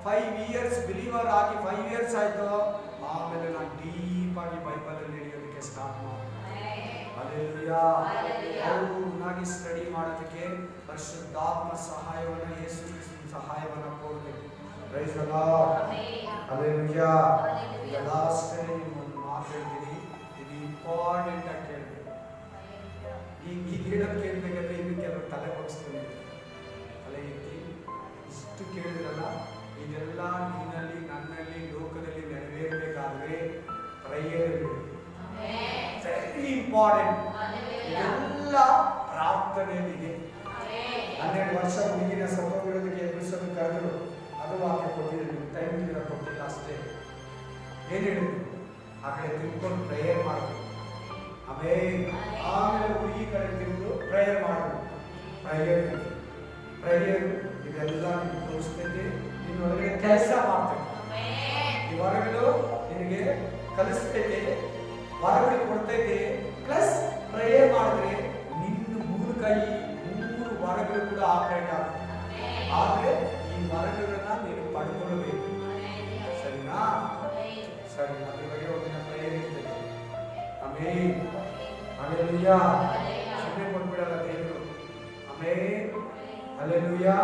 5 years ಬಿಲೀವರ್ ಆಗಿ 5 years ಆಯ್ತು. ಆಮೇಲೆ ನಾನು ಡೀಪ್ ಆಗಿ ಬೈಬಲ್ ಅಲ್ಲಿ ನಡೆಯೋದಕ್ಕೆ ಸ್ಟಾರ್ಟ್ ಮಾಡಿದೆ. ಹಲ್ಲೆಲೂಯಾ. ಚೆನ್ನಾಗಿ ಸ್ಟಡಿ ಮಾಡೋದಕ್ಕೆ ಪರಿಶುದ್ಧಾತ್ಮ ಸಹಾಯವನ್ನು, ಯೇಸು ಕ್ರಿಸ್ತನ ಸಹಾಯವನ್ನು ಕೋರಬೇಕು. Praise the Lord. ಹಲ್ಲೆಲೂಯಾ. ಈಗ ಲಾಸ್ಟ್ ಟೈಮ್ ಒಂದು ಮಾತು ಹೇಳ್ತೀನಿ, ಇದು ಇಂಪಾರ್ಟೆಂಟ್ ಆಗಿ ಕೇಳಬೇಕು. ಈಗ ಹೇಳೋದು ಕೇಳಬೇಕಾದ್ರೆ ಇನ್ನು ಕೆಲವರು ತಲೆ ಬಗ್ಸ್ತೀನಿ, ತಲೆ ಎತ್ತಿ ಇಷ್ಟು ಕೇಳಿದ್ರಲ್ಲ, ಇದೆಲ್ಲ ನಿನ್ನಲ್ಲಿ, ನನ್ನಲ್ಲಿ, ಲೋಕದಲ್ಲಿ ನೆರವೇರಬೇಕಾದ್ರೆ ಪ್ರೇಯರ್ ವೆರಿ ಇಂಪಾರ್ಟೆಂಟ್. ಎಲ್ಲ ಪ್ರಾರ್ಥನೆಯಲ್ಲಿದೆ. 12 ವರ್ಷ ಹುಡುಗಿನ ಸತ್ತೋಗಿರೋದಕ್ಕೆ ಎಬ್ಬಿಸೋದು ಕರೆದ್ರು. ಅದು ವಾಕ್ಯ ಕೊಟ್ಟಿದ್ರು, ಟೈಮ್ ಕೊಟ್ಟಿಲ್ಲ ಅಷ್ಟೇ. ಏನು ಹೇಳಿದ್ರು? ಆ ಕಡೆ ತಿಳ್ಕೊಂಡು ಪ್ರೇಯರ್ ಮಾಡಿದ್ರು. ಆಮೇಲೆ ಹುಡುಗಿ ಕಡೆ ತಿರುಗಿ ಪ್ರೇಯರ್ ಮಾಡಿದ್ರು. ಪ್ರೇಯರ್ ಇದೆಲ್ಲ ನಿಮ್ಗೆ ತೋರಿಸ್ತೈತಿ. ನಿನ್ನೊಳಗಡೆ ಕೆಲಸ ಮಾಡ್ತೈತಿ. ಈ ಹೊರಗಡೆ ನಿನಗೆ ಕಲಿಸ್ತೈತಿ, ಹೊರಗಡೆ ಕೊಡ್ತೈತಿ. ಪ್ಲಸ್ ಪ್ರೇಯರ್ ಮಾಡಿದ್ರೆ ನಿನ್ನ 3 ಕೈ 3 ಹೊರಗಡೆ ಕೂಡ ಆಪರೇಟ್ ಆಗುತ್ತೆ. ಆದ್ರೆ ಈ ಹೊರಗಡೆನ ನೀನು ಪಡ್ಕೊಳ್ಬೇಕು. ಸರಿನಾ? ಸರಿ, ಅದ್ರ ಬಗ್ಗೆ ಒಂದಿನ ಪ್ರೇಯರ್ ಇರ್ತೈತಿ. Amen hallelujah. ಸುಮ್ಮನೆ ಕೊಟ್ಬಿಡಲ್ಲ ದೇವರು. Amen hallelujah.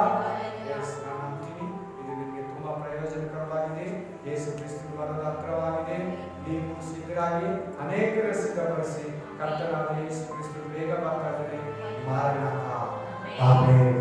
ಎಸ್, ನಾನು ನಂಬ್ತೀನಿ ಇದು ನಿಮಗೆ ತುಂಬಾ ಪ್ರಯೋಜನಕರವಾಗಿದೆ. ಯೇಸು ಕ್ರಿಸ್ತನ ಬರದ ಹತ್ರವಾಗಿದೆ. ನೀವು ಸಿದ್ಧರಾಗಿ ಅನೇಕರ ಸಿದ್ಧಪಡಿಸಿ ಕರ್ತನಾದ ಯೇಸು ಕ್ರಿಸ್ತನು ಬೇಗ ಬರ್ತಾ ಇದ್ದಾನೆ. ಮಾರನಾಥ. ಆಮೆನ್.